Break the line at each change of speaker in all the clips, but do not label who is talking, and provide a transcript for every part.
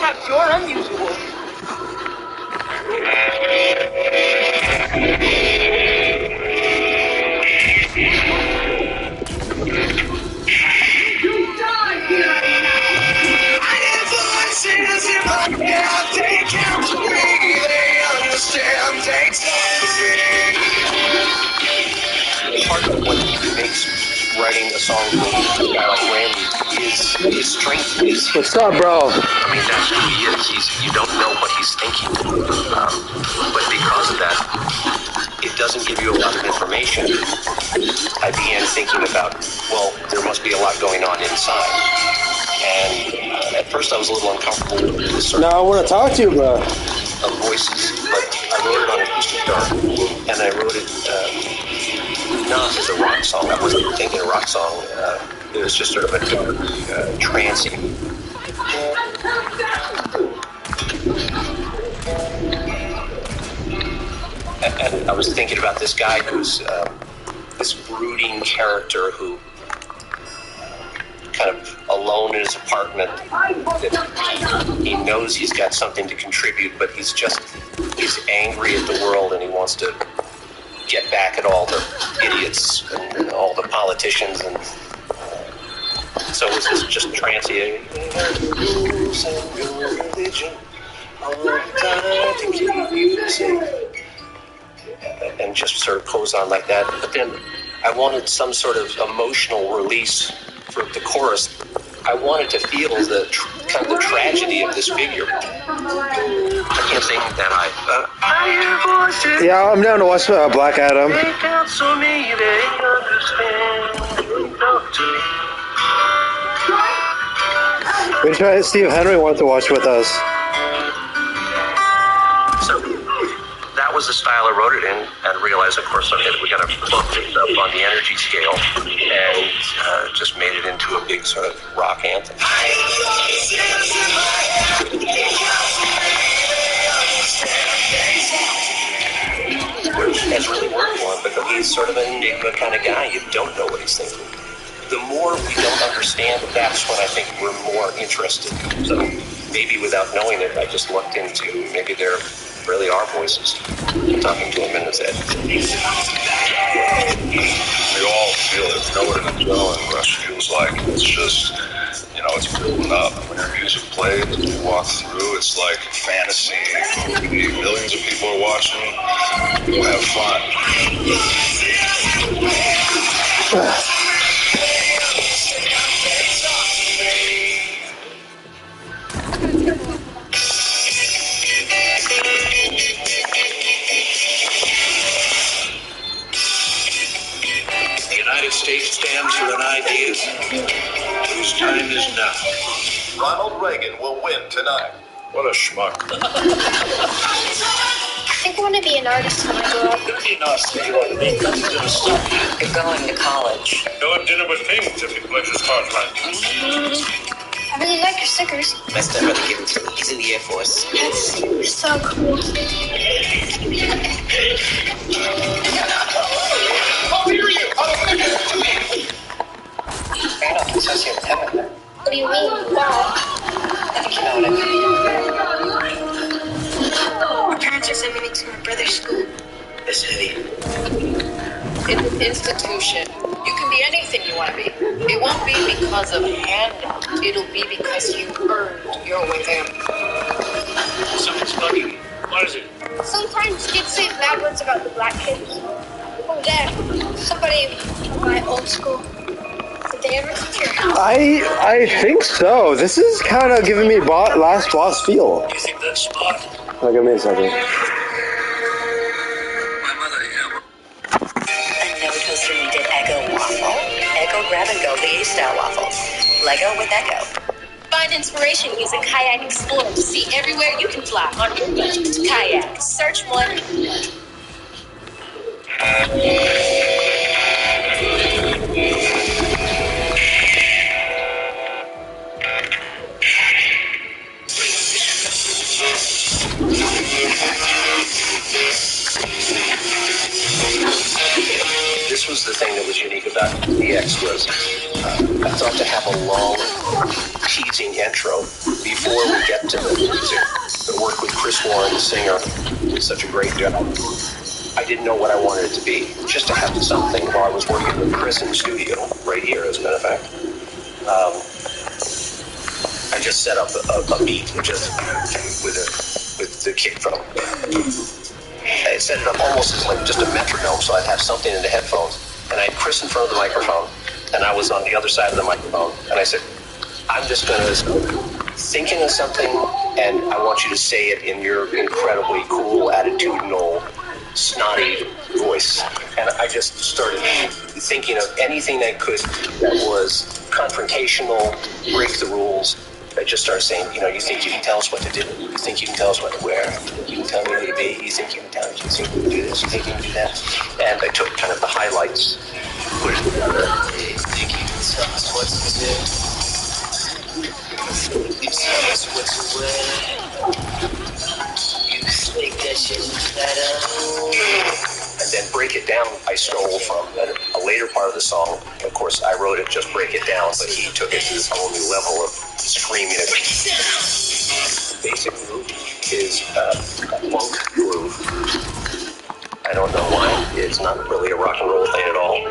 perhaps you're unusual.
Part of what makes writing a song for a guy like Randy is his strength.
What's up, bro?
I mean, that's who he is. You don't know what he's thinking. But because of that, it doesn't give you a lot of information. I began thinking about, well, there must be a lot going on inside. And at first I was a little uncomfortable with this sort
I want to talk to you, bro.
of voices, but I wrote it on acoustic guitar, and I wrote it not as a rock song. I wasn't thinking a rock song. It was just sort of a dark, trancey. And I was thinking about this guy who's this brooding character who kind of alone in his apartment. He knows he's got something to contribute, but he's angry at the world, and he wants to get back at all the idiots and all the politicians, and so it's just trancy. And just sort of goes on like that. But then I wanted some sort of emotional release for the chorus. I wanted to feel the kind of the tragedy of this figure. I can't sing that high.
Yeah, I'm down to watch Black Adam. We tried. Steve Henry wanted to watch with us.
So that was the style I wrote it in, and realized, of course, okay, we got to bump things up on the energy scale, and just made it into a big sort of rock anthem. Which has really worked for him, because he's sort of an enigma kind of guy. You don't know what he's thinking. The more we don't understand, that's when I think we're more interested. So maybe without knowing it, I just looked into maybe there really are voices talking to him in his head.
We all feel it. You know what an adrenaline rush feels like. It's just, it's building up. When your music plays and you walk through, it's like fantasy movie. Millions of people are watching. We'll have fun.
The United States stands for an idea whose time is now.
Ronald Reagan will win tonight. What a schmuck.
I think I want to be an artist when I grow up.
You're going to college.
He'll have dinner with me if he plays his cards right.
I really like your stickers.
My stepbrother gave it to me. He's in the Air Force.
That's so cool.
You're not associate with heaven.
What do you mean? Why?
I think you know what I mean.
My parents are sending me to my brother's school.
This city.
In an institution, you can be anything you want to be. It won't be because of a handout. It'll be because you earned your way there.
Something's bugging me. What is it?
Sometimes kids say bad words about the black kids. Oh, Dad, somebody from my old school. Did they ever come to your house?
I think so. This is kind of giving me Last Boss feel.
Do you think that's smart?
Give me a second.
Eggo waffle. Eggo grab and go VA style waffles. Lego with Eggo.
Find inspiration using Kayak Explore to see everywhere you can fly on your budget. Kayak. Search one.
This
this was the thing that was unique about DX was I thought to have a long, teasing intro before we get to the music. The work with Chris Warren, the singer, did such a great job. I didn't know what I wanted it to be. Just to have something while I was working with Chris in the studio, right here, as a matter of fact. I just set up a beat just with the kick drum. I set it up almost as like just a metronome, so I'd have something in the headphones, and I had Chris in front of the microphone, and I was on the other side of the microphone, and I said, I'm just going to thinking of something, and I want you to say it in your incredibly cool, attitudinal, snotty voice. And I just started thinking of anything that was confrontational, break the rules. I just started saying, you think you can tell us what to do? You think you can tell us what to wear? You think you can tell me who to be? You think you can tell us? You think you can do this? You think you can do that? And I took kind of the highlights, put it together. You think you can tell us what to do? You can tell us what to wear? You think that shit's better? And then Break It Down, I stole from a later part of the song. Of course, I wrote it, just Break It Down, but he took it to this whole new level of screaming it. The basic groove is a funk groove. I don't know why. It's not really a rock and roll thing at all.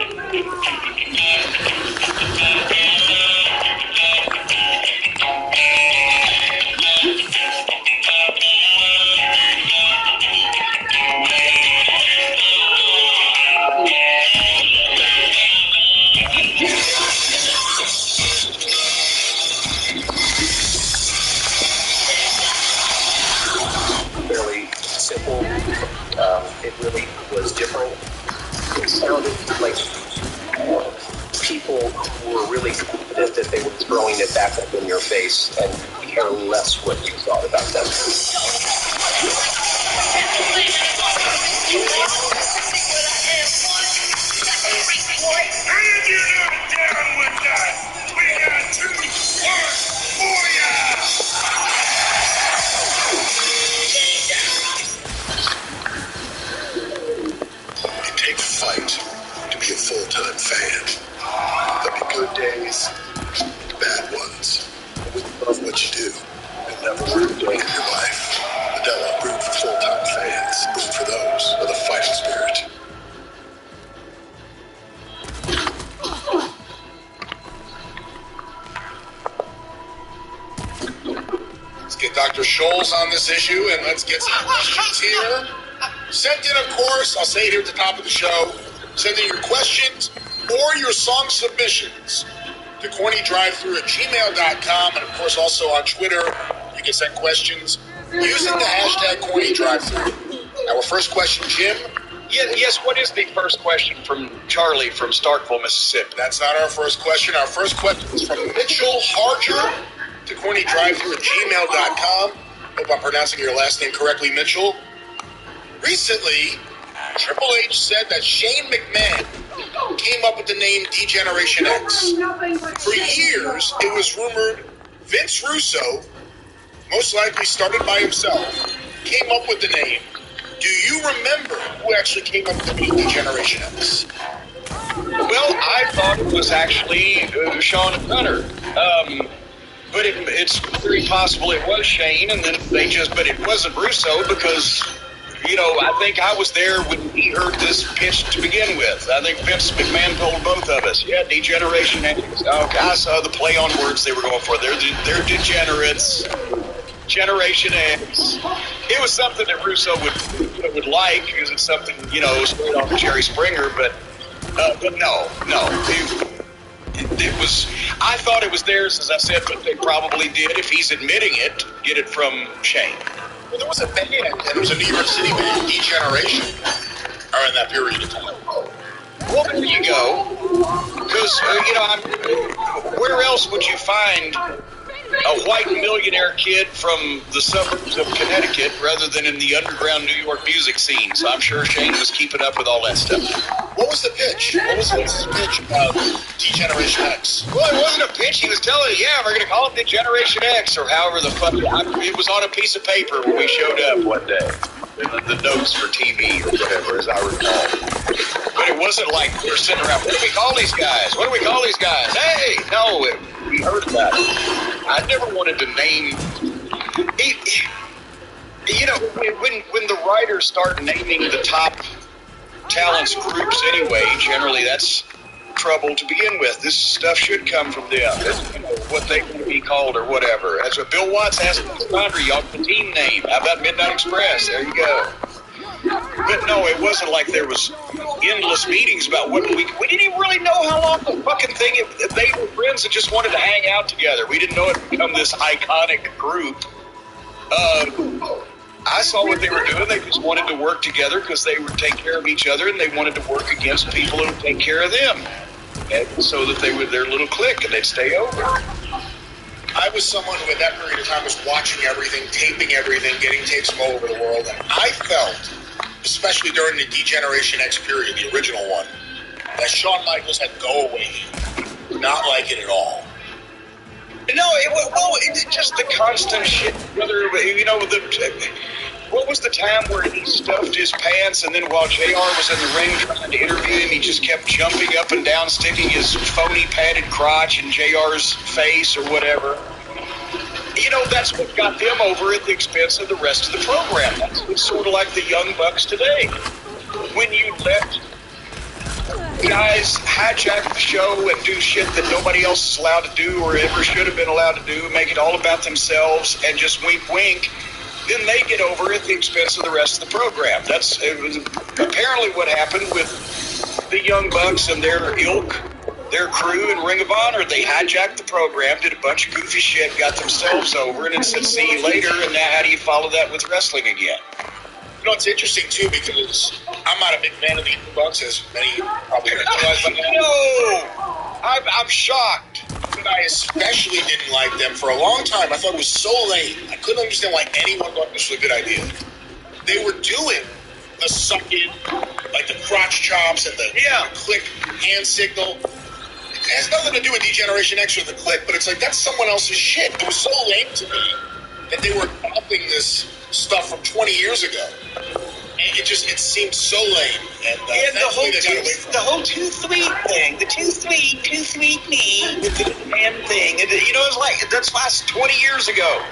Fairly simple. It really was different. It sounded like people who were really confident that they were throwing it back up in your face and care less what you thought about them.
It takes a fight to be a full-time fan. There'll be good days, bad ones. When you love what you do, you'll never work a day in your life. The devil root for full-time fans. Root for those with a fighting spirit.
Let's get Dr. Scholes on this issue, and let's get some questions here. Send in, of course, I'll say it here at the top of the show, send in your questions or your song submissions to cornydrivethrough@gmail.com, and of course also on Twitter, you can send questions using the hashtag cornydrivethrough. Our first question, Jim.
Yes, what is the first question from Charlie from Starkville, Mississippi?
That's not our first question. Our first question is from Mitchell Harger to cornydrivethrough@gmail.com. Hope I'm pronouncing your last name correctly, Mitchell. Recently, Triple H said that Shane McMahon came up with the name D-Generation X. For years, it was rumored Vince Russo, most likely started by himself, came up with the name. Do you remember who actually came up with the name D-Generation X?
Well, I thought it was actually Sean Gunner. But it's very possible it was Shane, and then but it wasn't Russo because, I think I was there when he heard this pitch to begin with. I think Vince McMahon told both of us, D-Generation X. Okay, I saw the play on words they were going for. They're degenerates. Generation X. It was something that Russo would like because it's something, straight off of Jerry Springer, but no. It was. I thought it was theirs, as I said, but they probably did. If he's admitting it, get it from Shane.
Well, there was a band, and it was a New York City band, D-Generation, or in that period of time.
Well, there you go. Because where else would you find a white millionaire kid from the suburbs of Connecticut rather than in the underground New York music scene? So I'm sure Shane was keeping up with all that stuff.
What was the pitch? What was his pitch about D-Generation X?
Well, it wasn't a pitch. He was telling it, we're going to call it D-Generation X, or however the fuck. It was on a piece of paper when we showed up one day. the notes for TV or whatever, as I recall. But it wasn't like we were sitting around, what do we call these guys? What do we call these guys? Hey! No, we heard about it. I never wanted to name... You know, when the writers start naming the top talents groups anyway, generally that's trouble to begin with. This stuff should come from them. It's, you know, what they want to be called or whatever. As Bill Watts asked Condry, y'all the team name. How about Midnight Express? There you go. But no, it wasn't like there was endless meetings about what we didn't even really know how long the fucking thing. They were friends that just wanted to hang out together. We didn't know it would become this iconic group. I saw what they were doing. They just wanted to work together because they would take care of each other, and they wanted to work against people who would take care of them, and so that they were their little clique and they'd stay over.
I was someone who at that period of time was watching everything, taping everything, getting tapes from all over the world, and I felt, especially during the Degeneration X period, the original one, that Shawn Michaels had go-away heat. Not like it at all.
No, it's just the constant shit. Whether, you know, what was the time where he stuffed his pants, and then while JR was in the ring trying to interview him, he just kept jumping up and down, sticking his phony padded crotch in JR's face or whatever. You know, that's what got them over at the expense of the rest of the program. It's sort of like the Young Bucks today. When you let guys hijack the show and do shit that nobody else is allowed to do or ever should have been allowed to do, make it all about themselves and just wink wink, then they get over at the expense of the rest of the program. It was apparently what happened with the Young Bucks and their ilk, their crew in Ring of Honor. They hijacked the program, did a bunch of goofy shit, got themselves over, and it said see you later, and now how do you follow that with wrestling again?
You know, it's interesting, too, because I'm not a big fan of the Bucks, as many probably realize by now.
No! I'm shocked.
But I especially didn't like them for a long time. I thought it was so lame. I couldn't understand why anyone thought this was a good idea. They were doing the suck-in, like the crotch chops and the click hand signal. It has nothing to do with Degeneration X or the click, but it's like, that's someone else's shit. It was so lame to me that they were copying this stuff from 20 years ago. And it seemed so lame. And
the whole too sweet thing, the too sweet me, with the man thing. And, you know, it's like, that's last 20 years ago.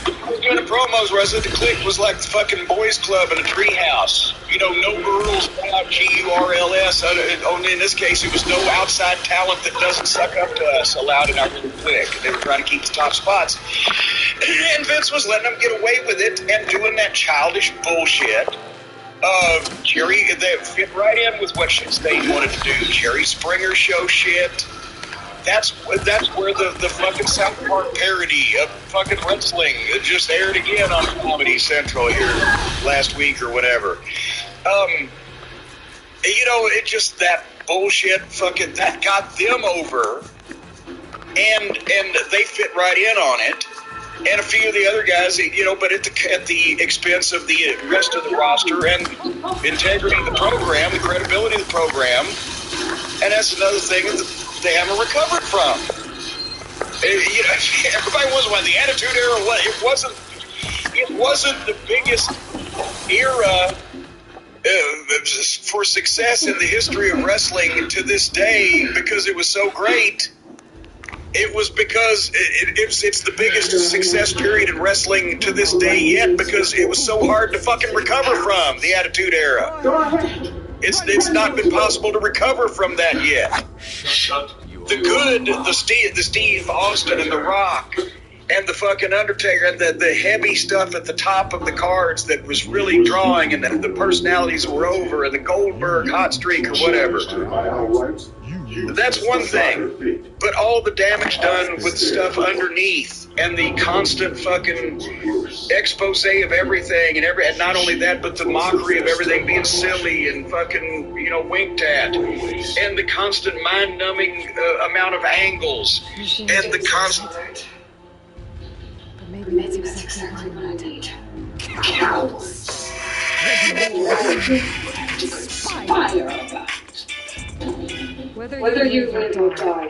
I was doing the promos where I said the clique was like the fucking boys club in a treehouse. You know, no girls, G-U-R-L-S. Only in this case, it was no outside talent that doesn't suck up to us allowed in our little clique. They were trying to keep the top spots. And Vince was letting them get away with it and doing that childish bullshit. Jerry, that fit right in with what they wanted to do. Jerry Springer show shit. That's where the fucking South Park parody of fucking wrestling just aired again on Comedy Central here last week or whatever. You know, it just that bullshit fucking that got them over, and they fit right in on it. And a few of the other guys, you know, but at the expense of the rest of the roster and integrity of the program, the credibility of the program. And that's another thing that they haven't recovered from. You know, everybody was when the Attitude Era. It wasn't the biggest era for success in the history of wrestling to this day because it was so great. It was because it's the biggest success period in wrestling to this day yet because it was so hard to fucking recover from the Attitude Era. It's not been possible to recover from that yet. The good, the Steve Austin and The Rock and the fucking Undertaker and the heavy stuff at the top of the cards that was really drawing and the personalities were over and the Goldberg hot streak or whatever. That's one thing. But all the damage done with stuff underneath and the constant fucking expose of everything and not only that, but the mockery of everything being silly and fucking, you know, winked at, and the constant mind-numbing amount of angles and the constant.
But maybe that's exactly what I wanted. Cows. Whether you live or die.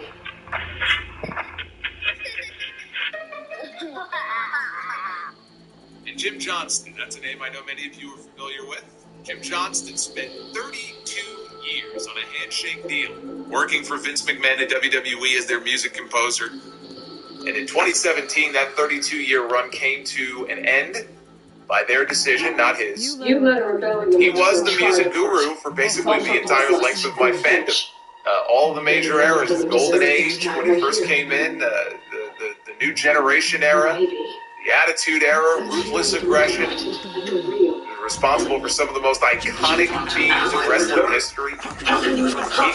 In
Jim Johnston, that's a name I know many of you are familiar with. Jim Johnston spent 32 years on a handshake deal, working for Vince McMahon and WWE as their music composer. And in 2017, that 32-year run came to an end by their decision, not his. He was the music guru for basically the entire length of my fandom. All the major eras, the Golden Age, when he first came in, the New Generation era, the Attitude Era, Ruthless Aggression, responsible for some of the most iconic themes of wrestling history. He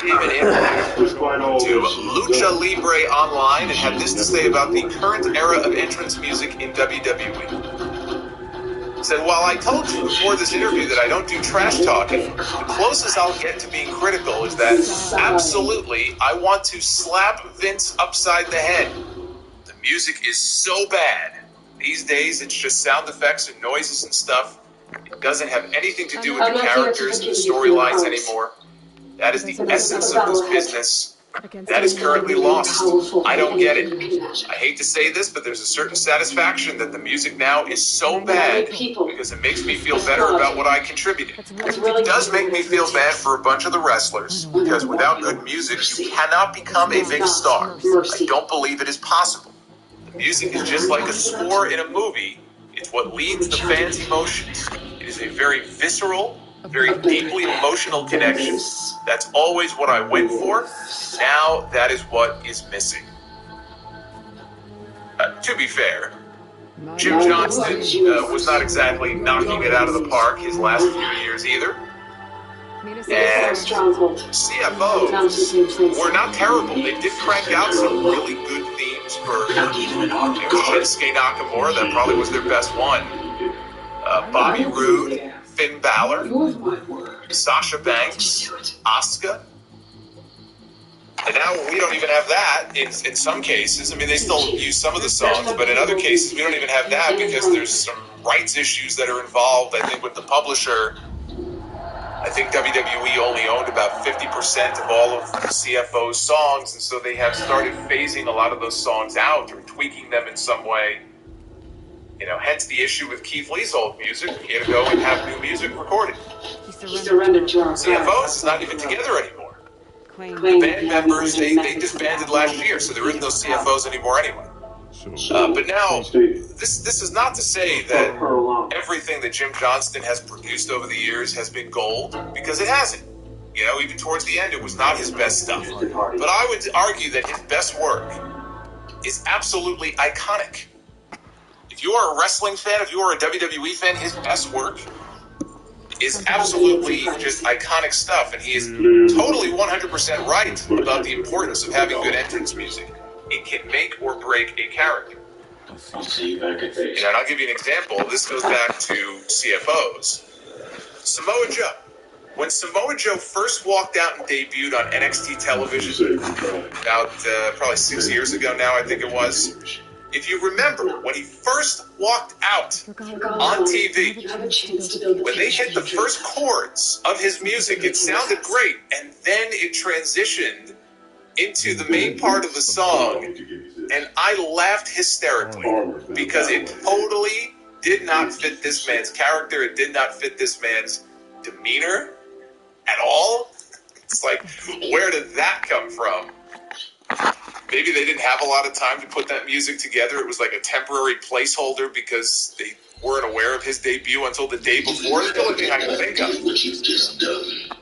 gave an interview to Lucha Libre Online and had this to say about the current era of entrance music in WWE. He said, while I told you before this interview that I don't do trash talking, the closest I'll get to being critical is that absolutely I want to slap Vince upside the head. The music is so bad. These days it's just sound effects and noises and stuff. It doesn't have anything to do with the characters and the storylines anymore. That is the essence of this business. That is currently lost. I don't get it. I hate to say this, but there's a certain satisfaction that the music now is so bad because it makes me feel better about what I contributed. It does make me feel bad for a bunch of the wrestlers because without good music, you cannot become a big star. I don't believe it is possible. The music is just like a score in a movie. It's what leads the fans' emotions. It is a very visceral, very deeply emotional connection. That's always what I went for. Now that is what is missing. To be fair, Jim Johnston was not exactly knocking it out of the park his last few years either. And CFOs were not terrible. They did crank out some really good themes for Shinsuke Nakamura. That probably was their best one. Bobby Roode, Finn Balor, Sasha Banks, Asuka. And now we don't even have that in some cases. I mean, they still use some of the songs, but in other cases we don't even have that because there's some rights issues that are involved. I think with the publisher, I think WWE only owned about 50% of all of the CFO's songs, and so they have started phasing a lot of those songs out or tweaking them in some way. You know, hence the issue with Keith Lee's old music. He had to go and have new music recorded.
He surrendered to our
CFOs is not even together anymore. The band members, they disbanded last year, so there isn't no CFOs anymore anyway. But now, this is not to say that everything that Jim Johnston has produced over the years has been gold, because it hasn't. You know, even towards the end, it was not his best stuff. But I would argue that his best work is absolutely iconic. If you are a wrestling fan, if you are a WWE fan, his best work is absolutely just iconic stuff, and he is totally 100% right about the importance of having good entrance music. It can make or break a character.
I'll see you back at face.
And I'll give you an example. This goes back to CFOs. Samoa Joe. When Samoa Joe first walked out and debuted on NXT television, about probably 6 years ago now, I think it was. If you remember, when he first walked out on TV, when they hit the first chords of his music, it sounded great, and then it transitioned into the main part of the song, and I laughed hysterically, because it totally did not fit this man's character, it did not fit this man's demeanor at all. It's like, where did that come from? Maybe they didn't have a lot of time to put that music together. It was like a temporary placeholder because they weren't aware of his debut until the day before. It's the only thing I can think of.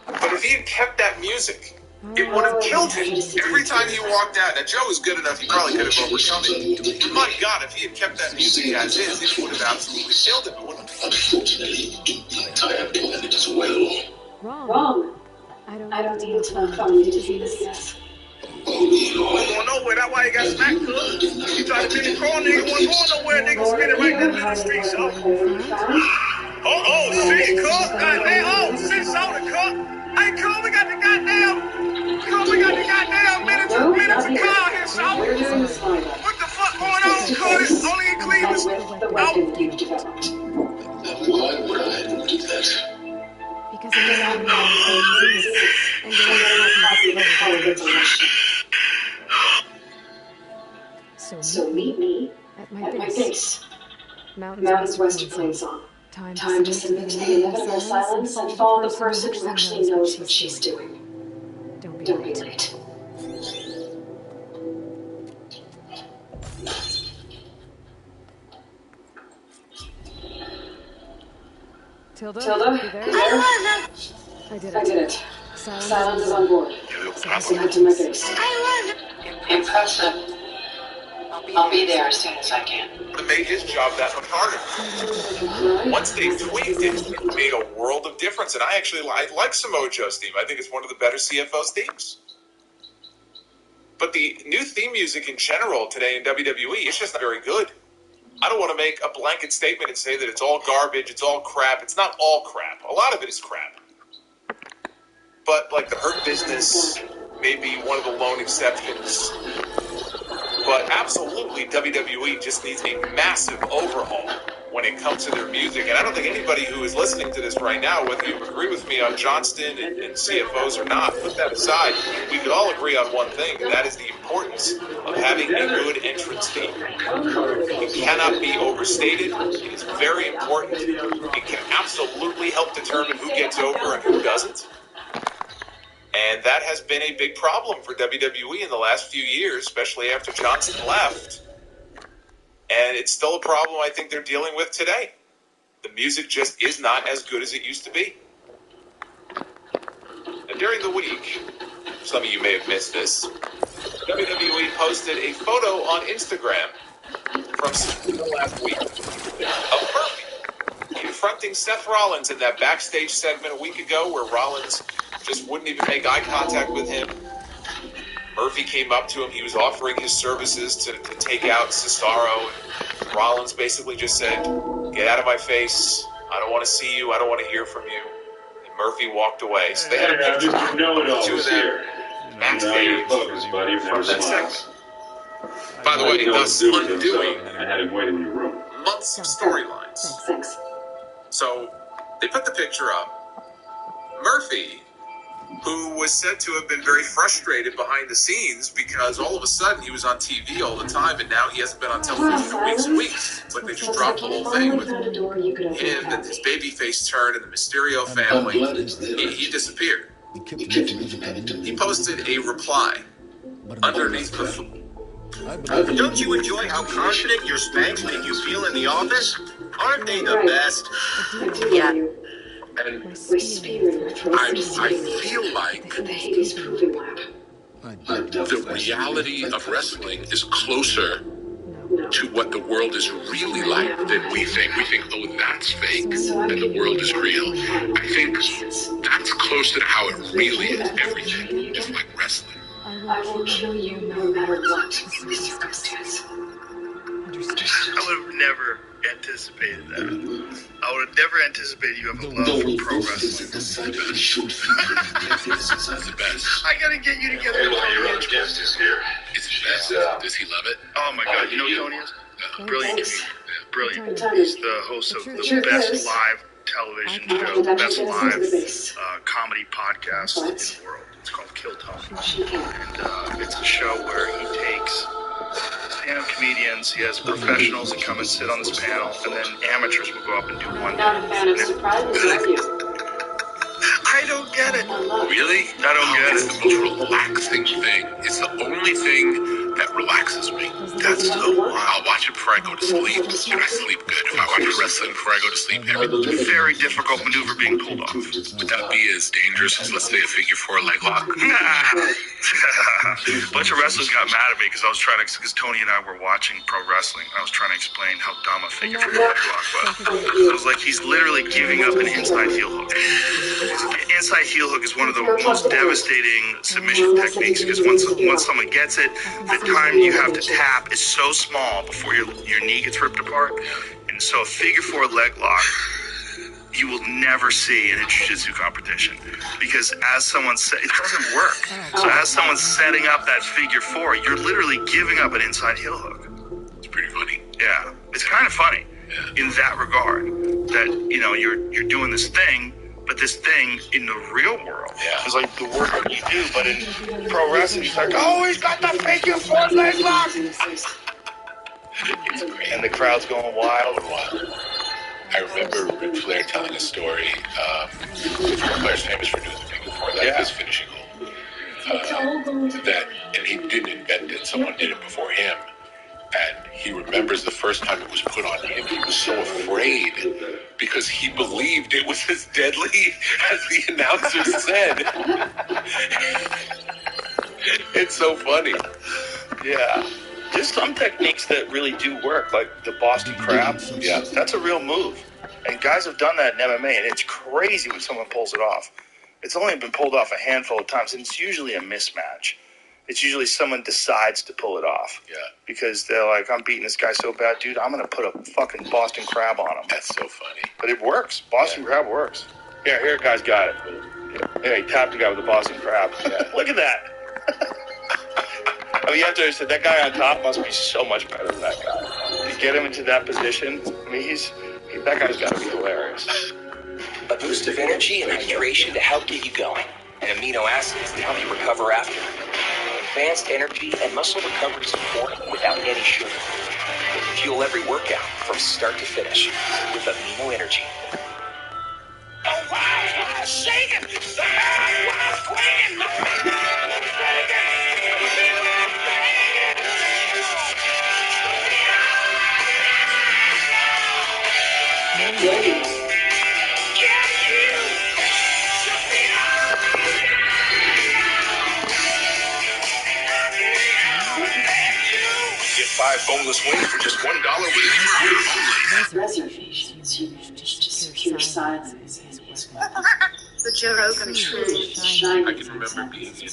But if he had kept that music, it would have killed him. Every time he walked out, now Joe was good enough, he probably could have overcome it. My God, if he had kept that music as is, it would have absolutely killed him. It wouldn't have.
Unfortunately, I have done it as well.
Wrong. I don't think it's fun for me to do this.
Going nowhere, that's why you got smacked, cuz. You tried to be the crawl, nigga, wasn't going nowhere, nigga, spinning right there in the street, so. Oh, shit, cuz, goddamn, shit, soda, cuz. Hey, cuz, we got the goddamn minutes of car here, so. What the fuck going on, cuz? Only in Cleveland.
Why would I do that?
Because I'm not and so meet me at my base. Mountains West Plain song. Time to submit to the inevitable silence and follow the person who actually knows what she's doing. Don't be late. Tilda, you there? I did it. Silence is on board. Say hi to my face.
Impressive. I'll be there as soon as I can.
It made his job that much harder. Once they tweaked it, it made a world of difference. And I like Samoa Joe's theme. I think it's one of the better CFO's themes. But the new theme music in general today in WWE is just not very good. I don't want to make a blanket statement and say that it's all garbage, it's all crap. It's not all crap. A lot of it is crap. But like the Hurt Business may be one of the lone exceptions. But absolutely, WWE just needs a massive overhaul when it comes to their music. And I don't think anybody who is listening to this right now, whether you agree with me on Johnston and CFOs or not, put that aside, we could all agree on one thing, and that is the importance of having a good entrance theme. It cannot be overstated. It is very important. It can absolutely help determine who gets over and who doesn't. And that has been a big problem for WWE in the last few years, especially after Johnson left. And it's still a problem I think they're dealing with today. The music just is not as good as it used to be. And during the week, some of you may have missed this, WWE posted a photo on Instagram from the last week of Murphy confronting Seth Rollins in that backstage segment a week ago where Rollins just wouldn't even make eye contact with him. Murphy came up to him. He was offering his services to take out Cesaro. And Rollins basically just said, "Get out of my face. I don't want to see you. I don't want to hear from you." And Murphy walked away. So they had a picture of the two of them backstage from that segment. By the way, thus undoing months of storylines. So they put the picture up. Murphy, who was said to have been very frustrated behind the scenes because all of a sudden he was on TV all the time and now he hasn't been on television for weeks and weeks. But they just dropped the whole thing with him and his babyface turn and the Mysterio family. He disappeared. He posted a reply underneath the...
Don't you enjoy how confident your Spanx make you feel in the office? Aren't they the best?
Yeah.
And I feel like the reality of wrestling is closer to what the world is really like than we think. We think, oh, that's fake, and the world is real. I think that's closer to how it really is. Everything, just like wrestling.
I will kill you no matter what the circumstance.
I would have never anticipated that. I would have never anticipated you have a love for pro wrestling.
The best.
I gotta get you together.
Your guest is here. Is it best? Does he love it?
Oh my god, you know who Tony is? Brilliant comedian. Brilliant. He's the host of the best live television show, the best live comedy podcast in the world. It's called Kill Tony. And it's a show where he takes stand-up comedians, he has professionals that come and sit on this panel, and then amateurs will go up and do one thing. I don't get it.
Really?
I don't get it.
It's the most relaxing thing. It's the only thing that relaxes me.
That's so wild.
I'll watch it before I go to sleep, and I sleep good. If I watch wrestling before I go to sleep,
very difficult maneuver being pulled off.
Would that be as dangerous as, let's say, a figure 4 leg lock?
A bunch of wrestlers got mad at me because Tony and I were watching pro wrestling. I was trying to explain how dumb a figure 4 leg lock was. I was like, he's literally giving up an inside heel hook. Inside heel hook is one of the most devastating submission techniques because once someone gets it, the time you have to tap is so small before your knee gets ripped apart. And so a figure 4 leg lock you will never see in a jiu-jitsu competition because as someone said, it doesn't work. So as someone's setting up that figure 4, you're literally giving up an inside heel hook.
It's pretty funny.
Yeah, it's kind of funny in that regard that, you know, you're doing this thing, but this thing in the real world is like the work that you do, but in pro wrestling, it's like, oh, he's got the figure 4 leg lock.
It's great. And the crowd's going wild.
I remember Ric Flair telling a story. Ric Flair's famous for doing the thing before that, his finishing goal. And he didn't invent it, someone did it before him. And he remembers the first time it was put on him, he was so afraid because he believed it was as deadly as the announcer said. It's so funny.
Yeah. There's some techniques that really do work, like the Boston Crab.
Yeah.
That's a real move. And guys have done that in MMA, and it's crazy when someone pulls it off. It's only been pulled off a handful of times, and it's usually a mismatch. It's usually someone decides to pull it off.
Yeah.
Because they're like, I'm beating this guy so bad, dude, I'm going to put a fucking Boston Crab on him.
That's so funny.
But it works. Boston Crab works. Here, guy's got it. Yeah, he tapped the guy with the Boston Crab. Yeah. Look at that. I mean, you have to understand, that guy on top must be so much better than that guy. To get him into that position, I mean, that guy's got to be hilarious.
A boost of energy and hydration to help get you going, and amino acids to help you recover after. Advanced energy and muscle recovery support without any sugar. Fuel every workout from start to finish with Amino Energy.
Shake it!
Get 5 boneless wings for just $1 with
Reservations used to secure silence is
The Joe Rogan Show.
I can remember being in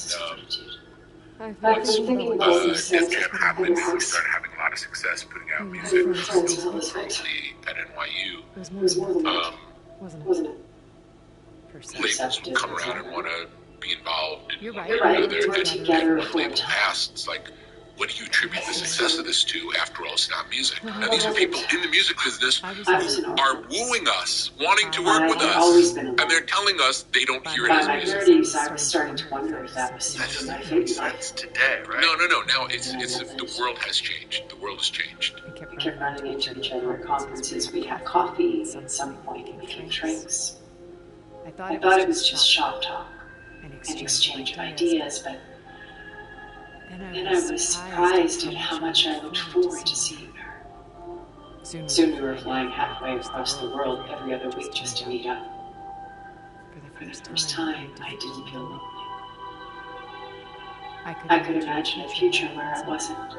I've been thinking about this
Def Jam happened, and we started having a lot of success putting out music still locally at NYU.
Wasn't it?
Labels would come around and want to be involved in one
You're
way
right.
or another.
Work
And
together
one label asked, it's like, what do you attribute the success of this to? After all, it's not music. Now, these are people in the music business are wooing us, wanting to work with us, and they're telling us they don't hear it as
By my
music.
30s, I was starting to wonder if that was my favorite.
That's today, right?
No. Now it's the world has changed. The world has changed.
We kept running into each other at conferences. We'd have coffee, and at some point it became drinks. I thought it was just shop talk, an exchange of ideas, but then I was surprised at how much I looked forward to seeing her. Soon we were flying halfway across the world every other week just to meet up. For the first time, I didn't feel lonely. I could imagine a future where I wasn't.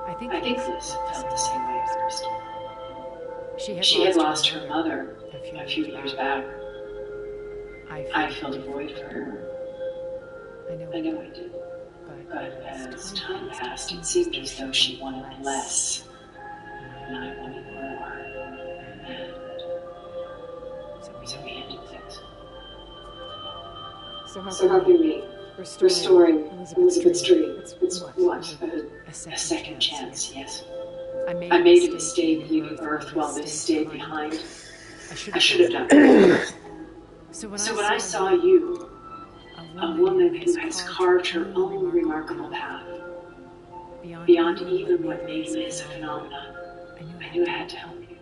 I think Liz felt the same way at first. She had lost her mother a few years back. I felt a void for her. I know I did. But as time passed, it seemed as though she wanted less, and I wanted more. And so we ended things. So how can we restoring Elizabeth's dream? It's what? A second chance, yes. I made a mistake leaving Earth while Liz stayed behind. I should have done it. So when I saw you, a woman who has carved her own remarkable path, beyond even what made Liz a phenomenon, I knew I had to help you.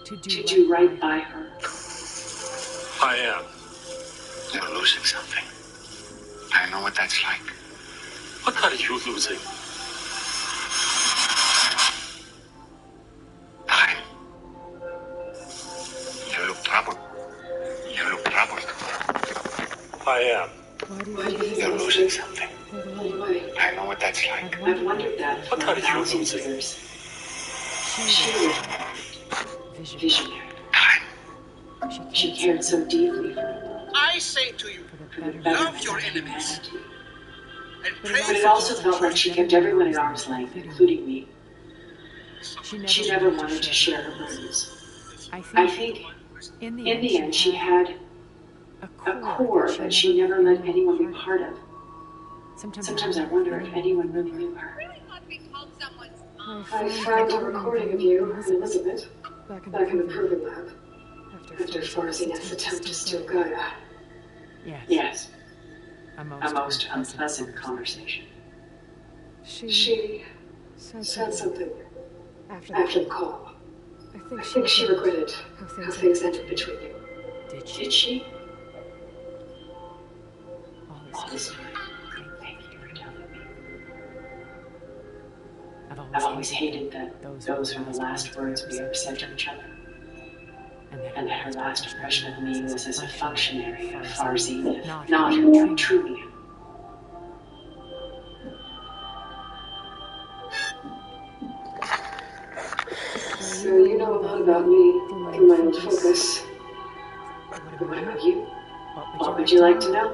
To do right by her.
I am. You're losing something. I know what that's like. What are you losing? Time. You look troubled. You look troubled. I am. You're losing something. I know what that's like.
I've wondered that for
What are you
1,000
losing?
years. She was visionary.
Time.
She cared so deeply for the world.
I say to you, love your enemies. And pray
But it also felt like she kept everyone at arm's length, including me. She never wanted to share her burdens. I think, in the end, she had a core that she never let anyone be part of. Sometimes I wonder if anyone really knew her. I found a recording of you and Elizabeth back in the proving lab after Farzineth's attempt to steal Gaia. Yes. A most unpleasant conversation. She said something after the call. I think she regretted how things ended between you. Did she? All this time. Thank you for telling me. I've always hated that those are the last words we ever said to each other. And that her last impression of me was as a functionary of Farzine, not her true you. So you know a lot about me from my old focus. What about you? What would you like to know?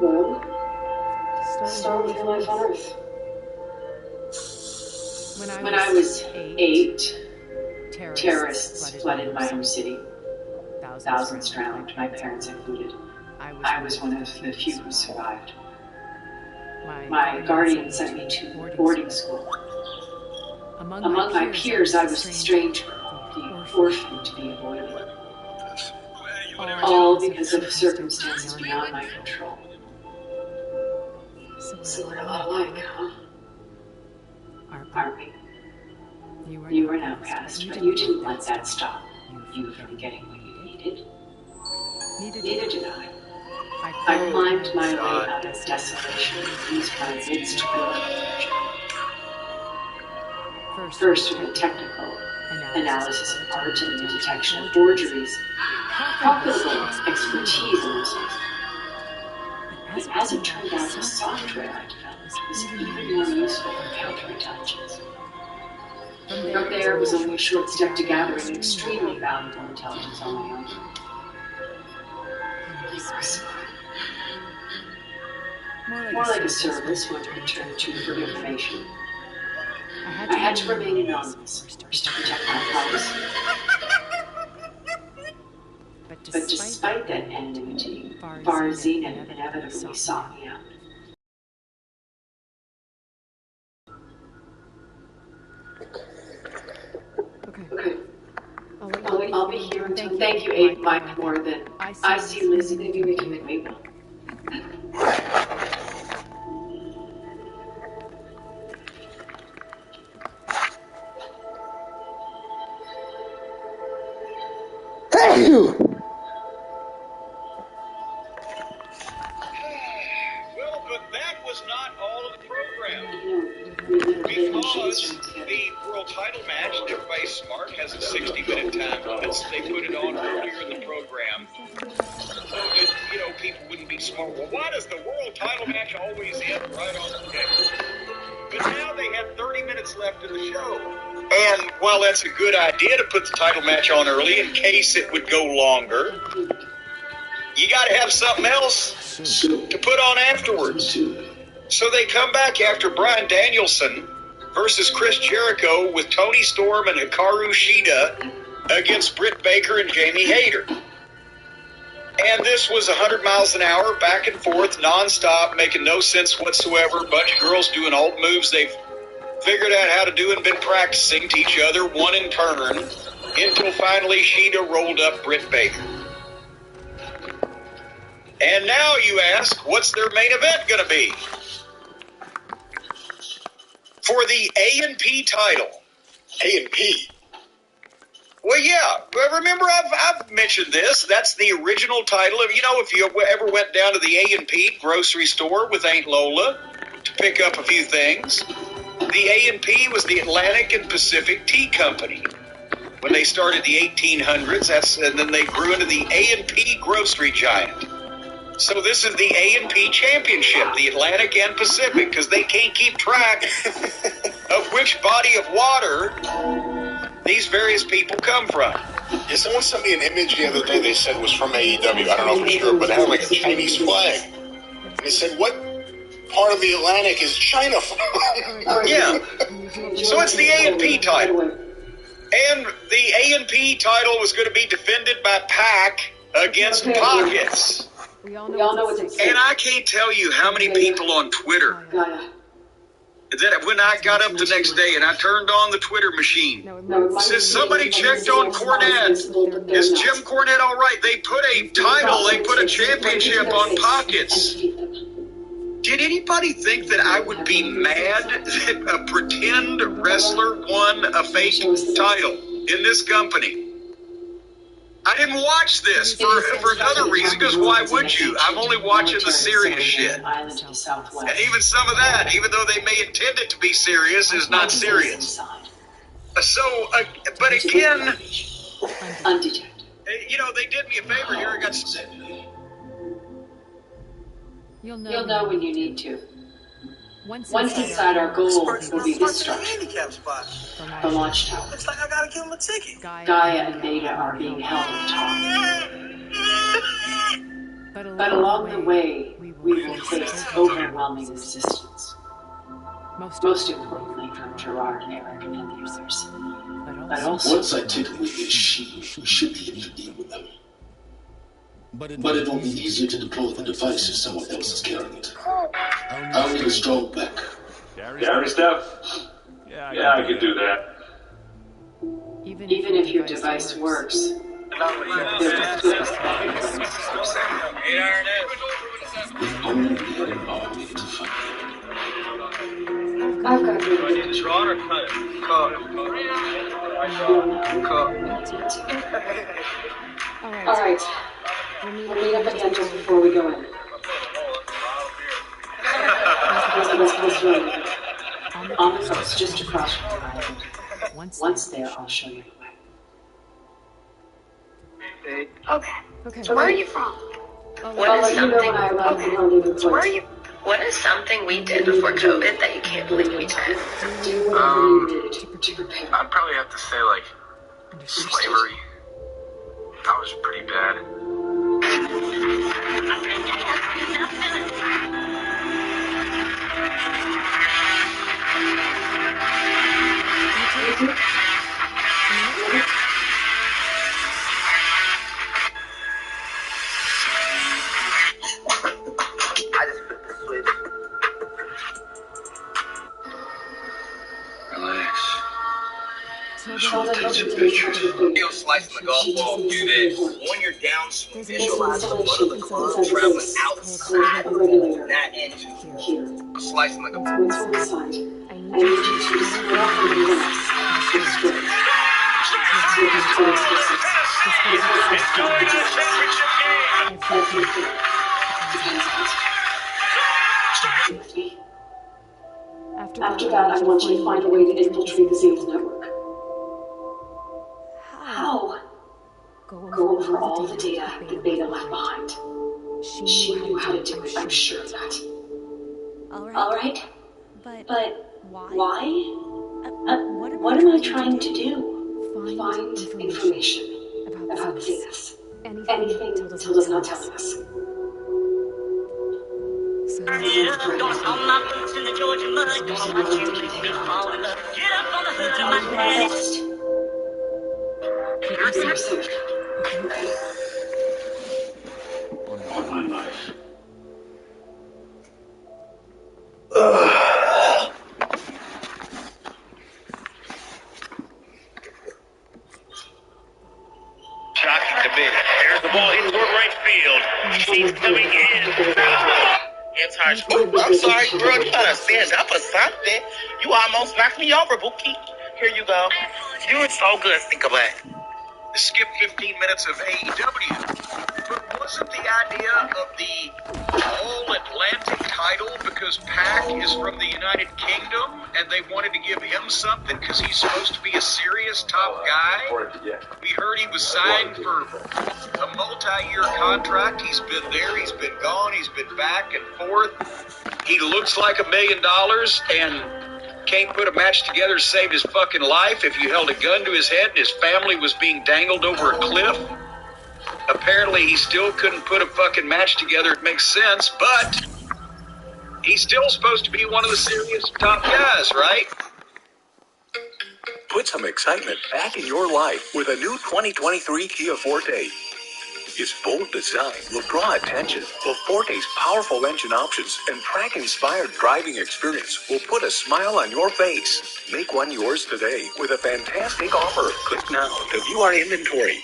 Well, start with your life on Earth. When I was 8, terrorists flooded my home city. Thousands drowned, my parents included. I was one of the few who survived. My guardian sent me to boarding school. Among my peers, I was the stranger, the orphan to be avoided. All because of circumstances beyond my control. So we're a lot alike, huh? Aren't we? You were an outcast, but you didn't let that stop you from getting what you needed. Neither did I. I climbed my way out of desolation and used my wits to build a future. First with a technical analysis of art and the detection of forgeries, profitable expertise in those things. But as it turned out, the software I developed was even more useful than counterintelligence. From there, it was only a short step to gathering extremely valuable intelligence on my own. You were smart. More like a service one could turn to for information. I had to remain anonymous to protect my privacy. But despite that anonymity, Farzine inevitably sought me out. Okay. I'll be here until thank you 8 Mike more than I see Lizzie. Maybe we can wait now.
Thank you!
Well, but that was not all of the program. Because the world title match, everybody's smart, has a 60-minute time limit. They put it on earlier in the program so that, people wouldn't be smart. Well, why does the world title match always end right on the day? But now they have 30 minutes left in the show. And while that's a good idea to put the title match on early in case it would go longer, you got to have something else to put on afterwards. So they come back after Bryan Danielson versus Chris Jericho with Toni Storm and Hikaru Shida against Britt Baker and Jamie Hayter. And this was 100 miles an hour, back and forth, nonstop, making no sense whatsoever. A bunch of girls doing old moves they've figured out how to do and been practicing to each other, one in turn, until finally Shida rolled up Britt Baker. And now you ask, what's their main event going to be? For the A&P title.
A&P?
Well, yeah. Remember, I've mentioned this. That's the original title of, if you ever went down to the A&P grocery store with Aunt Lola to pick up a few things, the A&P was the Atlantic and Pacific Tea Company. When they started the 1800s, and then they grew into the A&P grocery giant. So this is the A&P Championship, the Atlantic and Pacific, because they can't keep track of which body of water these various people come from.
Yeah, someone sent me an image the other day they said was from AEW. I don't know for sure, but it had like a Chinese flag. And they said, what part of the Atlantic is China from?
Yeah. So it's the A&P title. And the A&P title was going to be defended by Pac against Pockets.
We all know what's at stake.
And I can't tell you how many people on Twitter that when I got up the next day and I turned on the Twitter machine, says somebody checked on Cornette. Is Jim Cornette all right? They put a title, they put a championship on Pockets. Did anybody think that I would be mad that a pretend wrestler won a fake title in this company? I didn't watch this for another reason, because why would you? I'm only watching the serious shit. And even some of that, even though they may intend it to be serious, is not serious. So, but again, you know, they did me a favor here. I got some...
You'll know when you need to. Once inside, our goal will be this structure, the launch tower.
Looks like I gotta give him a ticket.
Gaia and Beta are being held on top. But along the way, we will face overwhelming resistance. Most importantly from Gerard, Eric, and the others. But also...
Once I take away this shield, we should be able to deal with them. But it will be easier to deploy the device if someone else is carrying it. I'll need a strong back.
Gary stuff? Yeah, I can do that.
Even if your device works,
Only the other army to fight.
I've got
Do I need this raw or cut it? Cut.
All right. We'll meet up at Dental before we go in. On the coast, just across from the island. Once there, I'll show you the way.
Okay. So where are you from?
What is something we did before COVID that you can't believe we did?
I'd probably have to say, like, slavery. That was pretty bad.
You'll slice the golf ball, do this. On your downswing, visualize the blood of the club traveling outside that into slicing like a
After that, I want you to find a way to infiltrate the Zeus network. How? Go over all the data that Beta left behind. She knew how to do it, I'm sure of that.
All right.
But why? What am I trying to do? Find information about Zeus. Anything Tilda's not telling us. You're safe.
On my life.
Shocking to me. There's the ball in right field. She's coming in.
I'm sorry, bro. You gotta stand up or something. You almost knocked me over, Bookie. Here you go. You were so good, think about it.
Skip 15 minutes of AEW. But wasn't the idea of the All-Atlantic title because Pac is from the United Kingdom and they wanted to give him something because he's supposed to be a serious top guy? We heard he was signed for a multi-year contract. He's been there, he's been gone, he's been back and forth. He looks like $1 million and can't put a match together to save his fucking life if you held a gun to his head and his family was being dangled over a cliff. Apparently he still couldn't put a fucking match together. It makes sense, but he's still supposed to be one of the serious top guys, right?
Put some excitement back in your life with a new 2023 Kia Forte. Its bold design will draw attention, while Forte's powerful engine options and track-inspired driving experience will put a smile on your face. Make one yours today with a fantastic offer. Click now to view our inventory.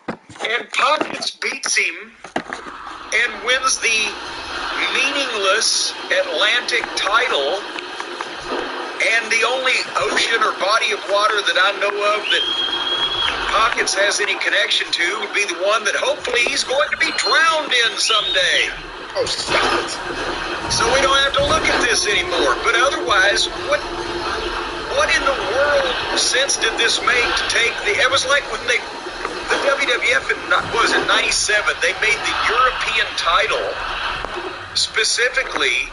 And Pockets beats him and wins the meaningless Atlantic title, and the only ocean or body of water that I know of that Pockets has any connection to would be the one that hopefully he's going to be drowned in someday.
Oh, stop it.
So we don't have to look at this anymore. But otherwise, what in the world sense did this make to take the... It was like when the WWF in, what was it, 97, they made the European title specifically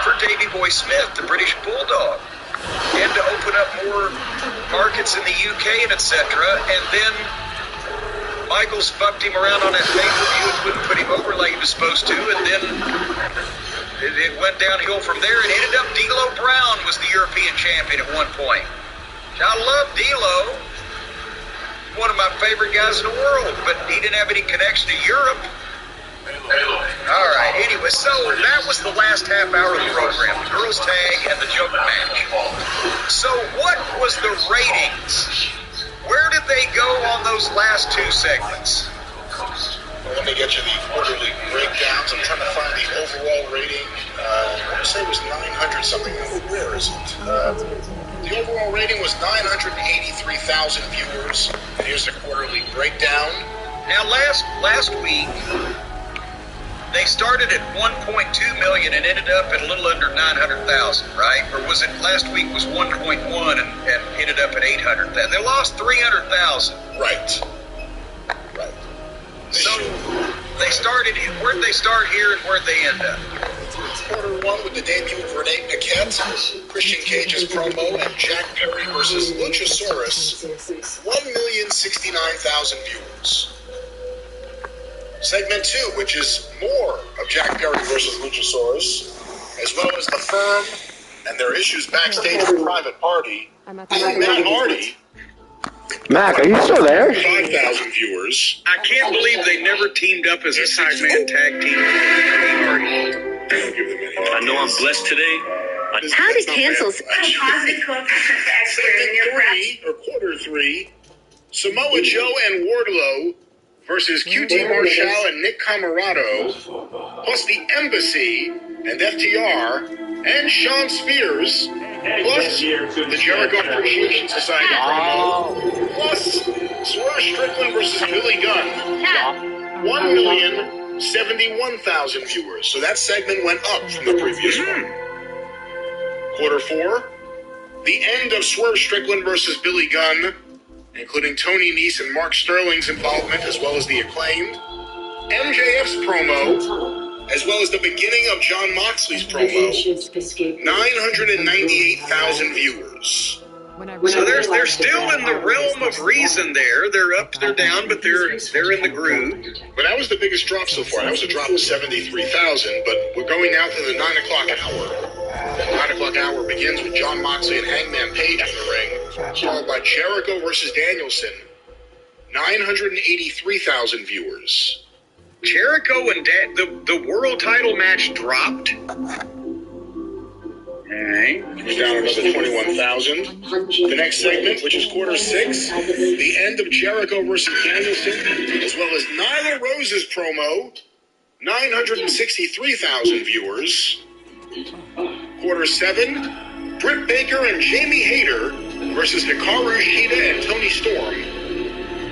for Davey Boy Smith, the British Bulldog, and to open up more markets in the UK and etc. And then Michaels fucked him around on that pay-per-view and wouldn't put him over like he was supposed to, and then it went downhill from there, and ended up D'Lo Brown was the European champion at one point. I love D'Lo, one of my favorite guys in the world, but he didn't have any connection to Europe. All right, anyway, so that was the last half hour of the program, the girls' tag and the joke match. So what was the ratings? Where did they go on those last two segments?
Well, let me get you the quarterly breakdowns. I'm trying to find the overall rating. I want to say it was 900 something. Where is it? The overall rating was 983,000 viewers. And here's the quarterly breakdown.
Now, last week, they started at 1.2 million and ended up at a little under 900,000, right? Or was it last week was 1.1 and ended up at 800,000? They lost 300,000.
Right.
So they started, where'd they start here and where'd they end up?
Quarter one with the debut of Renee Paquette, Christian Cage's promo, and Jack Perry versus Luchasaurus. 1,069,000 viewers. Segment 2, which is more of Jack Perry versus Luchasaurus, as well as The Firm and their issues backstage at Private Party. And Matt Hardy.
Mac, are you still there?
5,000 viewers.
I can't believe they never teamed up as a six-man tag team.
I know I'm blessed today.
How to cancel...
Quarter 3, Samoa Joe and Wardlow versus QT Marshall and Nick Camarado, plus the Embassy and FTR, and Sean Spears, plus the Jericho Appreciation Society promo, plus Swerve Strickland versus Billy Gunn. 1,071,000 viewers. So that segment went up from the previous one. Quarter 4, the end of Swerve Strickland versus Billy Gunn, including Tony Nese and Mark Sterling's involvement, as well as the Acclaimed, MJF's promo, as well as the beginning of John Moxley's promo. 998,000 viewers.
So they're still in the realm of reason there. They're up, they're down, but they're in the groove.
But that was the biggest drop so far. That was a drop of 73,000, but we're going now to the 9 o'clock hour. The 9 o'clock hour begins with John Moxley and Hangman Page in the ring, followed by Jericho versus Danielson. 983,000 viewers.
Jericho and the world title match dropped.
Alright. We're down another 21,000. The next segment, which is quarter 6, the end of Jericho versus Danielson, as well as Nyla Rose's promo. 963,000 viewers. Quarter 7, Britt Baker and Jamie Hayter versus Hikaru Shida and Tony Storm.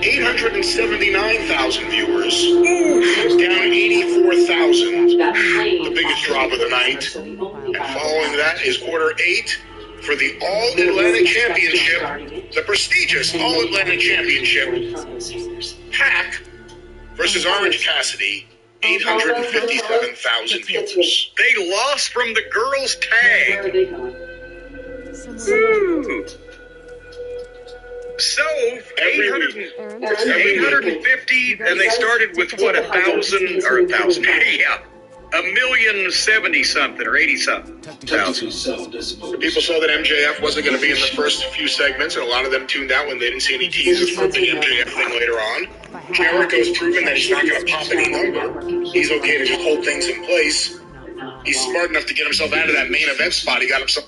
879,000 viewers. Down 84,000. The biggest drop of the night. And following that is quarter 8 for the All-Atlantic Championship, the prestigious All-Atlantic Championship. Pac versus Orange Cassidy. 857,000 viewers.
They lost from the girls' tag. So 850, and they started with what, 1,000 or 1,000? Yeah, 1,070 something or 80 something thousand.
People saw that MJF wasn't going to be in the first few segments, and a lot of them tuned out when they didn't see any teasers for a big MJF thing later on. Jericho's proven that he's not going to pop any number. He's okay to just hold things in place. He's smart enough to get himself out of that main event spot. He got himself.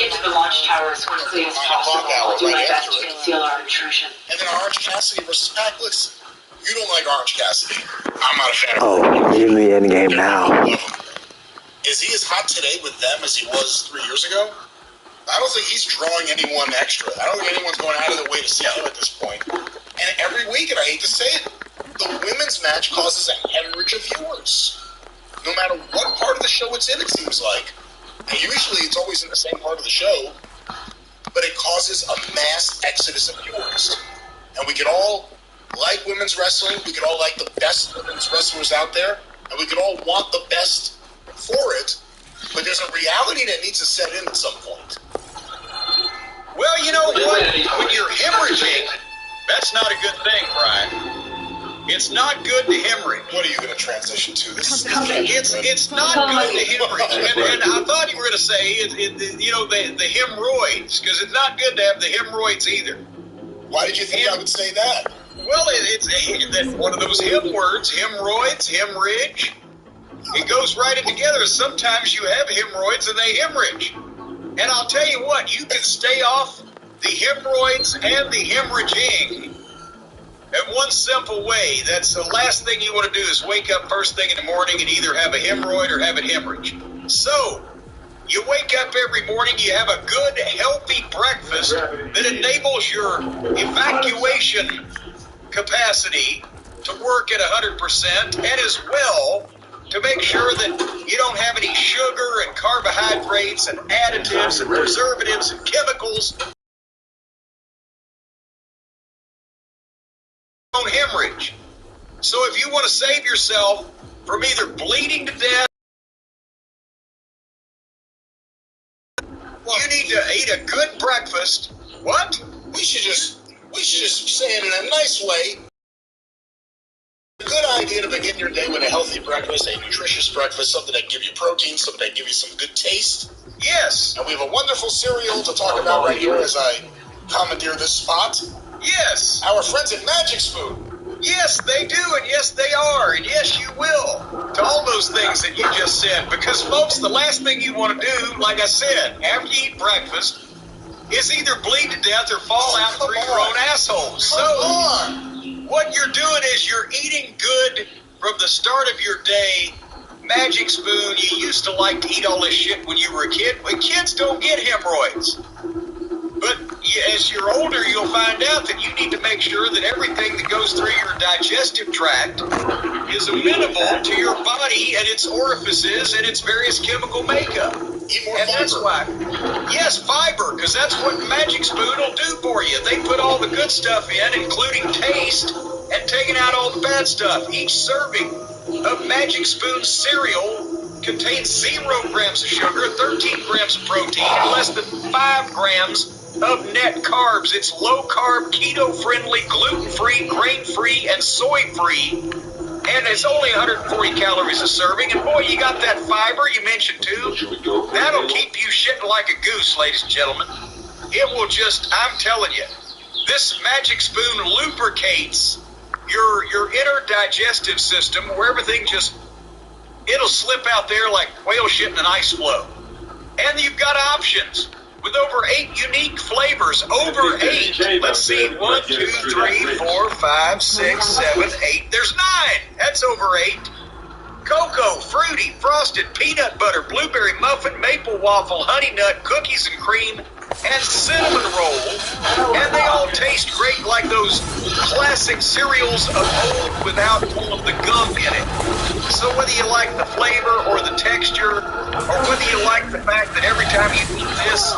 Into the launch tower as quickly as possible. I'll do my best to conceal our intrusion.
And then Orange Cassidy versus Pac. Listen, you don't like Orange Cassidy. I'm not a fan of
Oh, he's in the end game now.
Is he as hot today with them as he was 3 years ago? I don't think he's drawing anyone extra. I don't think anyone's going out of their way to see him at this point. And every week, and I hate to say it, the women's match causes a hemorrhage of viewers. No matter what part of the show it's in, it seems like. And usually it's always in the same part of the show, but it causes a mass exodus of viewers. And we could all like women's wrestling, we could all like the best women's wrestlers out there, and we could all want the best for it, but there's a reality that needs to set in at some point.
Well, you know what? When you're hemorrhaging, that's not a good thing, Brian. It's not good to hemorrhage.
What are you going to transition to? This
It's not good to hemorrhage. And I thought you were going to say, the hemorrhoids, because it's not good to have the hemorrhoids either.
Why did you think I would say that?
Well, it's one of those hem words, hemorrhoids, hemorrhage. It goes right in together. Sometimes you have hemorrhoids and they hemorrhage. And I'll tell you what, you can stay off the hemorrhoids and the hemorrhaging in one simple way. That's the last thing you want to do is wake up first thing in the morning and either have a hemorrhoid or have it hemorrhage. So, you wake up every morning, you have a good, healthy breakfast that enables your evacuation capacity to work at 100%, and as well to make sure that you don't have any sugar and carbohydrates and additives and preservatives and chemicals. Don't hemorrhage. So if you want to save yourself from either bleeding to death, you need to eat a good breakfast. What?
We should just say it in a nice way. A good idea to begin your day with a healthy breakfast, a nutritious breakfast, something that give you protein, something that give you some good taste.
Yes.
And we have a wonderful cereal to talk about right here as I commandeer this spot.
Yes.
Our friends at Magic Spoon.
Yes, they do, and yes, they are, and yes, you will, to all those things that you just said. Because, folks, the last thing you want to do, like I said, after you eat breakfast, is either bleed to death or fall out through your own assholes. So, what you're doing is you're eating good from the start of your day. Magic Spoon, you used to like to eat all this shit when you were a kid. But kids don't get hemorrhoids. But as you're older, you'll find out that you need to make sure that everything that goes through your digestive tract is amenable to your body and its orifices and its various chemical makeup.
Eat more
and
fiber.
That's why, yes, fiber, because that's what Magic Spoon will do for you. They put all the good stuff in, including taste, and taking out all the bad stuff. Each serving of Magic Spoon cereal contains 0 grams of sugar, 13 grams of protein, and less than 5 grams of net carbs. It's low-carb, keto-friendly, gluten-free, grain-free, and soy-free. And it's only 140 calories a serving. And boy, you got that fiber you mentioned too. That'll keep you shitting like a goose, ladies and gentlemen. It will just, I'm telling you, this Magic Spoon lubricates your inner digestive system where everything just, it'll slip out there like whale shit in an ice flow. And you've got options with over 8 unique flavors. Over 8. Let's see. 1, 2, 3, 4, 5, 6, 7, 8. There's 9. That's over 8. Cocoa, fruity, frosted, peanut butter, blueberry muffin, maple waffle, honey nut, cookies and cream, and cinnamon roll. And they all taste great like those classic cereals of old without all of the gum in it. So whether you like the flavor or the texture, or whether you like the fact that every time you eat this,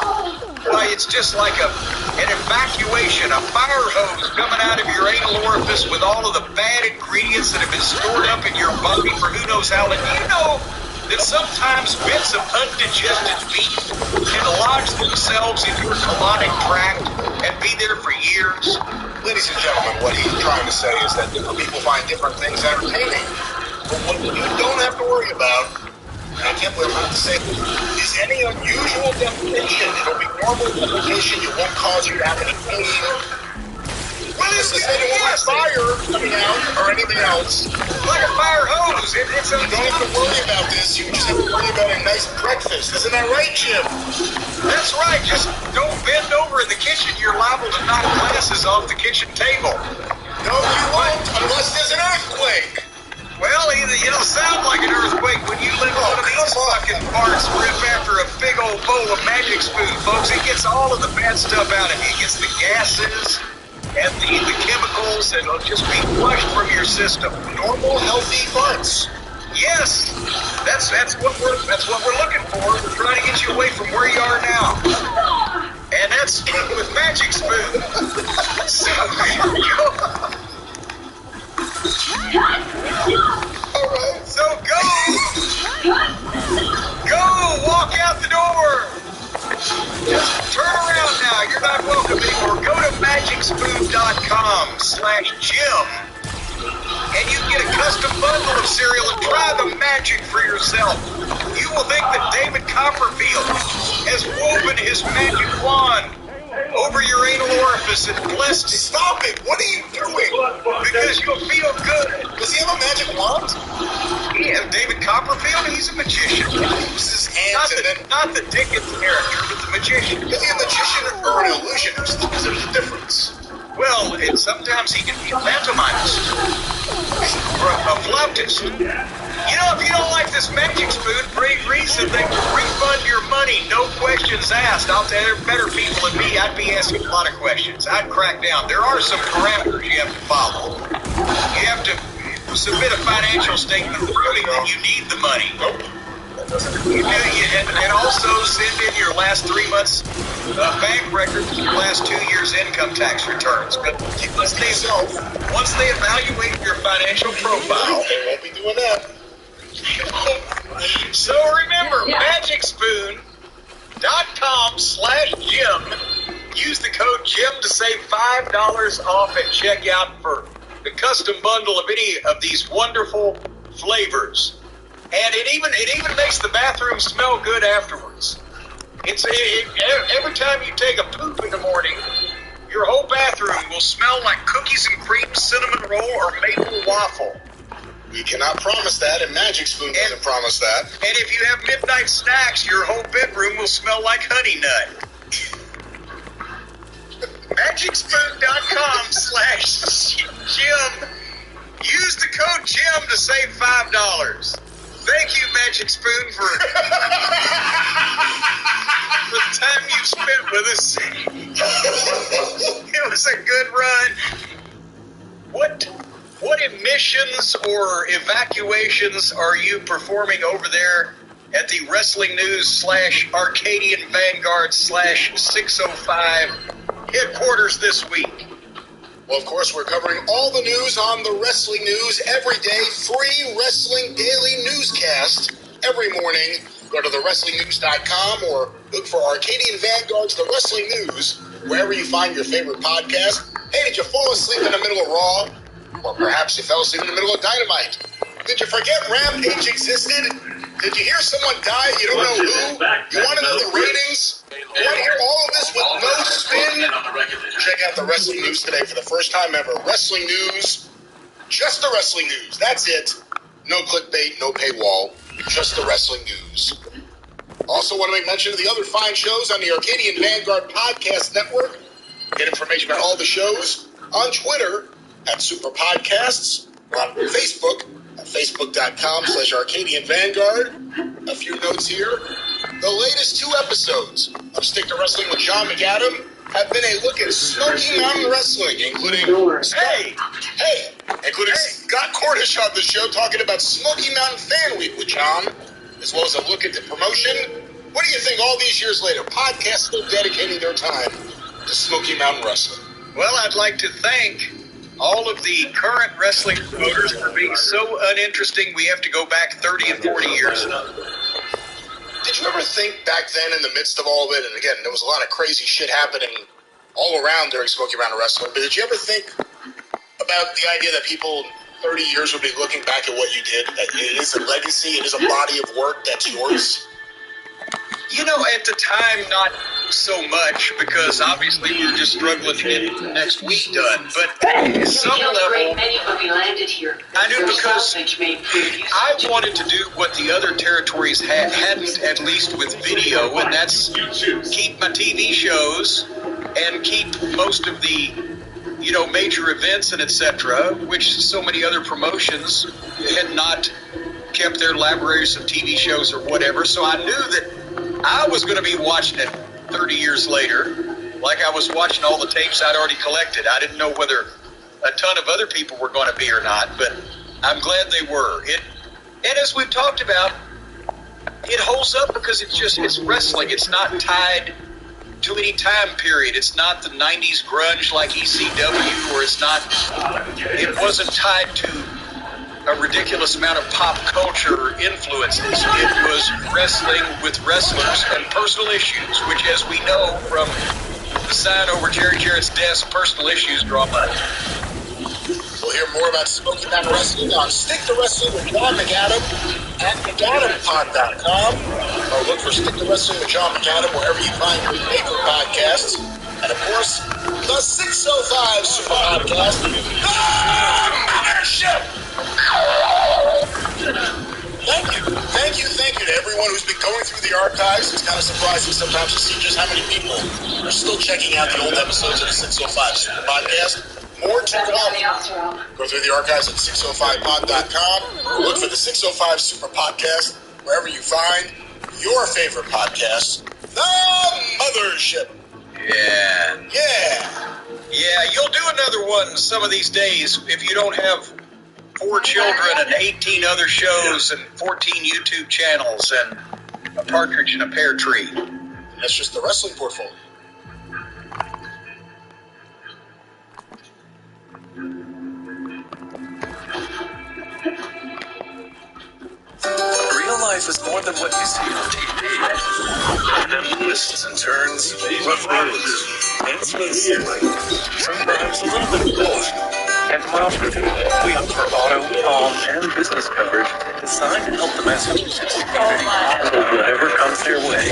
why, it's just like an evacuation, a fire hose coming out of your anal orifice with all of the bad ingredients that have been stored up in your body for who knows how long. You know that sometimes bits of undigested meat can lodge themselves in your colonic tract and be there for years?
Ladies and gentlemen, what he's trying to say is that different people find different things entertaining. But what you don't have to worry about, and I can't believe I'm going to say this, is any unusual usual defecation. It'll be normal defecation. You won't cause you to have any pain. Well, it's the same with fire coming out or anything else.
Like a fire hose.
You don't have to worry about this. You just have to worry about a nice breakfast. Isn't that right, Jim?
That's right. Just don't bend over in the kitchen. You're liable to knock glasses off the kitchen table.
No, you won't, unless there's an earthquake.
Well, it'll sound like an earthquake when you let one of these fucking parts rip after a big old bowl of Magic Spoon, folks. It gets all of the bad stuff out of it. It gets the gases and the chemicals, and it'll just be flushed from your system.
Normal, healthy farts.
Yes, that's what we're looking for. We're trying to get you away from where you are now, and that's with Magic Spoon. So here we go. Alright, so go walk out the door. Just turn around now, you're not welcome anymore. Go to magicspoon.com/Jim and you can get a custom bundle of cereal and try the magic for yourself. You will think that David Copperfield has woven his magic wand over your anal orifice and blessed it.
Stop it! What are you doing?
Because you'll feel good.
Does he have a magic wand?
Yeah, David Copperfield, he's a magician.
He uses his hands
not the Dickens character, but the magician.
Is he a magician or an illusionist? Because there's a difference.
Well, and sometimes he can be a pantomimist or a flautist. You know, if you don't like this Magic Spoon, for any reason, they will refund your money, no questions asked. There are better people than me. I'd be asking a lot of questions. I'd crack down. There are some parameters you have to follow. You have to submit a financial statement proving that you need the money. And also send in your last 3 months bank records, your last 2 years income tax returns. But once they evaluate your financial profile,
they won't be doing that.
So remember, magicspoon.com/Jim. Use the code Jim to save $5 off at checkout for the custom bundle of any of these wonderful flavors. And it even makes the bathroom smell good afterwards. Every time you take a poop in the morning, your whole bathroom will smell like cookies and cream, cinnamon roll, or maple waffle.
We cannot promise that, and Magic Spoon doesn't promise that.
And if you have midnight snacks, your whole bedroom will smell like Honey Nut. magicspoon.com/Jim. Use the code Jim to save $5. Thank you, Magic Spoon, for the time you spent with us. It was a good run. What emissions or evacuations are you performing over there at the Wrestling News /Arcadian Vanguard /605 headquarters this week?
Well, of course, we're covering all the news on the Wrestling News every day. Free Wrestling Daily Newscast every morning. Go to thewrestlingnews.com or look for Arcadian Vanguard's The Wrestling News wherever you find your favorite podcast. Hey, did you fall asleep in the middle of Raw? Or perhaps you fell asleep in the middle of Dynamite? Did you forget Rampage existed? Did you hear someone die? You don't know who? You want to know the ratings? You want to hear all of this with no spin? Check out the Wrestling News today for the first time ever. Wrestling News. Just the Wrestling News. That's it. No clickbait, no paywall. Just the Wrestling News. Also want to make mention of the other fine shows on the Arcadian Vanguard Podcast Network. Get information about all the shows on Twitter at Super Podcasts, or on Facebook at facebook.com/Arcadian Vanguard. A few notes here. The latest 2 episodes of Stick to Wrestling with John McAdam have been a look at Smoky Mountain Wrestling, including Scott Cornish on the show talking about Smoky Mountain Fan Week with John, as well as a look at the promotion. What do you think all these years later? Podcasts still dedicating their time to Smoky Mountain Wrestling.
Well, I'd like to thank all of the current wrestling promoters for being so uninteresting we have to go back 30 and 40 years.
Did you ever think back then in the midst of all of it, and again, there was a lot of crazy shit happening all around during Smoky Mountain Wrestling, but did you ever think about the idea that people 30 years would be looking back at what you did, that it is a legacy, it is a body of work that's yours?
You know, at the time, not so much, because obviously we were just struggling to get the next week done. But at some level, I knew because I wanted to do what the other territories hadn't, at least with video, and that's keep my TV shows and keep most of the, you know, major events and etc., which so many other promotions had not kept their libraries of TV shows or whatever. So I knew that I was going to be watching it 30 years later, like I was watching all the tapes I'd already collected. I didn't know whether a ton of other people were going to be or not, but I'm glad they were. And as we've talked about, it holds up because it's wrestling. It's not tied to any time period. It's not the 90s grunge like ECW, or it wasn't tied to a ridiculous amount of pop culture influences. It was wrestling with wrestlers and personal issues, which, as we know from the sign over Jerry Jarrett's desk, personal issues draw money.
We'll hear more about Smoky Mountain Wrestling on Stick to Wrestling with John McAdam at McAdamPod.com, or look for Stick to Wrestling with John McAdam wherever you find your favorite podcasts. And of course, the 605 Super Podcast, The Mothership! Thank you to everyone who's been going through the archives. It's kind of surprising sometimes to see just how many people are still checking out the old episodes of the 605 Super Podcast. More to come. Go through the archives at 605pod.com. Look for the 605 Super Podcast wherever you find your favorite podcasts. The Mothership. Yeah, you'll do another one some of these days if you don't have 4 children and 18 other shows and 14 YouTube channels and a partridge in a pear tree. That's just the wrestling portfolio.
Real life is more than what you see on TV. Them twists and turns, rough roads, and smooth sailing. Sometimes a little bit of both. At Miles Review, we offer auto, home, and business coverage designed to help the Massachusetts community with whatever comes their way.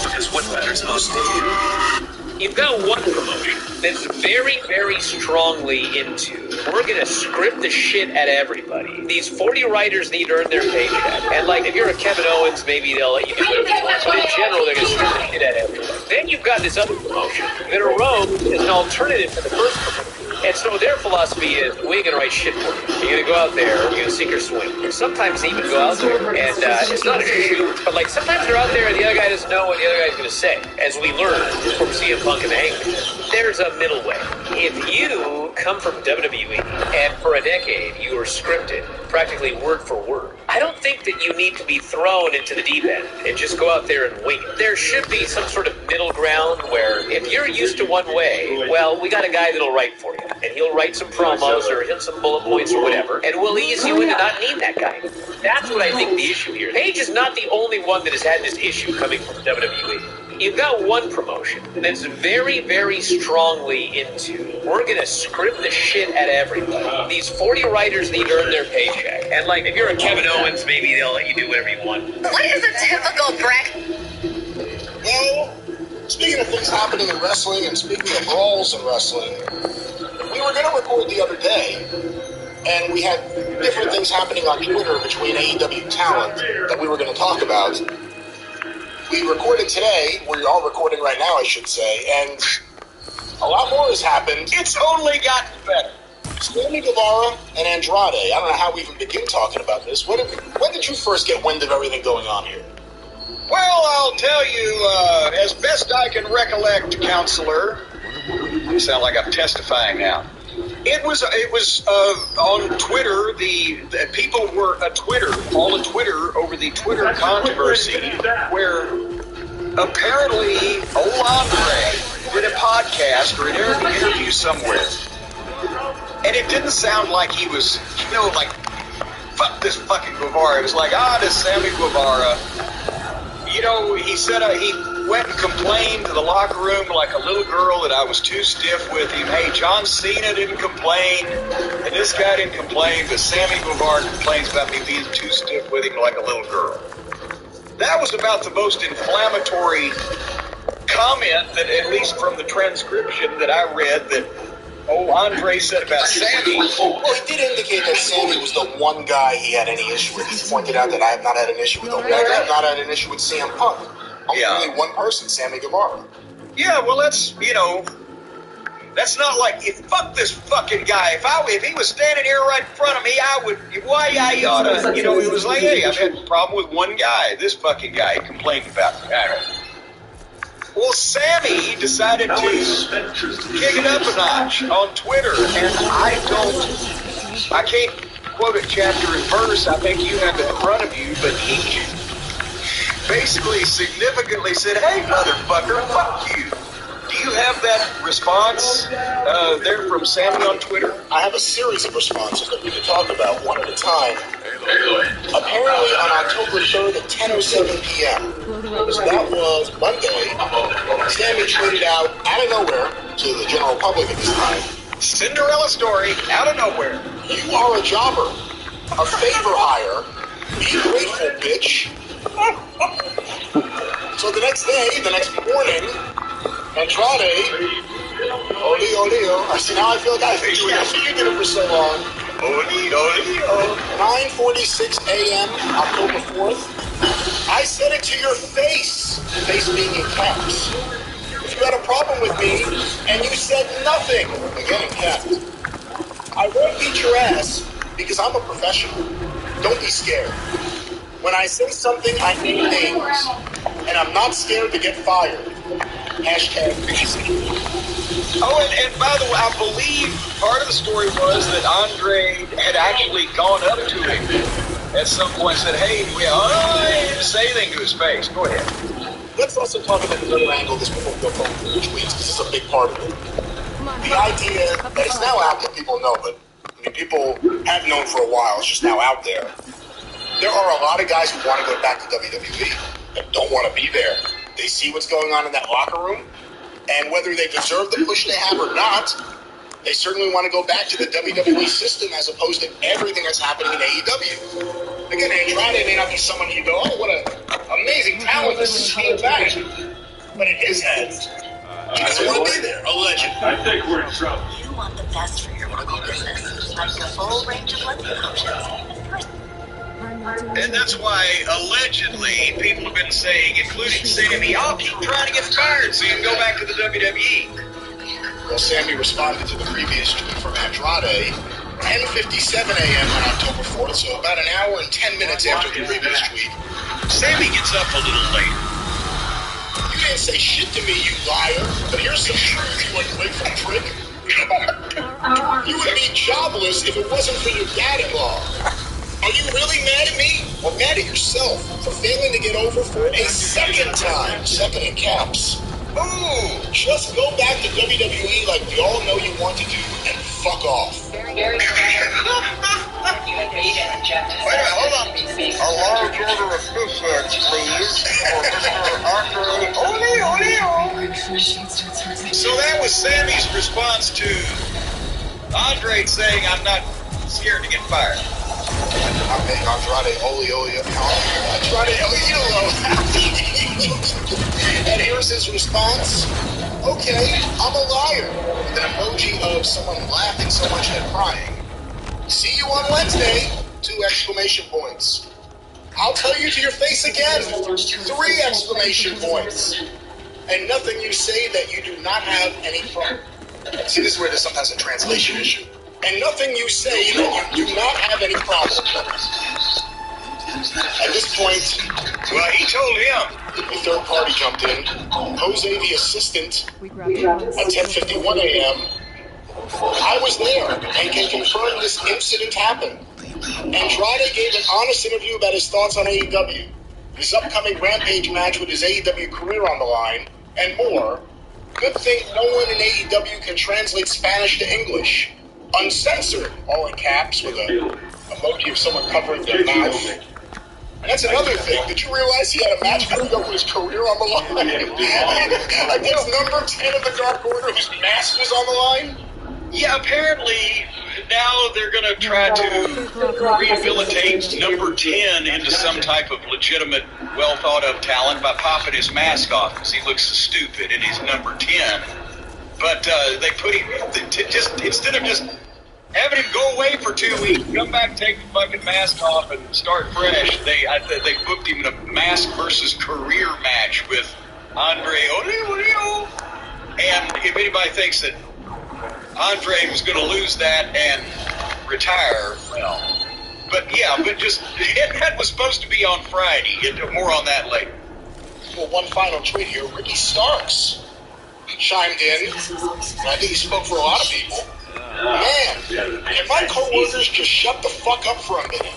Because what matters most to you.
You've got one promotion that's very, very strongly into, we're going to script the shit at everybody. These 40 writers need to earn their paycheck. And like, if you're a Kevin Owens, maybe they'll let you do whatever you want. But in general, they're going to script the shit at everybody. Then you've got this other promotion that arose as an alternative to the first promotion. And so their philosophy is, we ain't going to write shit for you. You're going to go out there, you're going to sink or swim. Sometimes they even go out there, and it's not a shoot, but like sometimes they're out there and the other guy doesn't know what the other guy's going to say. As we learned from CM Punk and the Hangman, there's a middle way. If you come from WWE and for a decade you were scripted practically word for word, I don't think that you need to be thrown into the deep end and just go out there and wing it. There should be some sort of middle ground where if you're used to one way, well, we got a guy that'll write for you. And he'll write some promos or hit some bullet points or whatever, and we'll ease you into not needing that guy. That's what I think the issue here. Paige is not the only one that has had this issue coming from WWE. You've got one promotion that's very, very strongly into, we're going to script the shit at everybody. These 40 writers need to earn their paycheck. And like, if you're a Kevin Owens, maybe they'll let you do whatever you want.
What is a typical bracket?
Well, speaking of things happening in wrestling and speaking of brawls in wrestling, we were going to record the other day, and we had different things happening on Twitter between AEW talent that we were going to talk about. We recorded today, we're all recording right now, I should say, and a lot more has happened.
It's only gotten better.
Sammy Guevara and Andrade. I don't know how we even begin talking about this. When did you first get wind of everything going on here?
Well, I'll tell you, as best I can recollect, Counselor, I sound like I'm testifying now. It was on Twitter. The people were all a Twitter over the Twitter controversy, where apparently old Andre did a podcast or an interview somewhere, and it didn't sound like he was, like, fuck this fucking Guevara. It was like, this Sammy Guevara. He said he went and complained to the locker room like a little girl that I was too stiff with him. Hey, John Cena didn't complain, and this guy didn't complain, but Sammy Guevara complains about me being too stiff with him like a little girl. that was about the most inflammatory comment that, at least from the transcription that I read, that Andre said about Sammy.
Well, he did indicate that Sammy was the one guy he had any issue with. He pointed out that I have not had an issue with Omega. I have not had an issue with CM Punk. Only one person, Sammy Guevara.
Yeah, well, that's, that's not like, fuck this fucking guy. If he was standing here right in front of me, I would, it was like, hey, I've had a problem with one guy. This fucking guy complained about it. Well, Sammy decided to kick it up a notch on Twitter, and I can't quote it chapter and verse. I think you have it in front of you, but he basically significantly said, hey, motherfucker, fuck you. Do you have that response there from Sammy on Twitter?
I have a series of responses that we can talk about one at a time. Apparently on October 3rd at 10:07 p.m., so that was Monday, Sammy tweeted out of nowhere to the general public at this time,
Cinderella story, out of nowhere.
You are a jobber, a favor hire, be grateful, bitch. So the next morning, Andrade, Olio. Now I feel like I've been doing this. You did it for so long. 9:46 a.m. October 4th. I said it to your face. Face being in caps. If you had a problem with me and you said nothing, again in caps, I won't beat your ass because I'm a professional. Don't be scared. When I say something, I mean names. And I'm not scared to get fired. Hashtag
Oh, and by the way, I believe part of the story was that Andre had actually gone up to him at some point and said, hey, I didn't say anything to his face. Go ahead.
Let's also talk about another angle of this before we go forward with the tweets, because this is a big part of it. The idea that it's now out that people know, but people have known for a while, it's just now out there. There are a lot of guys who want to go back to WWE that don't want to be there. They see what's going on in that locker room, and whether they deserve the push they have or not, they certainly want to go back to the WWE system as opposed to everything that's happening in AEW. Again, Andrade may not be someone you go, oh, what an amazing talent, this is came back. But in his head, he doesn't want to be there, allegedly.
I think we're in trouble.
You want the best for your local business. Like the full range of lending options.
And that's why, allegedly, people have been saying, including Sammy, I'll keep trying to get fired so you can go back to the WWE.
Well, Sammy responded to the previous tweet from Andrade 10:57 a.m. on October 4th, so about an hour and 10 minutes after the previous tweet.
Sammy gets up a little later.
You didn't say shit to me, you liar, but here's some truth, you ungrateful prick. You would be jobless if it wasn't for your dad-in-law. Are you really mad at me? Or mad at yourself for failing to get over for a second time? Second in caps. Ooh, just go back to WWE like we all know you want to do and fuck off.
Very you agreed and rejected.
Wait a minute, hold on. A large order of fish heads, please.
So that was Sammy's response to Andre saying, I'm not scared to get fired.
Andrade Olio. And here's his response. Okay, I'm a liar. With an emoji of someone laughing so much they're crying. See you on Wednesday. 2 exclamation points. I'll tell you to your face again. 3 exclamation points. And nothing you say that you do not have any problem. See, this is where there's sometimes a translation issue. And nothing you say that you do not have any problem with. At this point,
well, he told him.
The third party jumped in. Jose, the assistant, at 10:51 a.m. I was there and can confirm this incident happened. Andrade gave an honest interview about his thoughts on AEW, his upcoming Rampage match with his AEW career on the line, and more. Good thing no one in AEW can translate Spanish to English. Uncensored, all in caps, with a emoji of someone covering their mouth. And that's another thing. Did you realize he had a match coming up with his career on the line? Against number 10 of the Dark Order, whose mask was on the line?
Yeah, apparently now they're going to try to rehabilitate number 10 into some type of legitimate, well thought of talent by popping his mask off because he looks so stupid and he's number 10. But they put him just instead of just having him go away for 2 weeks, come back, take the fucking mask off, and start fresh. They booked him in a mask versus career match with Andre Olio. And if anybody thinks that Andre was going to lose that and retire, well, but just that was supposed to be on Friday. More on that later.
Well, one final tweet here. Ricky Starks chimed in, and I think he spoke for a lot of people. Man, can my co-workers just shut the fuck up for a minute?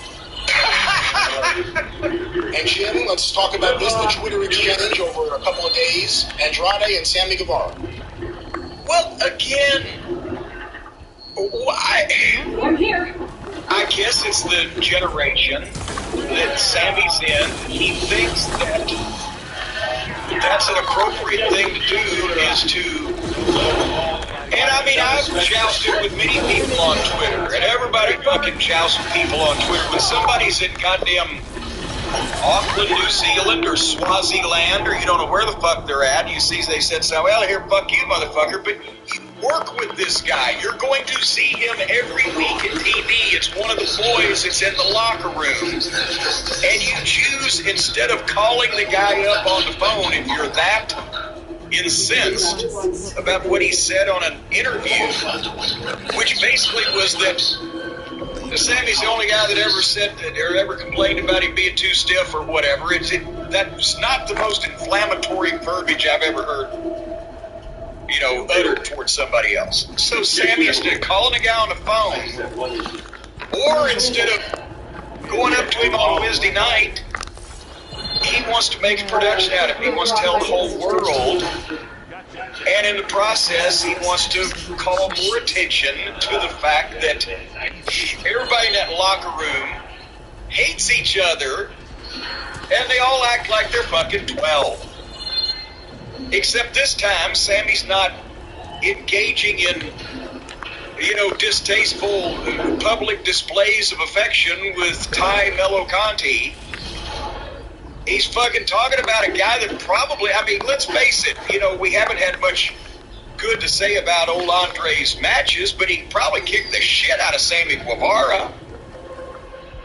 And Jim, let's talk about this, the Twitter exchange over a couple of days, Andrade and Sammy Guevara.
Well, again,
I'm here.
I guess it's the generation that Sammy's in. He thinks that that's an appropriate thing to do is to... And I mean, I've jousted with many people on Twitter, and everybody fucking jousts with people on Twitter. When somebody's in goddamn Auckland, New Zealand, or Swaziland, or you don't know where the fuck they're at, you see they said, so, well, here, fuck you, motherfucker, but you work with this guy. You're going to see him every week at TV. It's one of the boys that's in the locker room. And you choose, instead of calling the guy up on the phone, if you're that incensed about what he said on an interview, which basically was that Sammy's the only guy that ever said that or ever complained about him being too stiff or whatever. That's not the most inflammatory verbiage I've ever heard, uttered towards somebody else. So Sammy, instead of calling a guy on the phone, or instead of going up to him on Wednesday night, he wants to make a production out of it. He wants to tell the whole world. And in the process, he wants to call more attention to the fact that everybody in that locker room hates each other, and they all act like they're fucking 12. Except this time, Sammy's not engaging in, distasteful public displays of affection with Ty Mello Conti. He's fucking talking about a guy that probably, let's face it, we haven't had much good to say about old Andre's matches, but he probably kicked the shit out of Sammy Guevara.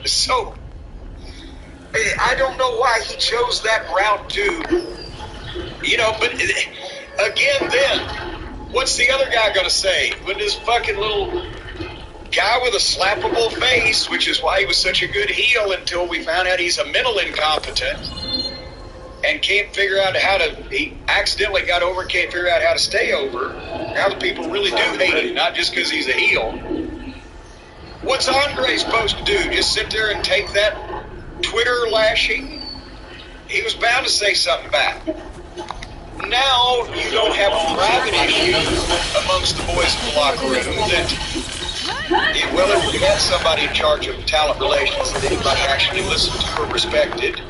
So, I don't know why he chose that route too. But again, then, what's the other guy going to say when this fucking little guy with a slappable face, which is why he was such a good heel until we found out he's a mental incompetent and can't figure out he accidentally got over and can't figure out how to stay over. Now the people really do hate him, not just because he's a heel. What's Andre supposed to do? Just sit there and take that Twitter lashing? He was bound to say something back. Now you don't have a private issue amongst the boys in the locker room that... Well, if we had somebody in charge of talent relations that anybody actually listened to or respected,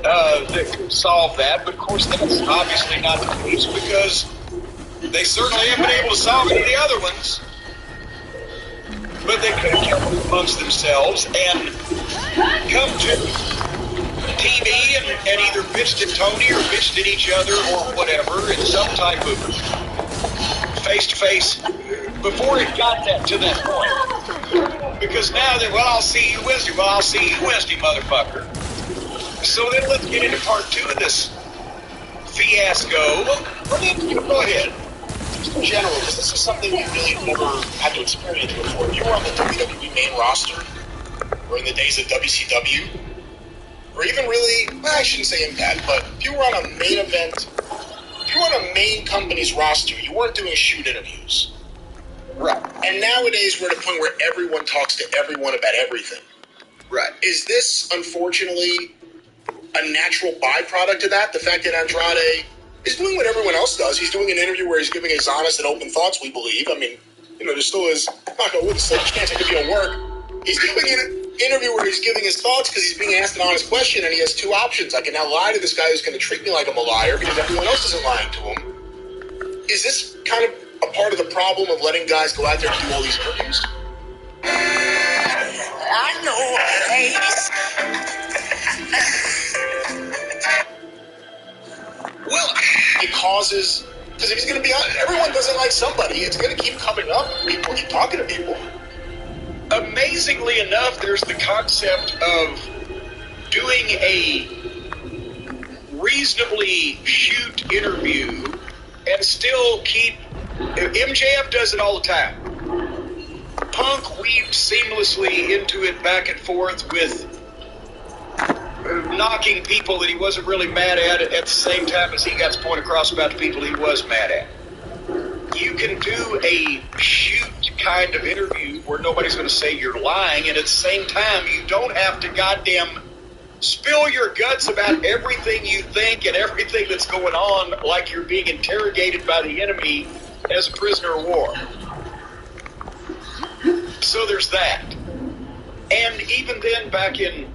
that could solve that. But of course, that's obviously not the case because they certainly haven't been able to solve any of the other ones. But they could have kept them amongst themselves and come to TV and either bitched at Tony or bitched at each other or whatever in some type of face-to-face before it got to that point. Because now they're, well, I'll see you Wednesday. Well, I'll see you Wednesday, motherfucker. So then let's get into part 2 of this fiasco. Go ahead.
Just in general, because this is something we really never had to experience before. If you were on the WWE main roster, or in the days of WCW, or even really, I shouldn't say Impact, but if you were on a main event, if you were on a main company's roster, you weren't doing shoot interviews.
Right.
And nowadays we're at a point where everyone talks to everyone about everything.
Right.
Is this, unfortunately, a natural byproduct of that? The fact that Andrade is doing what everyone else does. He's doing an interview where he's giving his honest and open thoughts, we believe. There still is, not going to say chance it could be a work. He's doing an interview where he's giving his thoughts because he's being asked an honest question, and he has 2 options. I can now lie to this guy who's going to treat me like I'm a liar because everyone else isn't lying to him. Is this kind of a part of the problem of letting guys go out there and do all these interviews?
I know a place.
Well, it causes, because he's going to be, everyone doesn't like somebody. It's going to keep coming up. People keep talking to people.
Amazingly enough, there's the concept of doing a reasonably shoot interview and still keep. MJF does it all the time. Punk weaved seamlessly into it back and forth with knocking people that he wasn't really mad at the same time as he got the point across about the people he was mad at. You can do a shoot kind of interview where nobody's going to say you're lying, and at the same time, you don't have to goddamn spill your guts about everything you think and everything that's going on like you're being interrogated by the enemy as a prisoner of war. So there's that. And even then, back in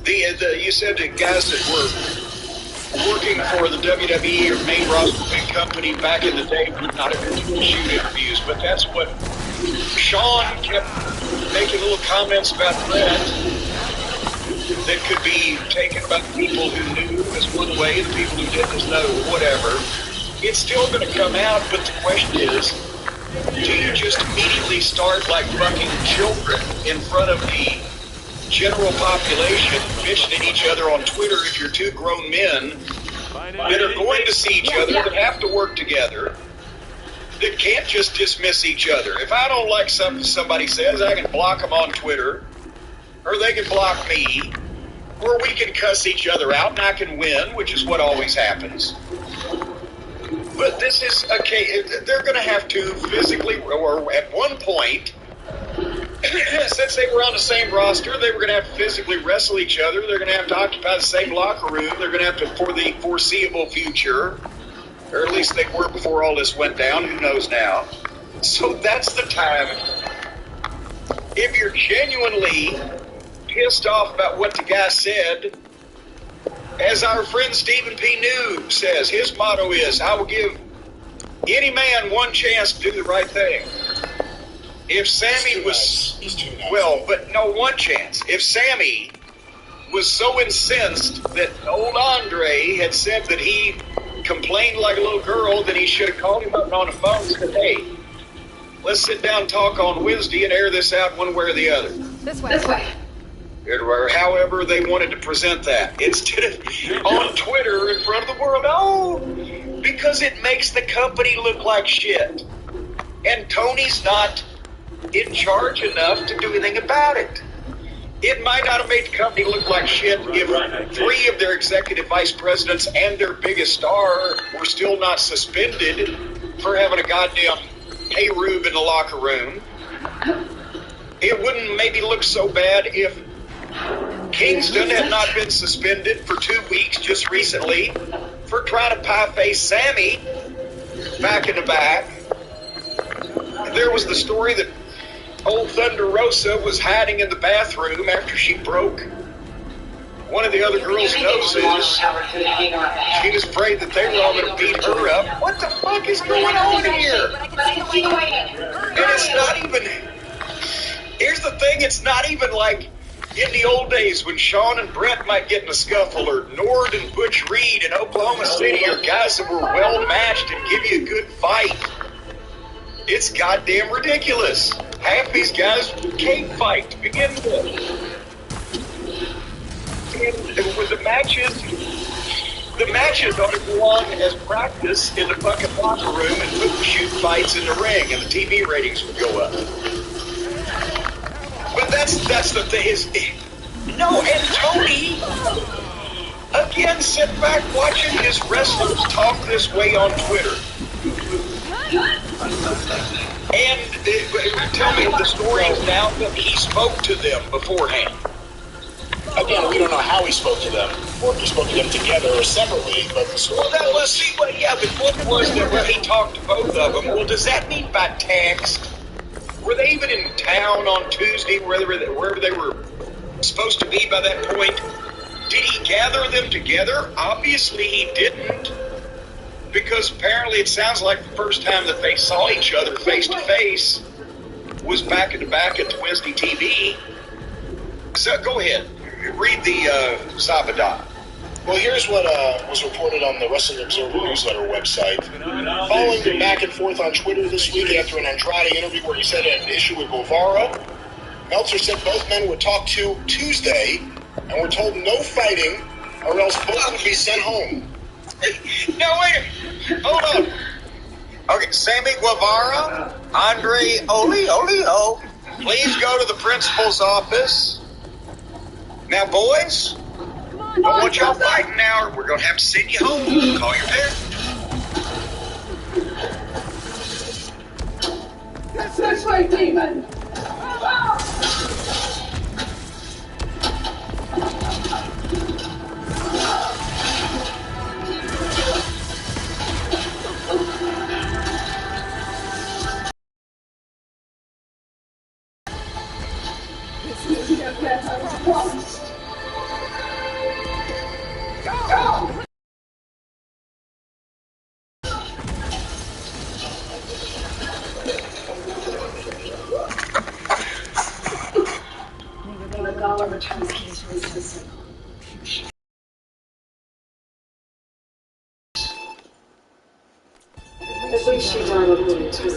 you said the guys that were working for the WWE or main roster big company back in the day would not have been able to shoot interviews, but that's what Sean kept making little comments about that could be taken by the people who knew as one way and the people who didn't as another, whatever. It's still going to come out, but the question is, do you just immediately start like fucking children in front of the general population bitching at each other on Twitter if you're two grown men that are going to see each other, that have to work together, that can't just dismiss each other? If I don't like something somebody says, I can block them on Twitter, or they can block me, or we can cuss each other out and I can win, which is what always happens. But this is okay. They're going to have to physically, or at one point, since they were on the same roster, they were going to have to physically wrestle each other. They're going to have to occupy the same locker room. They're going to have to, for the foreseeable future, or at least they were before all this went down. Who knows now? So that's the time. If you're genuinely pissed off about what the guy said, as our friend Stephen P. Noob says, his motto is, I will give any man one chance to do the right thing. If Sammy was, well, but no, one chance. If Sammy was so incensed that old Andre had said that he complained like a little girl, then he should have called him up on the phone and said, hey, let's sit down and talk on Wednesday and air this out one way or the other.
This way. This way.
Or however they wanted to present that. Instead of on Twitter in front of the world, because it makes the company look like shit. And Tony's not in charge enough to do anything about it. It might not have made the company look like shit if 3 of their executive vice presidents and their biggest star were still not suspended for having a goddamn hey rube in the locker room. It wouldn't maybe look so bad if Kingston had not been suspended for 2 weeks just recently for trying to pie-face Sammy back in the back. There was the story that old Thunder Rosa was hiding in the bathroom after she broke one of the other girls' noses. She was afraid that they were all going to beat her up. What the fuck is going on here? And it's not even... Here's the thing, it's not even like in the old days when Sean and Brett might get in a scuffle, or Nord and Butch Reed in Oklahoma City, or guys that were well matched and give you a good fight. It's goddamn ridiculous. Half these guys can't fight to begin with. And with the matches ought to go on as practice in the fucking locker room and put the shoot fights in the ring, and the TV ratings would go up. But that's the thing is, no, and Tony, again, sit back watching his wrestlers talk this way on Twitter. And tell me the story is now that he spoke to them beforehand.
Again, we don't know how he spoke to them, or if he spoke to them together or separately, but the story...
Well, that was, see, well, yeah, the point was that where he talked to both of them. Well, does that mean by text? Were they even in town on Tuesday, wherever they were supposed to be by that point? Did he gather them together? Obviously he didn't. Because apparently it sounds like the first time that they saw each other face to face was back at Wednesday TV. So go ahead, read the Zabada.
Well, here's what was reported on the Wrestling Observer newsletter website. Following the back and forth on Twitter this week after an Andrade interview where he said he had an issue with Guevara, Meltzer said both men were talked to Tuesday and were told no fighting or else both would be sent home.
No, wait. Hold on. Okay, Sammy Guevara, Andre Olio, please go to the principal's office. Now, boys, I want y'all fighting now, or we're going to have to send you home. Call your parents.
This way, demon! At least she's on the moon, too.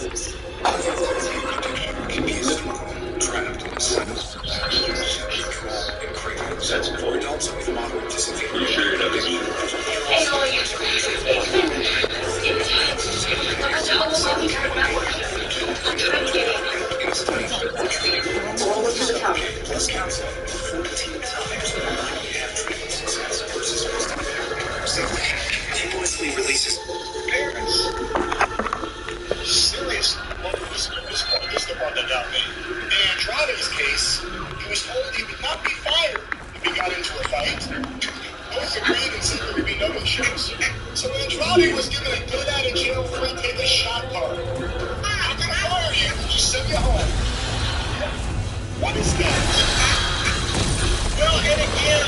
Continuously releases parents. Seriously, this is the part that got me. In Andrade's case, he was told he would not be fired if he got into a fight. Both agreed and said there would be no issues. So Andrade was given a get out of jail free take a shot card. I'm gonna fire you, just send you home. What is that?
Well, and again,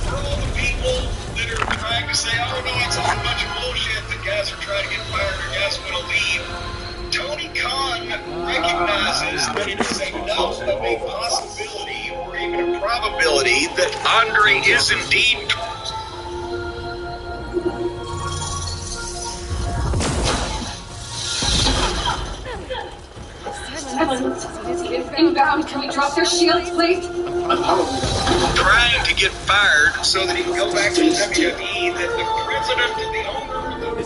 for all the people that are trying to say, oh no, it's all a bunch of bullshit that guys are trying to get fired or guys want to leave, Tony Khan recognizes that it is a no of a possibility or even a probability that Andre is indeed.
Silence. Inbound, can we drop their shields, please?
Trying to get fired so that he can go back to WWE, that the president and the owner of the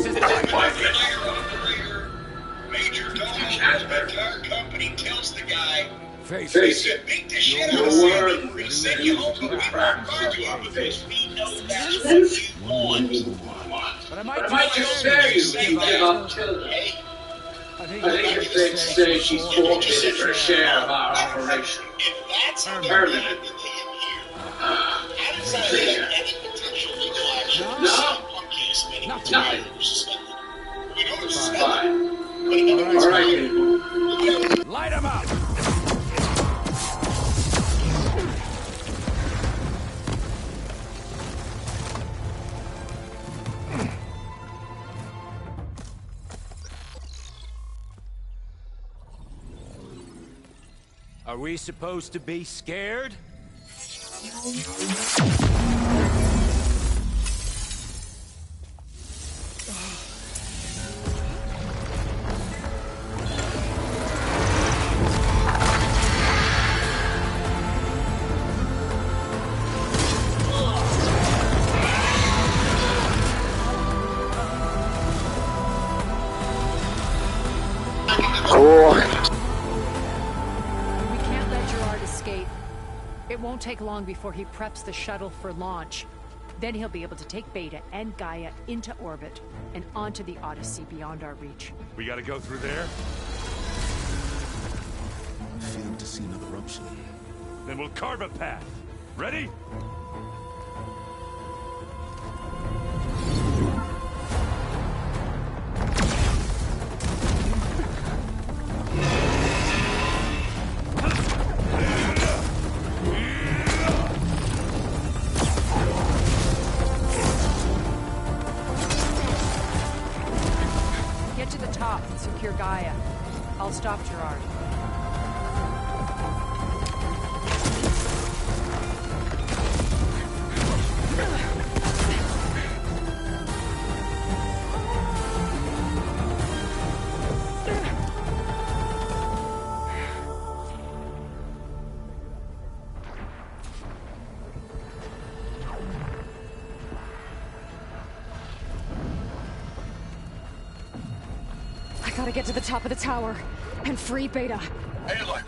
Major Tom, the entire company tells the guy,
Face
it, beat the shit out of Sammy, we're going to send you home, but we won't fire you because we know that's what you want.
But I might just say you give up too. I think it's safe to say she's forfeited her share of our operation.
If that's permanent, how does that have any potential legal action?
Nothing.
We know there's suspended.
All right, people. Light them up. Are we supposed to be scared?
Cool.
It won't take long before he preps the shuttle for launch. Then he'll be able to take Beta and Gaia into orbit and onto the Odyssey beyond our reach.
We gotta go through there?
Failing to see another option.
Then we'll carve a path. Ready?
top and secure Gaia. I'll stop Gerard.
Gotta get to the top of the tower and free Beta.
Aloy,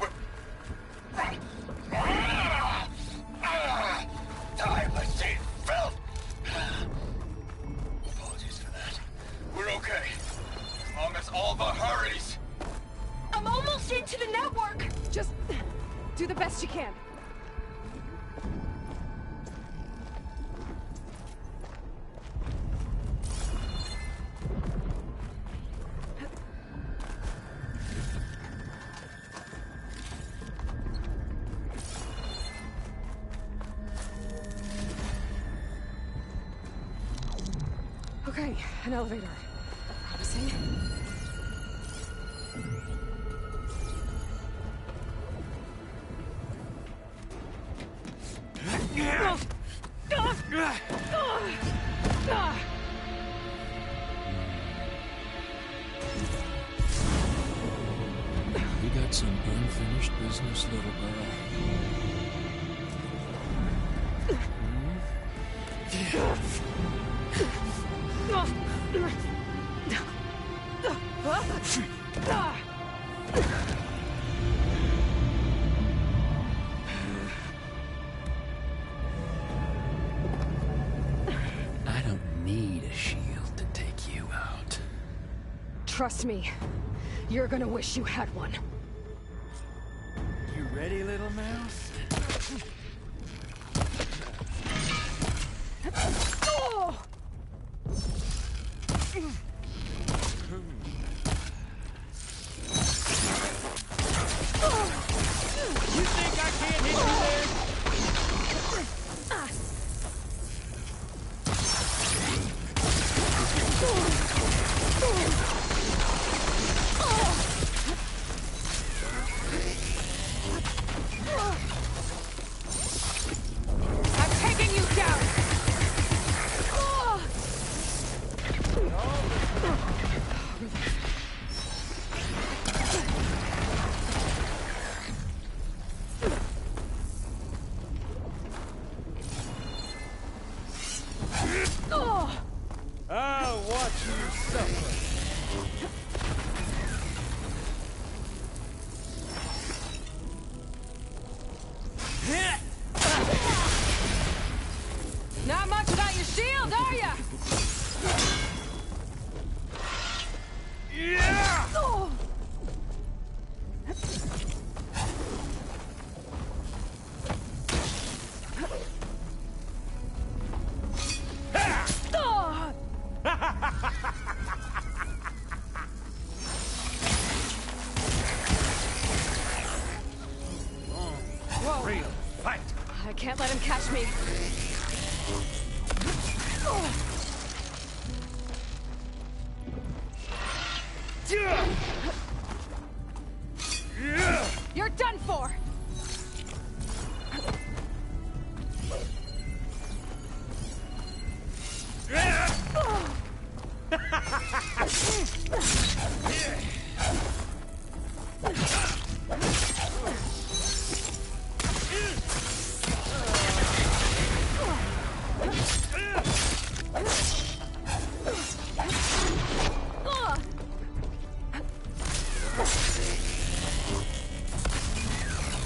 time, I say, felt. Apologies for that. We're okay. As long as Alva hurries.
I'm almost into the network! Just do the best you can. Okay, an elevator. Promising.
We got some unfinished business, little girl. I don't need a shield to take you out.
Trust me, you're gonna wish you had one.
You ready, little mouse?
Oh!
You think I can't hit you there?
I'm taking you down!
I'll watch you suffer.
Not much without your shield, are ya?
Yeah!
Oh. Whoa.
Real fight.
I can't let him catch me. You're done for!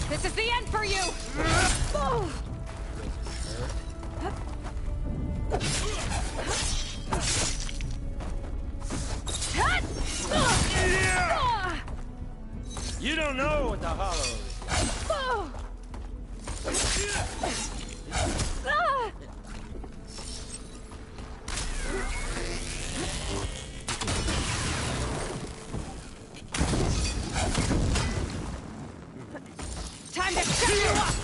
This is the end for you!
You don't know what the hollow is.
Time to shut you up!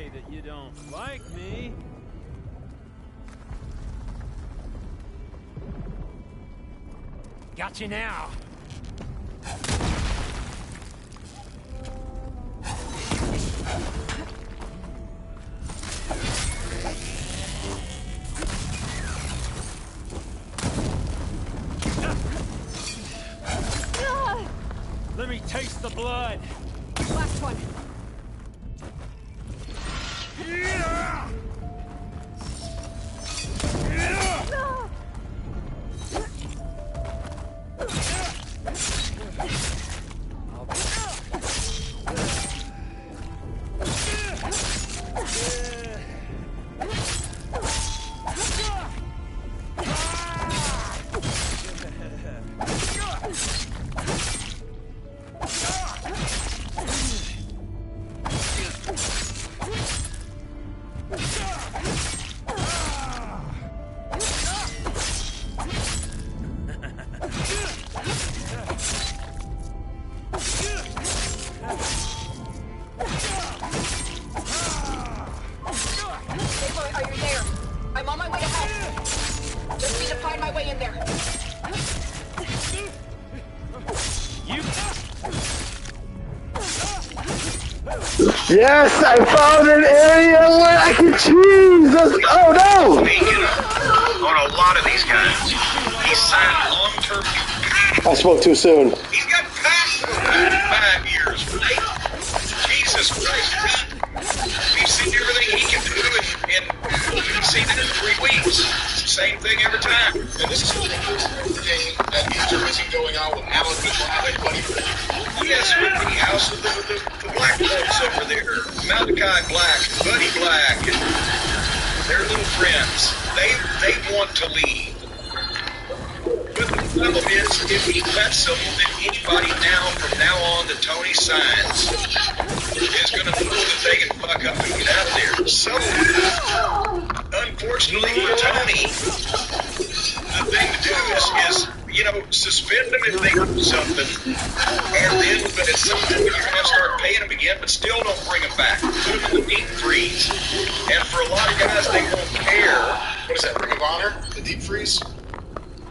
say that you don't like me. Got you now. Let me taste the blood.
Last one.
Yes, I found an area where I can choose! Oh no!
On a lot of these guys, he signed long-term.
I spoke too soon.
He's got past 5 years, right? Jesus Christ. We've seen everything he can do, and we've seen it in 3 weeks. It's the same thing every time.
And this is the thing that isn't going on with Alan Black and Buddy Black.
Yes, with the house of the black folks over there. Malachi Black, Buddy Black, and their little friends. They want to leave. But the problem is, if he lets them, then anybody from now on that Tony signs is going to know that they can fuck up and get out of there. So, unfortunately for Tony, the thing to do is suspend them if they do something, and then, but at some point you're going to have to start paying them again, but still don't bring them back. Put them in the deep freeze. And for a lot of guys, they won't care.
What is that, Ring of Honor? The deep freeze?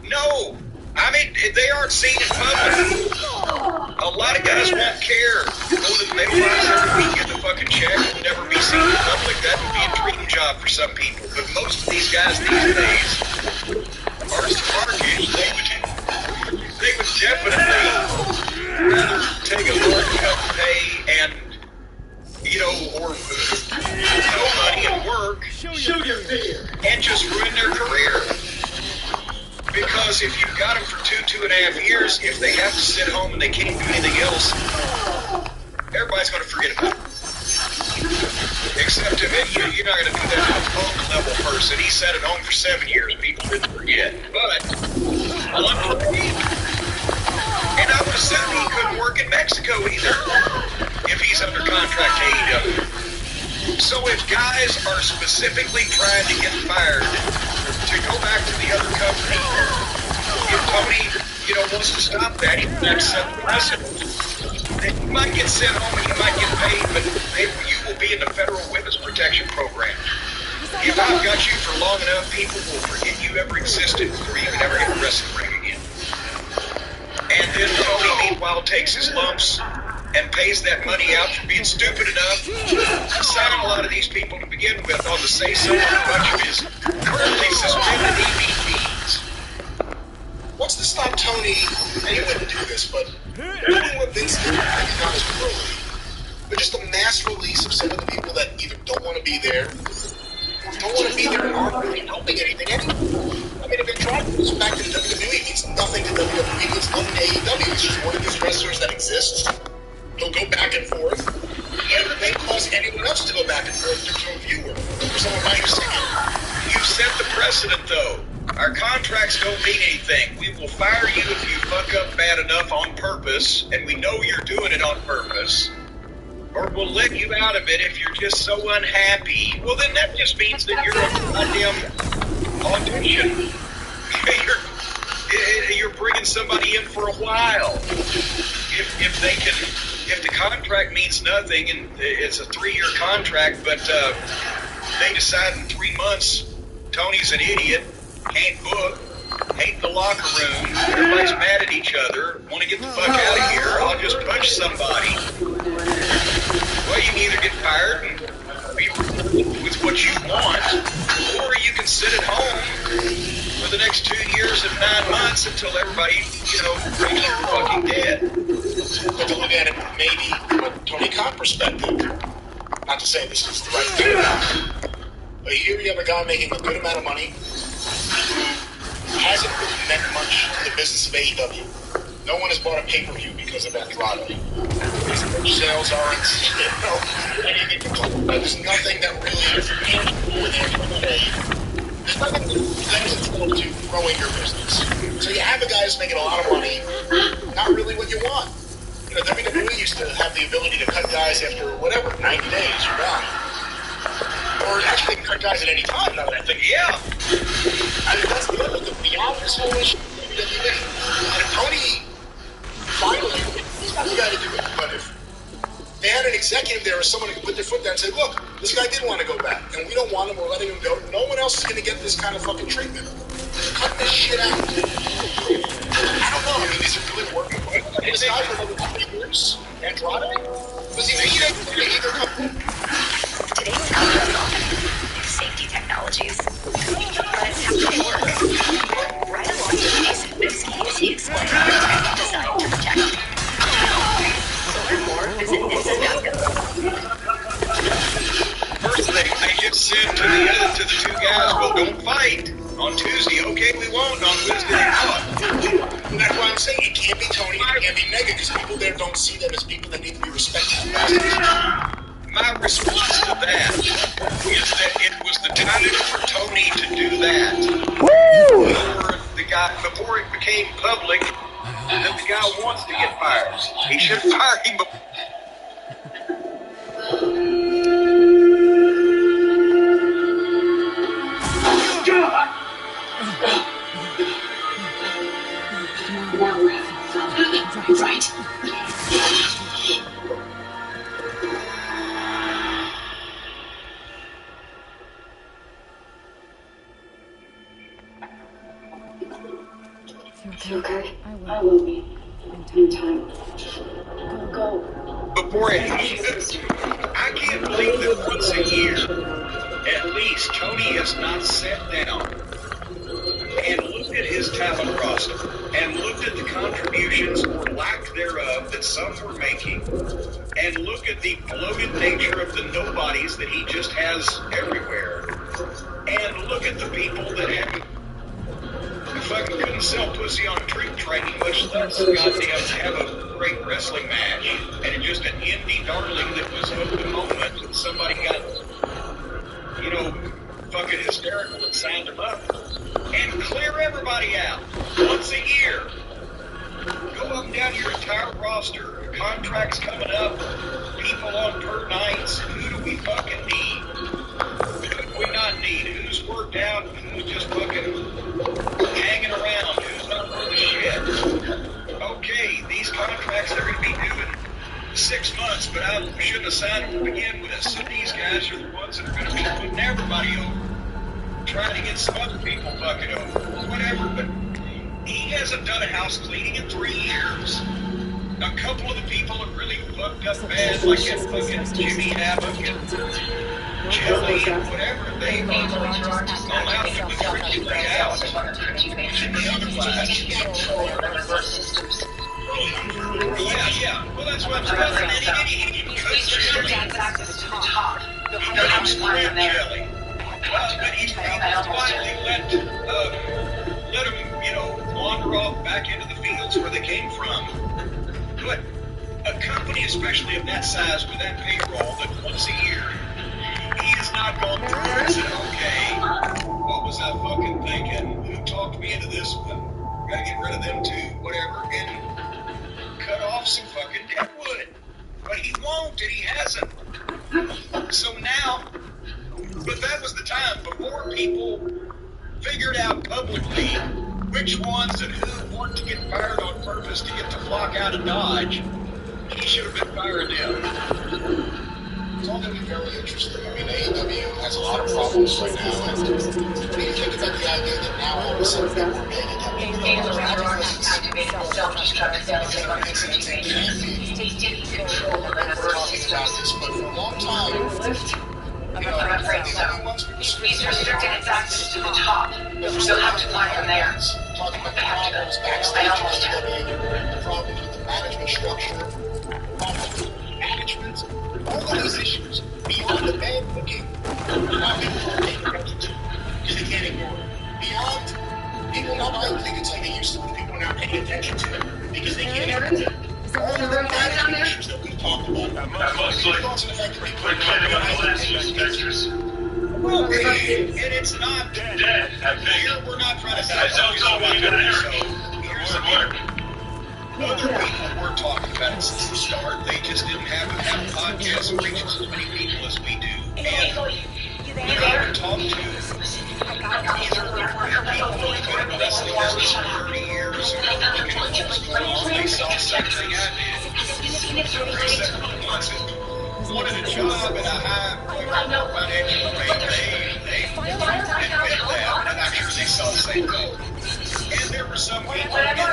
No! I mean, they aren't seen in public. A lot of guys won't care. Go to the mailbox every week, get the fucking check, and never be seen in public. That would be a dream job for some people. But most of these guys these days are smart kids. They would definitely rather take a large cut pay and, or no money and work and just ruin their career. Because if you've got them for 2.5 years, if they have to sit home and they can't do anything else, everybody's going to forget about it. Except if you're not going to do that to a punk level person. He sat at home for 7 years. People didn't forget. But, and I would assume he couldn't work in Mexico either if he's under contract to AEW. So if guys are specifically trying to get fired to go back to the other company, if Tony, wants to stop that, he might set the precedent. You might get sent home and you might get paid, but you will be in the federal witness protection program. If I've got you for long enough, people will forget you ever existed before you can ever hit the wrestling ring again. And then Tony, meanwhile, takes his lumps and pays that money out for being stupid enough to sign a lot of these people to begin with on the say-so on a bunch of his currently suspended EVPs.
What's to stop Tony, and he wouldn't do this, but doing what Vince did, maybe not as cruelly, but just a mass release of some of the people that either don't want to be there, or don't want to be there and aren't really helping anything anymore. I mean, if Andrade goes back to the WWE, it means nothing to WWE, it means nothing to AEW. It's just one of these wrestlers that exists. He'll go back and forth, and it may cause anyone else to go back and forth to a viewer, or someone buying a ticket.
You've set the precedent, though. Our contracts don't mean anything. We will fire you if you fuck up bad enough on purpose, and we know you're doing it on purpose. Or we'll let you out of it if you're just so unhappy. Well, then that just means that you're a goddamn audition. You're bringing somebody in for a while. if they can, if the contract means nothing and it's a 3-year contract, but they decide in 3 months Tony's an idiot, can't book, hate the locker room, everybody's mad at each other, want to get the fuck out of here, I'll just punch somebody. Well, you can either get fired and be with what you want, or you can sit at home for the next 2 years and 9 months until everybody, you're fucking dead.
But to look at it maybe from a Tony Khan perspective, not to say this is the right thing, but here you have a guy making a good amount of money who hasn't really meant much to the business of AEW. No one has bought a pay-per-view because of Andrade. His sales aren't, anything to talk about. There's nothing that really is tangible with Andrade. There's nothing that is important to growing your business. So you have a guy who's making a lot of money, not really what you want. WWE used to have the ability to cut guys after, 90 days, you're gone. Or actually cut guys at any time, now that I think, that's the other thing. Beyond this whole issue of WWE. And if Tony, finally, he's not the guy to do it, but if they had an executive there or someone who could put their foot down and say, look, this guy did want to go back, and we don't want him, we're letting him go, no one else is going to get this kind of fucking treatment. Cut this shit out. I don't know, is it really working? This guy for another 3 years, Andrade, was he either company?
Today's companies often use safety technologies, but it's how they work. Right along with these schemes he explained are designed to protect. To learn more, visit Nipson.com.
First, they just said to the two guys, well, don't fight. On Tuesday, okay, we won't. On Wednesday, they fought.
That's why I'm saying it can't be Tony, it can't be Mega, because people there don't see them as people that need to be respected.
My response to that is that it was the time for Tony to do that. Before it became public that the guy wants to get fired. He should fire him before.
Now we're having fun. Right. Okay. I will be. In time. Go.
Before it, I can't believe that once a year, at least, Tony has not sat down and looked at his talent roster and looked at the contributions or lack thereof that some were making and look at the bloated nature of the nobodies that he just has everywhere and look at the people that fucking couldn't sell pussy on a drink train, much less goddamn have a great wrestling match, and just an indie darling that was of the moment and somebody got, fucking hysterical and signed him up. And clear everybody out once a year. Go up and down your entire roster. Contracts coming up, people on per nights. Who do we fucking need? Who do we not need? Who's worked out? Who's just fucking hanging around? Who's not worth a shit? Okay, these contracts are going to be due in 6 months, but I shouldn't have signed them to begin with. So these guys are the ones that are going to be putting everybody over, trying to get some other people fucking over, whatever. But he hasn't done a house cleaning in 3 years. A couple of the people have really fucked up bad, like that fucking Jimmy Havoc and Jelly and whatever. They all out with the freaking way out. Yeah. Well, that's what I'm saying.
Back to the top.
I'm spread Jelly. But he's quietly let them, wander off back into the fields where they came from. But a company, especially of that size with that payroll, that once a year, he has not gone through and said, okay, what was I fucking thinking? Who talked me into this one? Gotta get rid of them too, whatever, and cut off some fucking deadwood. But he won't, and he hasn't. So now, but that was the time before people figured out publicly which ones and who want to get fired on purpose to get the flock out of Dodge, he should have been firing them.
It's all going to be very interesting. I mean, AEW has a lot of problems right now. And what do you think about the idea that now all of a sudden they're more mega but for a long time,
I'm afraid so. He's restricted its access to the top. You'll have to find him there.
Talking about the problems backstage, the problems with the management structure, problems with management, all of these issues beyond the bad booking, now people are paying attention to because they can't ignore it. Beyond people not buying tickets like they used to, people are not paying attention to because they can't ignore it. All the management issues that we've talked about.
Well, and it's not dead. Here we're not trying to say here's the work. Other people were talking about it since the start. They just didn't have podcasts and reach as many people as we do. And when I would talk to either people who've been in the wrestling business for 30 years or they saw something I did. So for 7 months, wanted a job at a high financial rate. They admitted that, and I'm sure they saw the same thing. And there were some people in the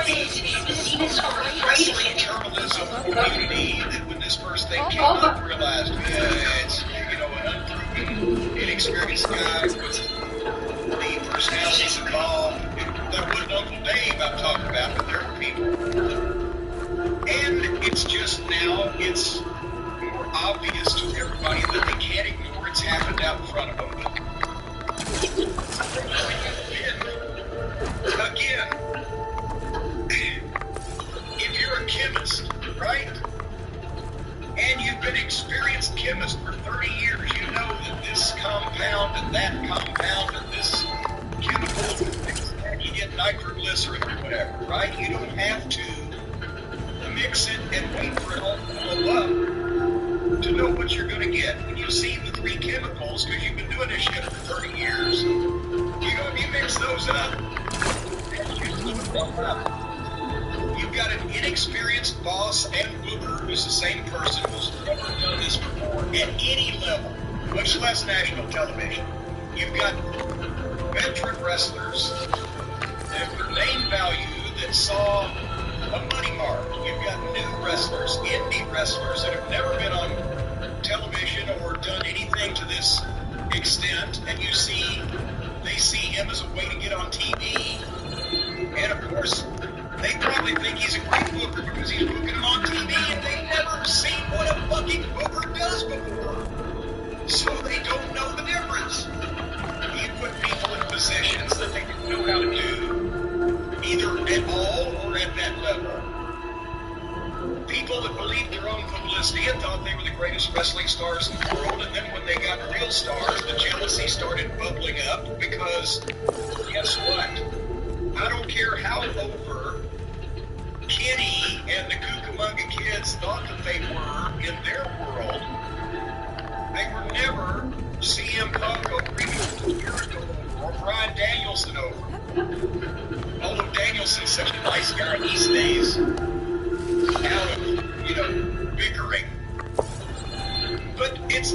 wrestling journalism community that when this first thing came up realized, it's an unproven, inexperienced guy with the personalities involved. That wasn't Uncle Dave I'm talking about, but there were people. And it's just now, it's more obvious to everybody that they can't ignore it's happened out in front of them. Again, if you're a chemist, right, and you've been an experienced chemist for 30 years, you know that this compound and that compound and this chemical, you get nitroglycerin or whatever, right? You don't have to mix it and wait for it all to blow up to know what you're going to get when you see the 3 chemicals, because you've been doing this shit for 30 years. You mix those up, you've got an inexperienced boss and booker who's the same person who's never done this before at any level, much less national television. You've got veteran wrestlers that for name value that saw a money mark. You've got new wrestlers, indie wrestlers that have never been on television or done anything to this extent, and they see him as a way to get on TV. And of course, they probably think he's a great booker because he's booking them on TV, and they've never seen what a fucking booker does before. So they don't know the difference. You put people in positions that they didn't know how to do, either at all or at that level. People that believed their own publicity and thought they were the greatest wrestling stars in the world, and then when they got real stars, the jealousy started bubbling up because, guess what? I don't care how over Kenny and the Cucamonga kids thought that they were in their world, they were never CM Punk over Jericho or Bryan Danielson over. Although Danielson's such a nice guy these days, out of, bickering. But it's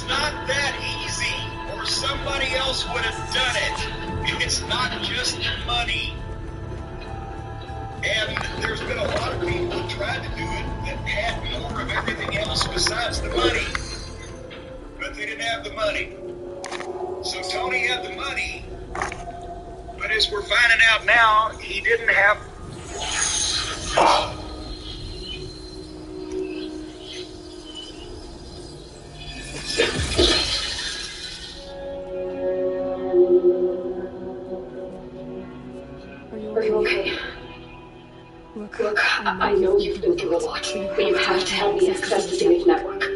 not that easy, or somebody else would have done it. It's not just money. And there's been a lot of people that tried to do it that had more of everything else besides the money. But they didn't have the money. So Tony had the money, but as we're finding out now, he didn't have.
Are you okay? Look, I know you've been through a lot, but you have to help me access the Stage network. I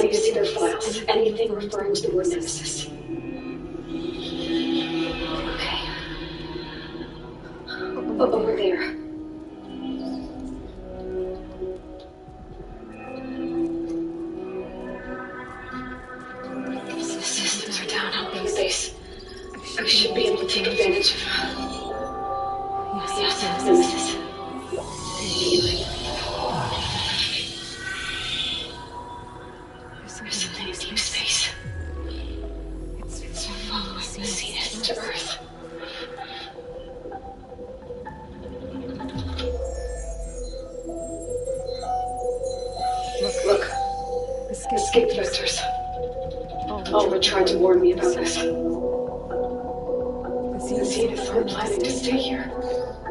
need to see their files, anything referring to the word Nemesis. Okay. Over there. Systems are down on the base. I should be able to take advantage of Tape vectors. Alma tried to warn me about this. The Zenith were planning to stay here.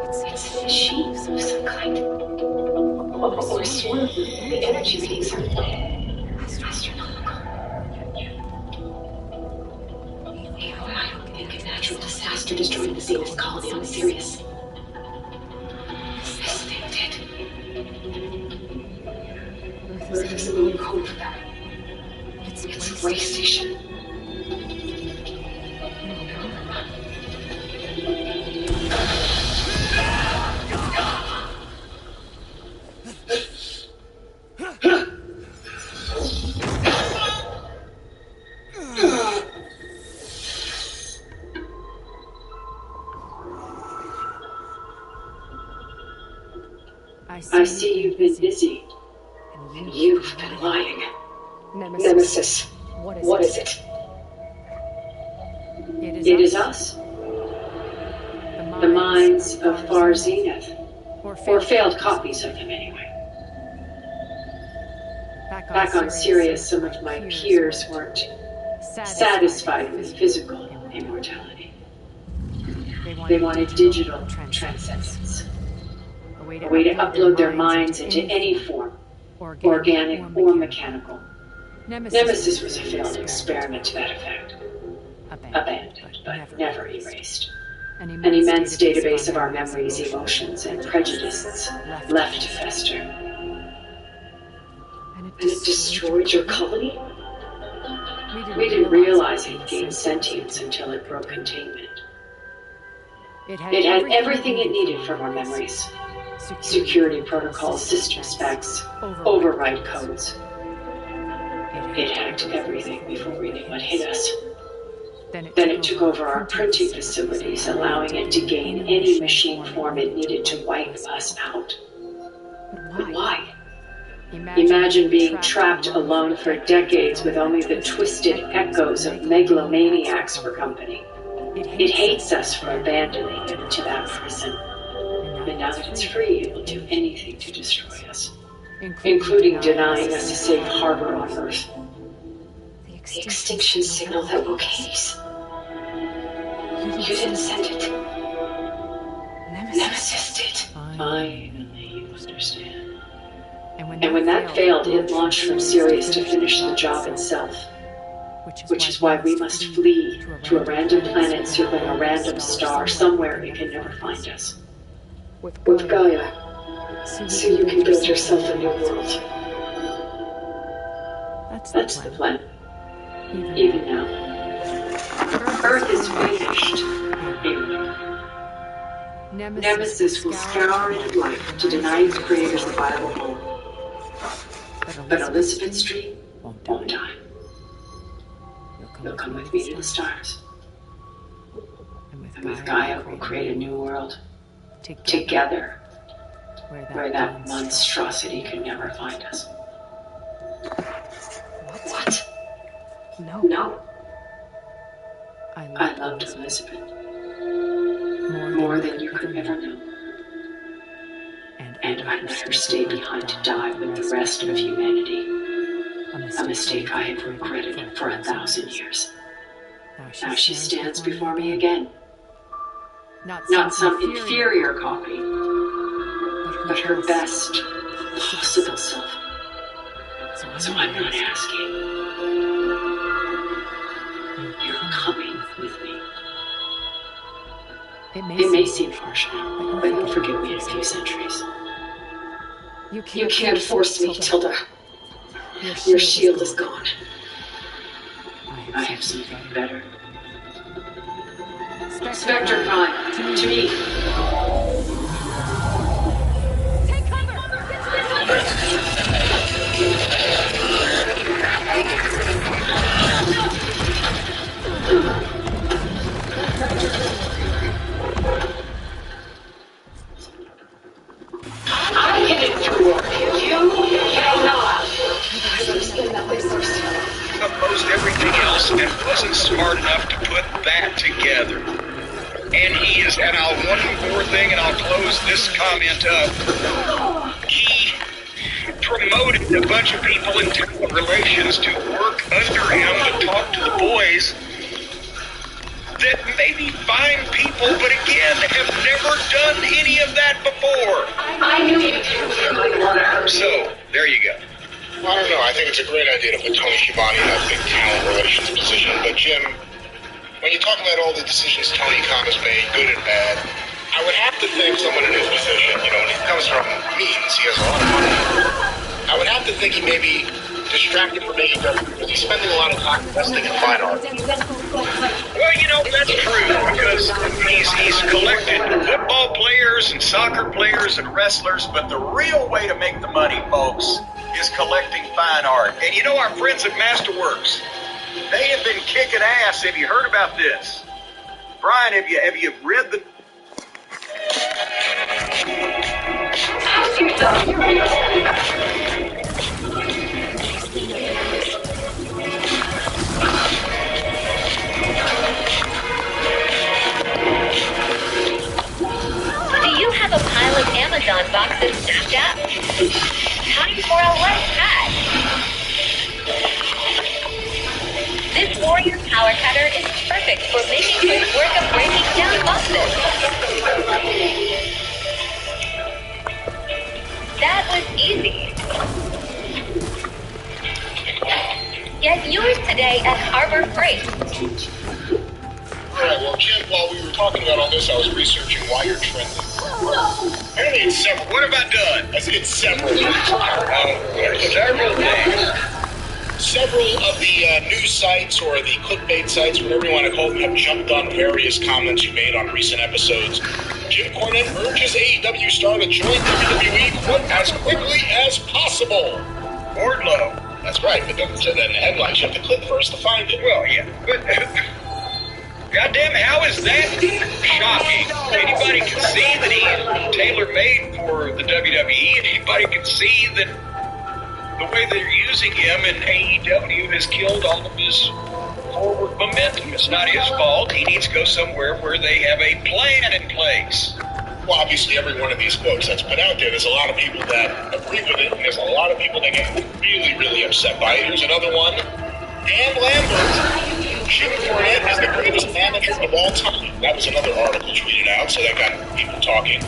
It's machines of some kind. Or swarm. The energy readings are astronomical. A natural disaster destroyed the Zenith colony on Sirius. This thing did. Earth isn't really home for that. It's a way station. I see you've been busy, and you've been lying. Nemesis, what is it? It is us. The minds of Far Zenith, or failed copies of them anyway. Back on Sirius, some of my peers weren't satisfied with physical immortality. They wanted digital transcendence. A way to upload their minds into any form, organic or mechanical. Nemesis was a failed experiment to that effect. Abandoned, but never erased. An immense database of our memories, emotions, and prejudices left to fester. And it destroyed your colony? We didn't realize it gained sentience until it broke containment. It had everything it needed from our memories. Security protocols, system specs, override codes. It hacked everything before we knew what hit us. Then it took over our printing facilities, allowing it to gain any machine form it needed to wipe us out. But why? Imagine being trapped alone for decades with only the twisted echoes of megalomaniacs for company. It hates us for abandoning it to that prison. And now that it's free, it will do anything to destroy us, including denying us a safe harbor on Earth. The extinction signal that woke Hades. You didn't send it. Nemesis did. Finally, you understand. And when that failed, it launched from Sirius to finish the job itself. Which is why we must flee to a random planet circling a random star somewhere it can never find us. With Gaia, so you can build yourself a new world. That's the plan. Even now. Earth is finished. Nemesis will scour its life to deny its creators a viable home. But Elizabeth Street won't die. You'll come with me to the stars. And with Gaia, we'll create a new world. Together, where that monstrosity can never find us. What? No. I loved Elizabeth. More than you could ever know. And I let her stay behind to die with the rest of humanity. A mistake I have regretted for 1,000 years. Now she stands before me again. Not some inferior copy, but her best possible self. So I'm not asking. You're coming with me. It may seem harsh now, but you'll forgive me in a few centuries. You can't force me, Tilda. Your shield is gone. I have something better. Spectre Prime, to me.
Take cover!
I hit it through. You don't know. I would have spent that way first.
Opposed everything else and wasn't smart enough to put that together. And he is, and one more thing and I'll close this comment up. He promoted a bunch of people in talent relations to work under him to talk to the boys that maybe fine people, but again, have never done any of that before.
I knew you did.
So, there you go.
Well, I don't know. I think it's a great idea to put Tony Schiavone in that big talent relations position. But, Jim, when you talk about all the decisions Tony Khan has made, good and bad, I would have to think someone in his position, you know, and he comes from means, he has a lot of money. I would have to think he may be distracted from AEW because he's spending a lot of time investing in fine art.
Well, you know, that's true, because he's collected football players and soccer players and wrestlers, but the real way to make the money, folks, is collecting fine art. And you know, our friends at Masterworks, they have been kicking ass. Have you heard about this? Brian, have you read the...
Do you have a pile of Amazon boxes stacked up? Time for a light hack. This Warrior Power Cutter is perfect for making quick work of breaking down boxes. That was easy. Get yours today at Harbor Freight.
All right, well, Jim, while we were talking about all this, I was researching why you're trending. Apparently it's several.
What have I done?
I said it's several.
Several things.
Several of the news sites or the clickbait sites, whatever you want to call them, have jumped on various comments you made on recent episodes. Jim Cornette urges AEW star to join WWE as quickly as possible.
Wardlow.
That's right, but don't say that in the headlines. You have to click first to find it.
Well, yeah, but... goddamn, how is that shocking? Anybody can see that he's tailor-made for the WWE, and anybody can see that the way they're using him in AEW has killed all of his forward momentum. It's not his fault. He needs to go somewhere where they have a plan in place.
Well, obviously, every one of these quotes that's put out there, there's a lot of people that agree with it, and there's a lot of people that get really, really upset by it. Here's another one. Dan Lambert. Jim Cornette is the greatest manager of all time. That was another article tweeted out, so that got people talking.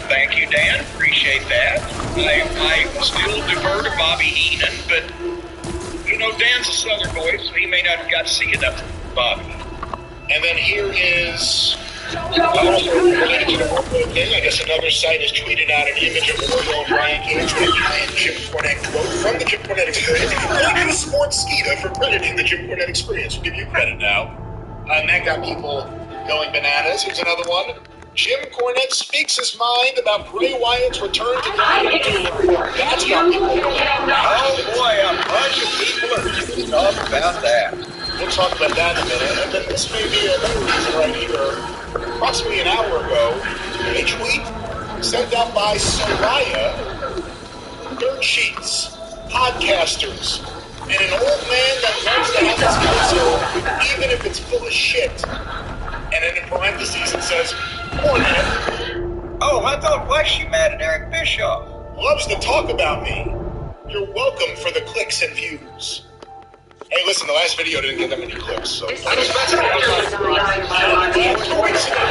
Thank you, Dan. Appreciate that. I still defer to Bobby Heenan, but, you know, Dan's a Southern boy, so he may not have got to see enough of Bobby.
And then here is... also related to the Wardlow thing, I guess another site has tweeted out an image of Wardlow and Brian Cage with a giant Jim Cornette quote from the Jim Cornette Experience. Thank you, Sports Skeeta, for crediting the Jim Cornette Experience. We'll give you credit now. And that got people going bananas. Here's another one. Jim Cornette speaks his mind about Bray Wyatt's return to WWE. That's got people going.
Oh boy, a bunch of people are pissed off about that.
We'll talk about that in a minute. And then this may be another reason right here. Approximately an hour ago, a tweet sent out by Soraya, dirt sheets, podcasters, and an old man that loves to have his counsel, even if it's full of shit. And then in parentheses it says, Cornette.
Oh, I thought, why is she mad at Eric Bischoff?
Loves to talk about me. You're welcome for the clicks and views. Hey, listen, the last video didn't get that many clicks, so...
I was about to say,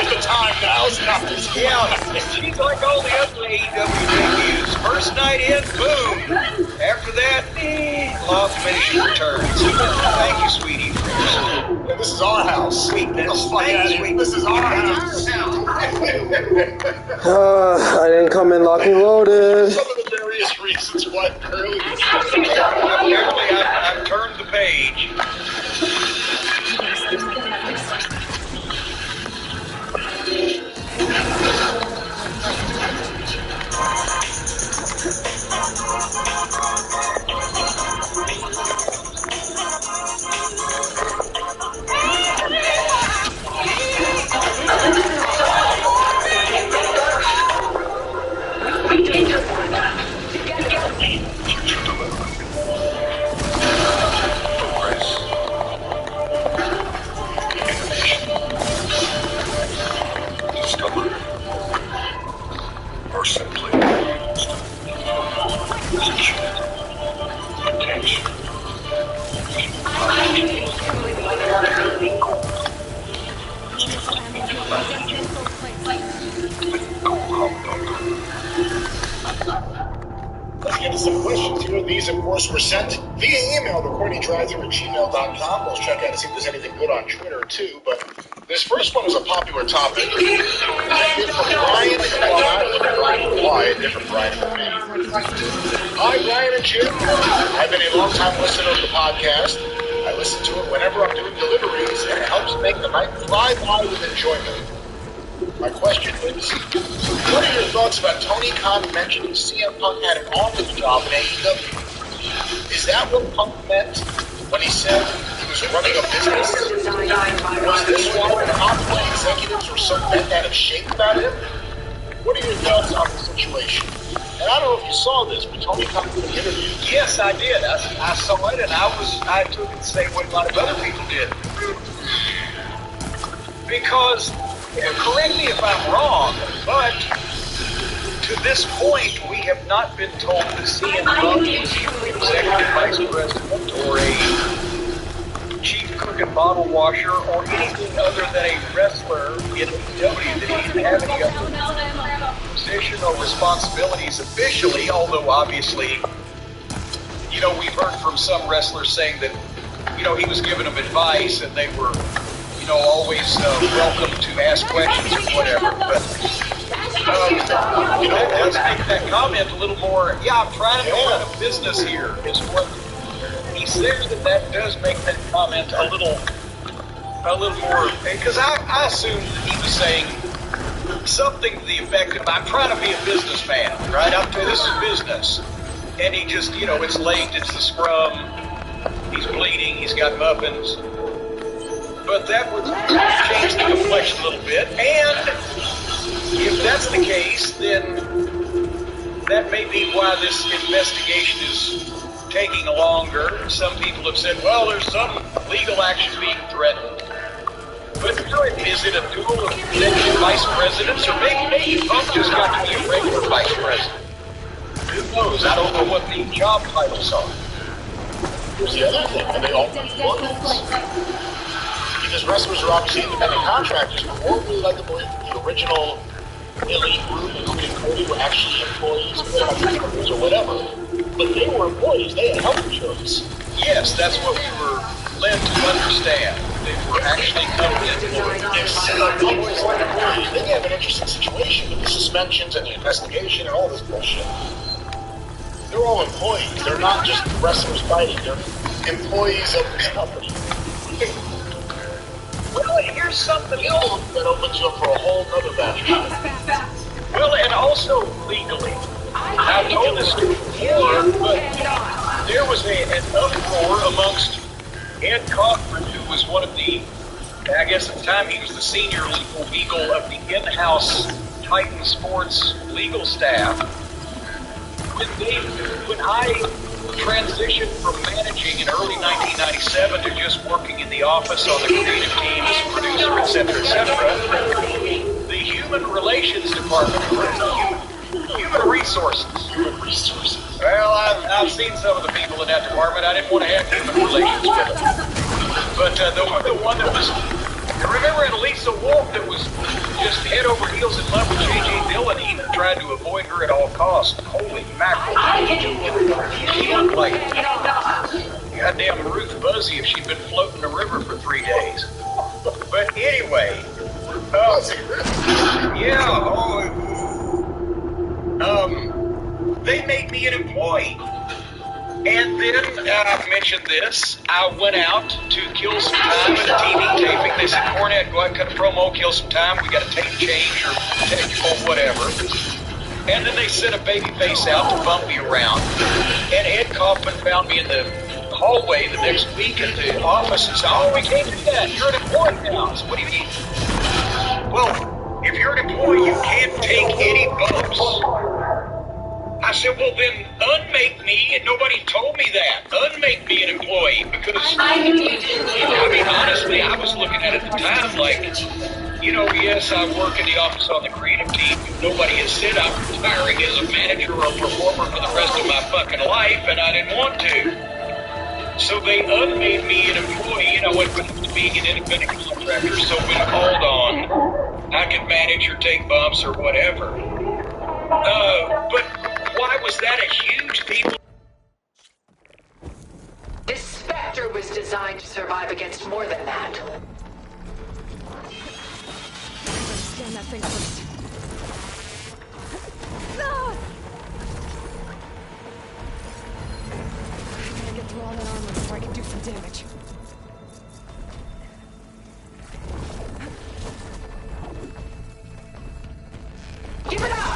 the time now is not this.
Yeah, she's like all the other AEW debuts. First night in, boom. After that, law of diminishing returns. Thank you, sweetie.
Yeah, this is our house.
Sweetness.
This is our house.
I didn't come in lock and loaded.
Some of the various reasons why early...
Apparently, I've turned the page.
some questions here. These, of course, were sent via email to CornyDriveThru@gmail.com. We'll check out to see if there's anything good on Twitter, too. But this first one is a popular topic. It's from Brian in Long Island. Brian Reply, a different Brian from me. Hi, Brian and Jim. I've been a long-time listener of the podcast. I listen to it whenever I'm doing deliveries, and it helps make the night fly by with enjoyment. My question is, what are your thoughts about Tony Khan mentioning CM Punk had an office job in AEW? Is that what Punk meant when he said he was running a business? Was this why the top executives were so bent out of shape about him? What are your thoughts on the situation? And I don't know if you saw this, but Tony Khan did an interview.
Yes, I did. I saw it, and I took it the same way a lot of other people did. Because, correct me if I'm wrong, but to this point, we have not been told that CM Punk is executive vice president or a chief cook and bottle washer or anything other than a wrestler in AEW, that he didn't have any other position or responsibilities officially, although obviously, you know, we've heard from some wrestlers saying that, you know, he was giving them advice and they were, you know, always welcome to ask questions or whatever. But that does make that comment a little more, yeah, I'm trying to run a business here, is what he says. That does make that comment a little more, because I assumed that he was saying something to the effect of, I'm trying to be a businessman, right? This is business. And he just, you know, it's late, it's the scrum, he's bleeding, he's got muffins. But that would change the complexion a little bit. And if that's the case, then that may be why this investigation is taking longer. Some people have said, well, there's some legal action being threatened. But is it a duel of executive vice presidents, or maybe Punk just got to be a regular vice president? Who knows? I don't know what the job titles are.
Here's the other thing, and they all want employees. Because wrestlers are obviously independent contractors, but more really like the original elite group, including Cody, were actually employees or whatever. But they were employees, they had health insurance.
Yes, that's what we were led to understand. They were actually company employees.
They have an interesting situation with the suspensions and the investigation and all this bullshit. They're all employees. They're not just wrestlers fighting. They're employees of this company.
Well, here's something else
that opens you up for a whole nother battle.
Well, and also legally. I've told this to you before, but there was an uproar amongst Ed Kaufman, who was one of the, I guess at the time he was the senior legal of the in-house Titan Sports legal staff. When I transitioned from managing in early 1997 to just working in the office on the creative team as a producer, etc., the human relations department, human resources. Well, I've seen some of the people in that department. I didn't want to have human relations with them. But the one that was, I remember Lisa Wolf that was just head over heels in love with J.J. Dillon, even tried to avoid her at all costs. Holy mackerel. She looked like goddamn Ruth Buzzy if she'd been floating the river for 3 days. But anyway, they made me an employee. And then, I mentioned this, I went out to kill some time at a TV taping. They said, Cornette, go out and cut a promo, kill some time. We got a tape change or technical whatever. And then they sent a baby face out to bump me around. And Ed Kaufman found me in the hallway the next week at the office and said, oh, we can't do that. You're an employee now. I said, what do you mean? Well, if you're an employee, you can't take any bumps. I said, well, then unmake me, and nobody told me that. Unmake me an employee, because, I mean, honestly, I was looking at it at the time like, you know, yes, I work in the office on the creative team. Nobody has said I'm retiring as a manager or a performer for the rest of my fucking life, and I didn't want to. So they unmade me an employee, and I went from being an independent contractor, so when called on, I could manage or take bumps or whatever. But Why was that a huge people?
This Spectre was designed to survive against more than that.
Scan that thing first. No! I gotta get through all that armor before I can do some damage.
Give it up!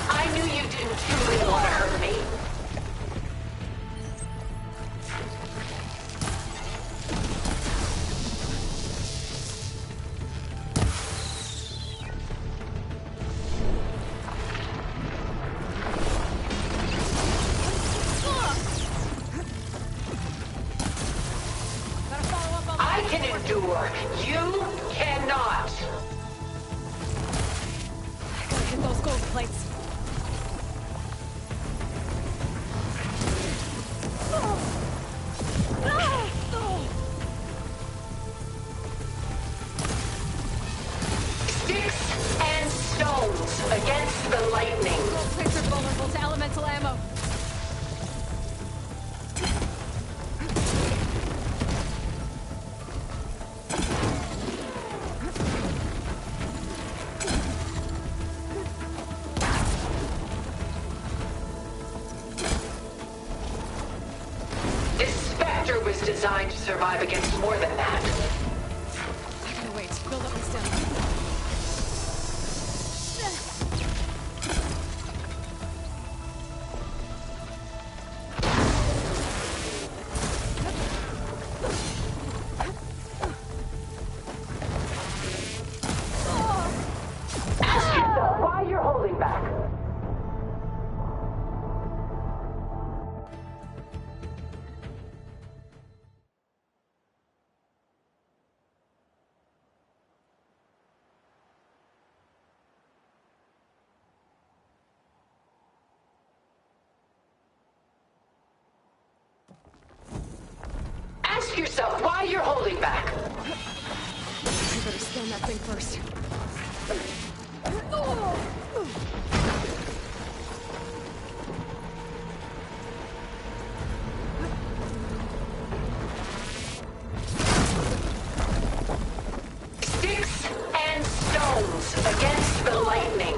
I knew you didn't truly want to hurt me. I can endure. You cannot.
I gotta hit those gold plates.
Sticks and stones against the lightning.
Gold plates are vulnerable to elemental ammo.
This Spectre was designed to survive against more than that.
I gotta wait. Build up the stamina.
Ask yourself why you're holding back. Ask yourself why you're holding back.
I better scan that thing first.
Sticks and stones against the lightning.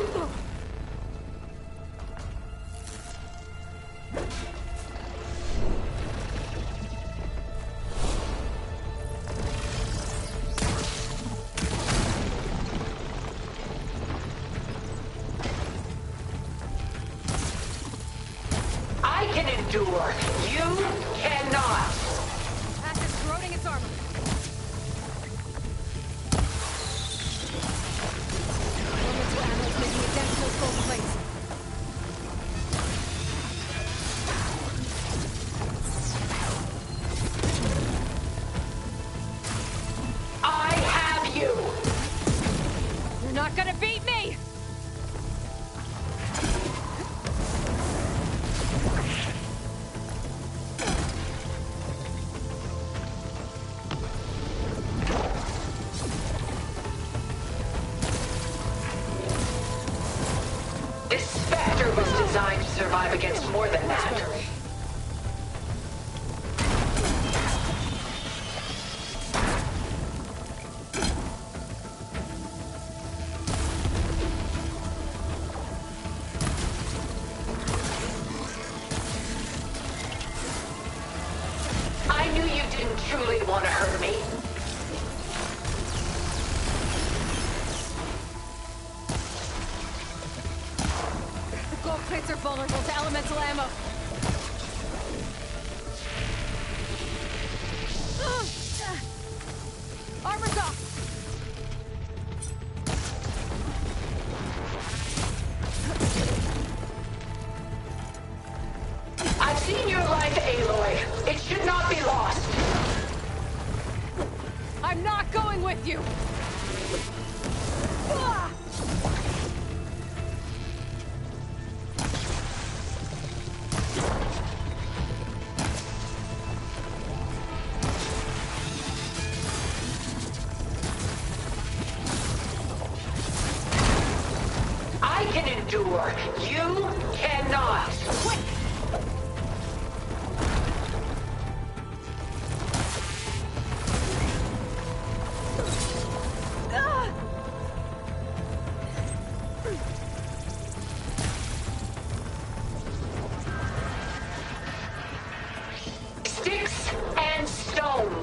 I can endure. You cannot.
Acid corroding its armor. Elemental ammo is making a dent in those gold plates.
I have you.
You're not gonna beat me!
This Spectre was designed to survive against more than that. I knew you didn't truly want to hurt me.
The gold plates are vulnerable to elemental ammo. Armor's off!
I've seen your life, Aloy. It should not be lost.
I'm not going with you! Ah!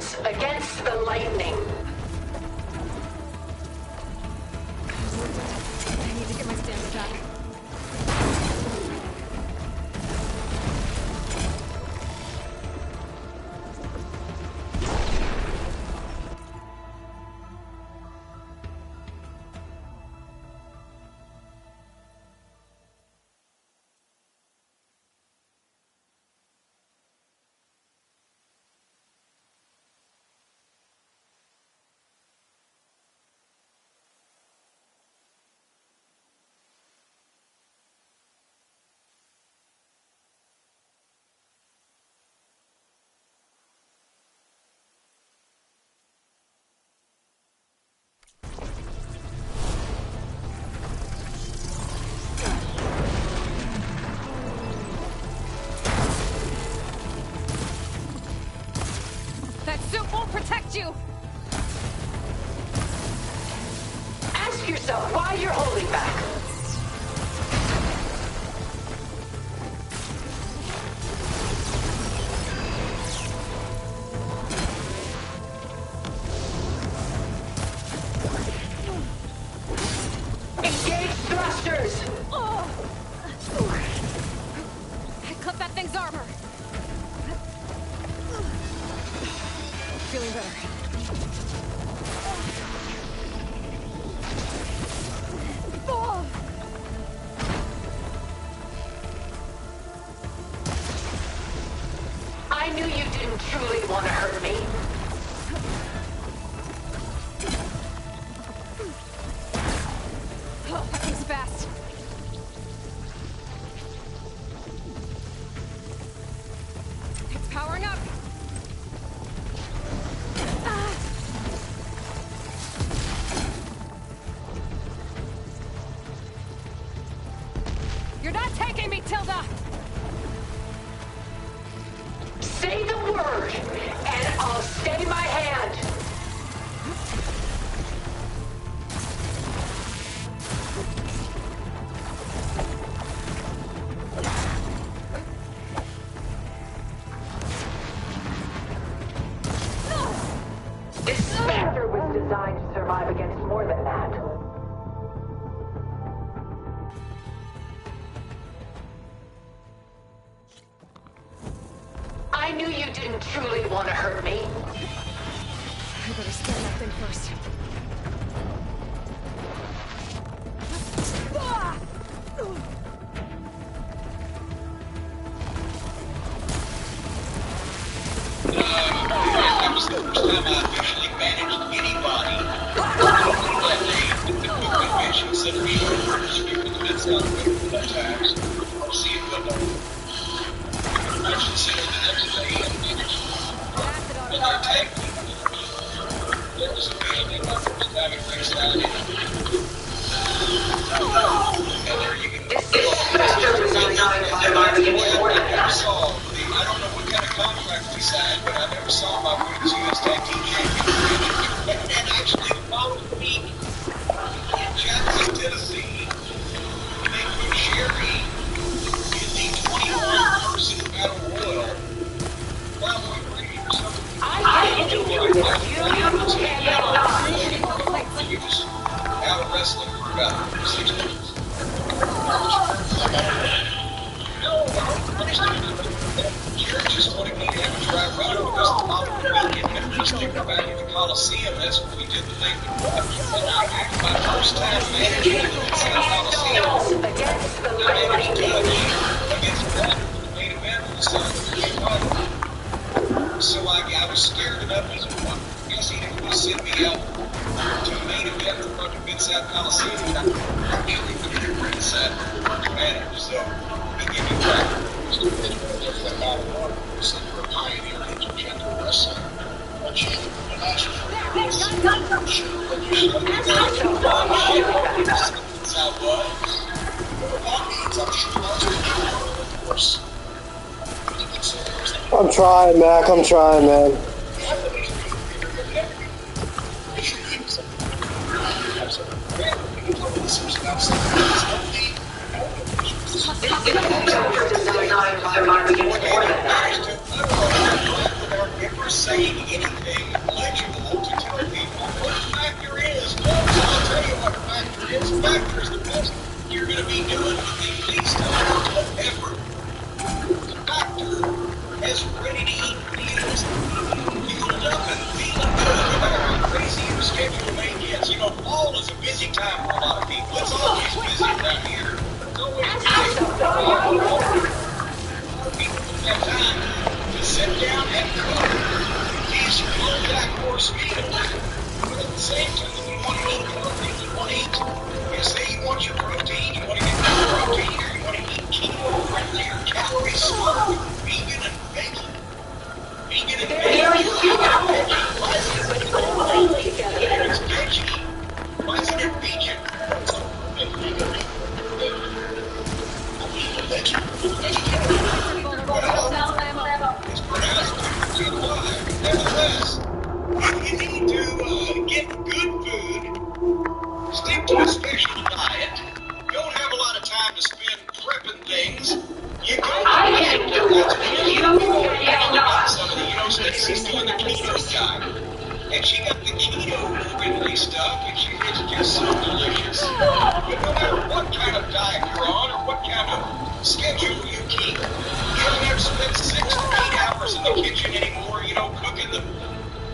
chance against the lightning.
I need to get my stamina back. That suit won't protect you!
Ask yourself why you're holding back. Engage thrusters!
I cut that thing's armor! Feeling better.
I knew you didn't truly want to hurt me.
Oh, that thing's fast. It's powering up. You're not taking me, Tilda!
Say the word, and I'll stay my hand. This Spectre was designed to survive against more than that. I knew you didn't truly want to hurt me.
I better scan that thing first.
That was the first time I officially managed anybody at the convention center show to speak with the Mid-South for that times. I'll see if they'll know. Convention center the next day and managed another tag team. That was officially my first time at ringside. And there you go. I don't know what kind of contract we signed, but I never saw my Women's U.S. Tag Team Championship. And actually, the following week in Jackson, Tennessee, they put Sherry in the 21-person Battle Royal. Probably ready or something. You just out wrestling for about 6 months. No, I understand. Jerry just wanted me to have a dry run because the following weekend, if we just kicked back at the Coliseum, that's what we did the thing with. And my first time managing the Coliseum, I managed against Brad for the main event of the Southern. So I was scared enough as well. I guess he didn't want to send me out to the main event in front of Mid-South Coliseum, and I actually put it in Mid-South to manage. So they gave me credit. Definitely not a water. So you're a pioneer in intergender wrestling. A champion of the national years. I'm sure when you should have been that's how it was. That means I'm sure most people are, of course.
I'm trying, Mac. I'm trying, man.
saying anything legible to tell people what the factor is. Folks, I'll tell you what the factor is. The factor is the best you're going to be doing with the least amount of effort. The factor is ready to eat meals, fueled up and feeling good, no matter how crazy your schedule may get. You know, fall is a busy time for a lot of people. It's always busy around here. It's always busy. A lot of people have time to sit down and cook these low-fat course meals. But at the same time, you want to eat healthy. You want to eat. You say you want your protein. You want to get more protein, or you want to eat keto-friendly or calorie-smart, vegan and veggie. Vegan and veggie. Why is it veggie? Why isn't it vegan? It's pronounced nevertheless, you need to get good food, stick to a special diet, don't have a lot of time to spend prepping things. You go Stacy's doing the keto diet, and she got the keto-friendly stuff, and it's just so delicious. But no matter what kind of diet you're on, or what kind of schedule you keep, you don't have to spend 6 to 8 hours in the kitchen anymore, you know, cooking the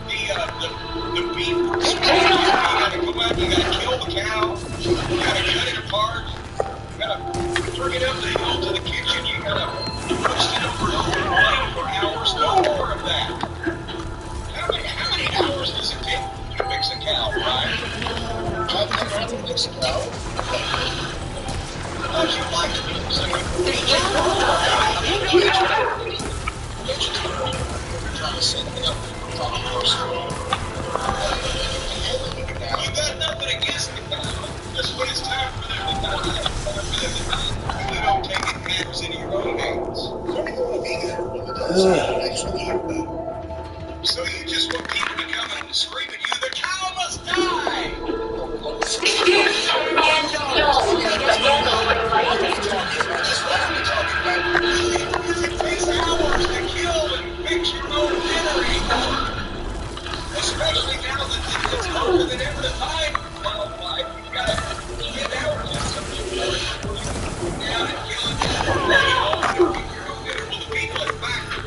beef. You gotta come out, you gotta kill the cow, you gotta cut it apart, you gotta bring it up the hill to the kitchen, you gotta roast it over an open flame for hours. No more of that. How many hours does it take to mix a cow, right? I've never had to mix a cow. How'd you like to mix a cow? Trying to set it up. You got nothing against the cow. Just when it's time for them to die, you don't take matters into your own hands. So you just want people to come and scream at you, the cow must die! It takes hours to kill and fix your own dinner anymore. Especially now that it's harder than ever to find wildlife. You've got to get hours in something for it. Down and kill it. Your own dinner. Well, the people at Factor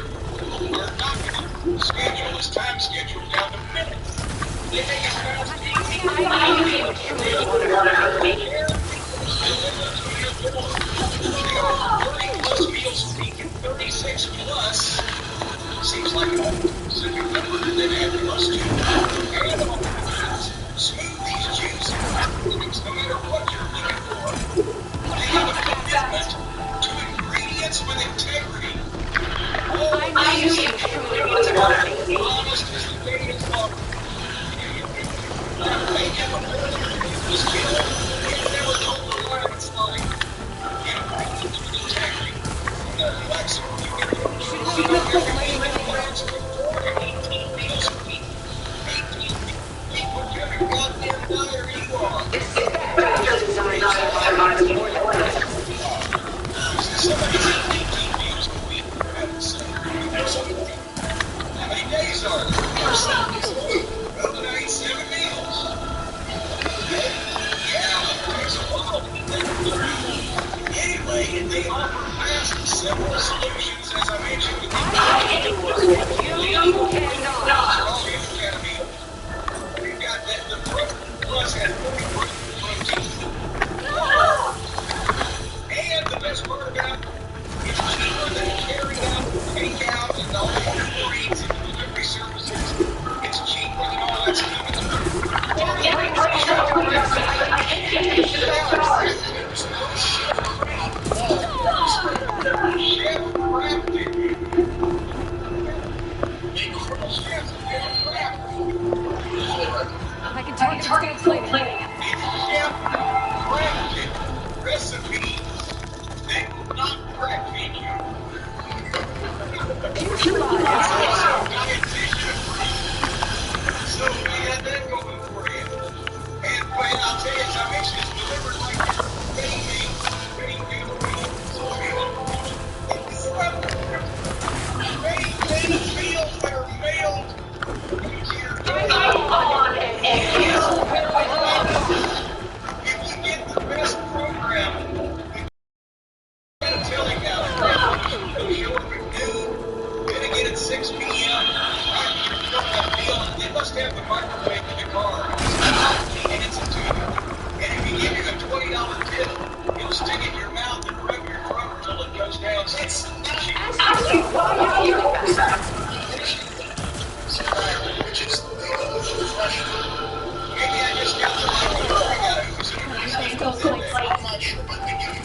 are not going to schedule this time schedule down to minutes. They make it fast. They are 30+ meals a week and 36 plus. Seems like a specific number that they've had plus 2. And all that. Smoothies, juice, things, no matter what you're looking for. They have a commitment to ingredients with integrity. Honest as the day is long. They never was killed. They never told the lie it's like. Integrity. Like some how many days are there? Well, then I eat 7 meals. Yeah, it takes a while to get that. Anyway, they offer fast, simple solutions, as I mentioned. We've got that, the Plus has 40 protein. And the best part about it, it's cheaper than carry out, take out, and all the Uber Eats and delivery services. It's cheaper than all that stuff.
I can tell you still playing.
Chef-crafted recipes that will not crack feed you. So we had that going for you. And I'll tell you, as I mentioned, it's delivered like ready meals that are mailed
have the microwave in the car. He hands it to you. And if he gives you a $20 tip, he'll stick it in your mouth and rub your throat until it goes down. It's actually why you're here.
Which is the refreshing.
Maybe I just got the microwave guy who's in
I'm not sure, but we give you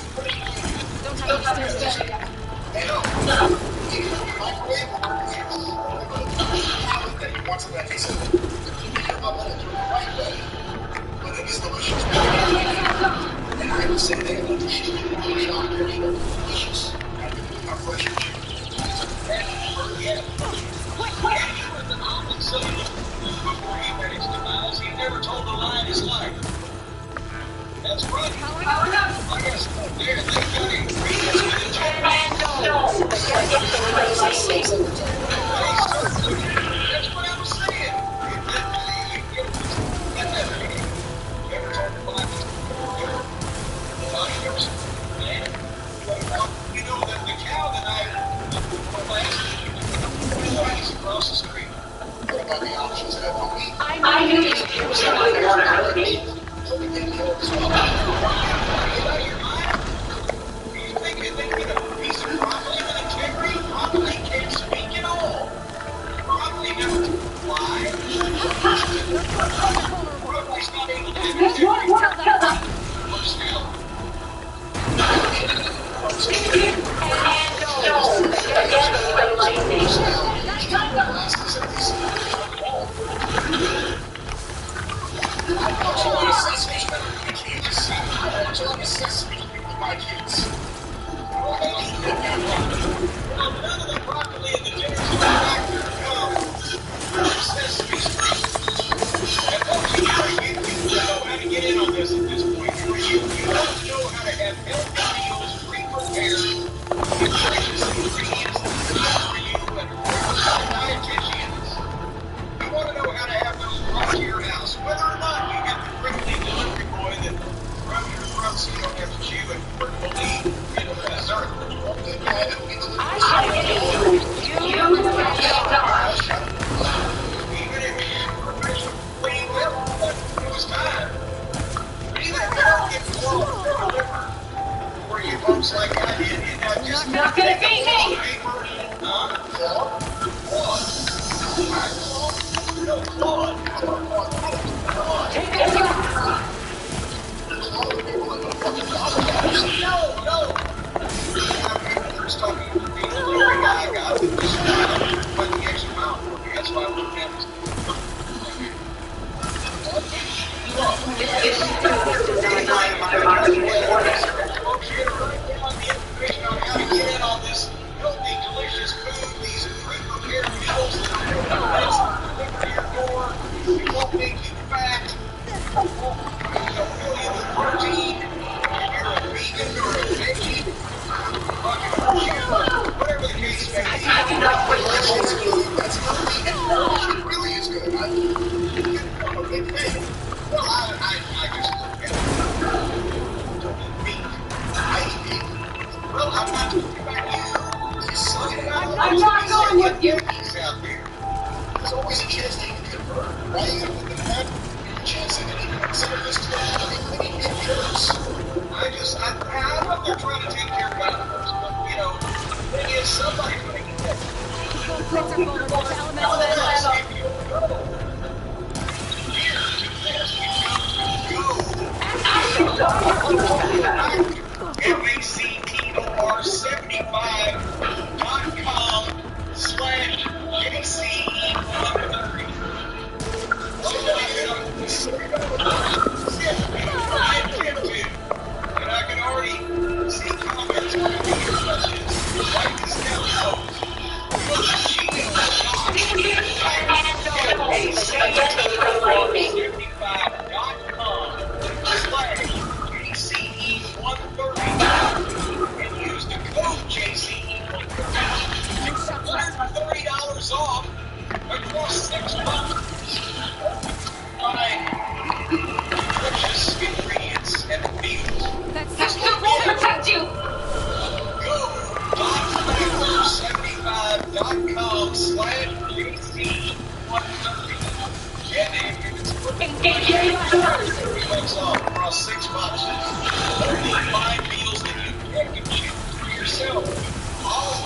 wants that piece of it. You can come up and do it the right way, but it is delicious. And I would say they have delicious. Delicious. Our fresh chicken. It's a bad bird yet.
Before he finished the miles, he never told a lie in his life. That's right. I guess there they got ingredients with the That's what I was saying. Never told a lie. You know that the cow that I across the street.
What about the options that don't eat?
I knew you were something on our meat.
Are you thinking they get a piece of broccoli with integrity? Broccoli can't speak at all. Broccoli never fly. Broccoli's not able to have integrity. Or still.
My kids.
Not gonna beat me!
I'm not going with you. There's always a chance that you can convert, right? With the fact, there's a chance that you can consider this to be yours.
I know they're trying to take care of animals, but, you know, thing is, somebody's going to get that. MACTOR75.com/NECE130. And I can already see comments on the questions. Like this now knows. MACTOR75.com/NECE130 and use the code JCE130 for $130 off across 6 months. Buy delicious ingredients and meals.
This will protect you!
Go MACTOR75.com/JC130 Bucks off across 6 boxes. Only 5 meals that you can choose for yourself. All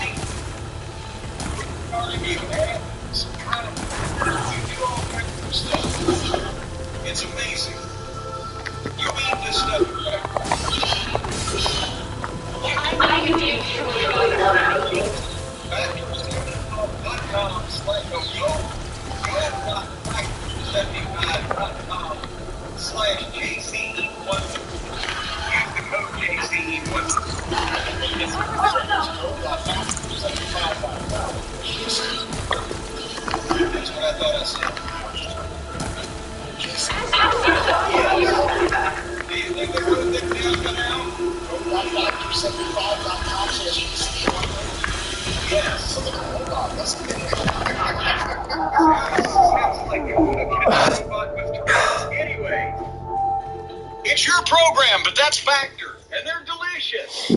the you add, subtract, you do all kinds of stuff. It's amazing. You eat this stuff. I can do Factors.com/JCE1. Use the code JCE1. That's what I thought I said. Do you think they're good that deal's gonna out? Factor75.com/JCE1. Yes. Hold on, let's get it. Sounds like a robot with Tourette's. Anyway, it's your program, but that's Factor, and they're delicious.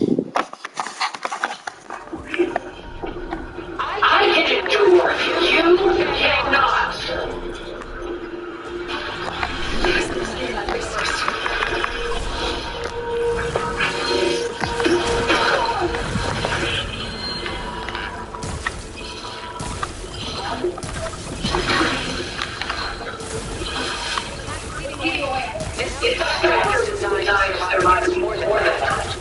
I can endure. You cannot. It's designed to survive more than that.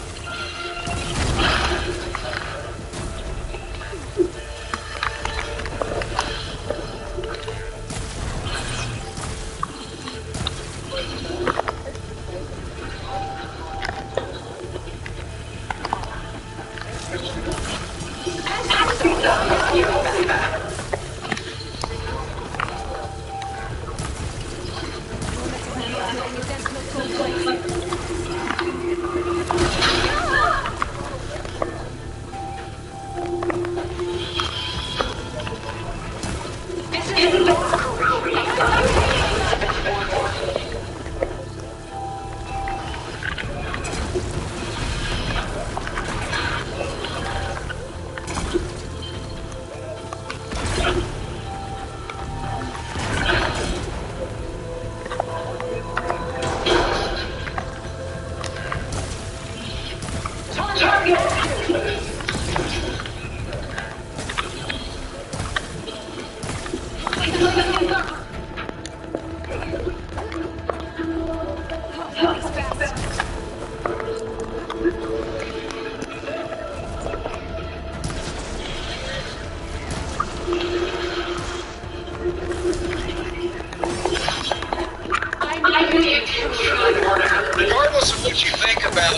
Regardless of what you think about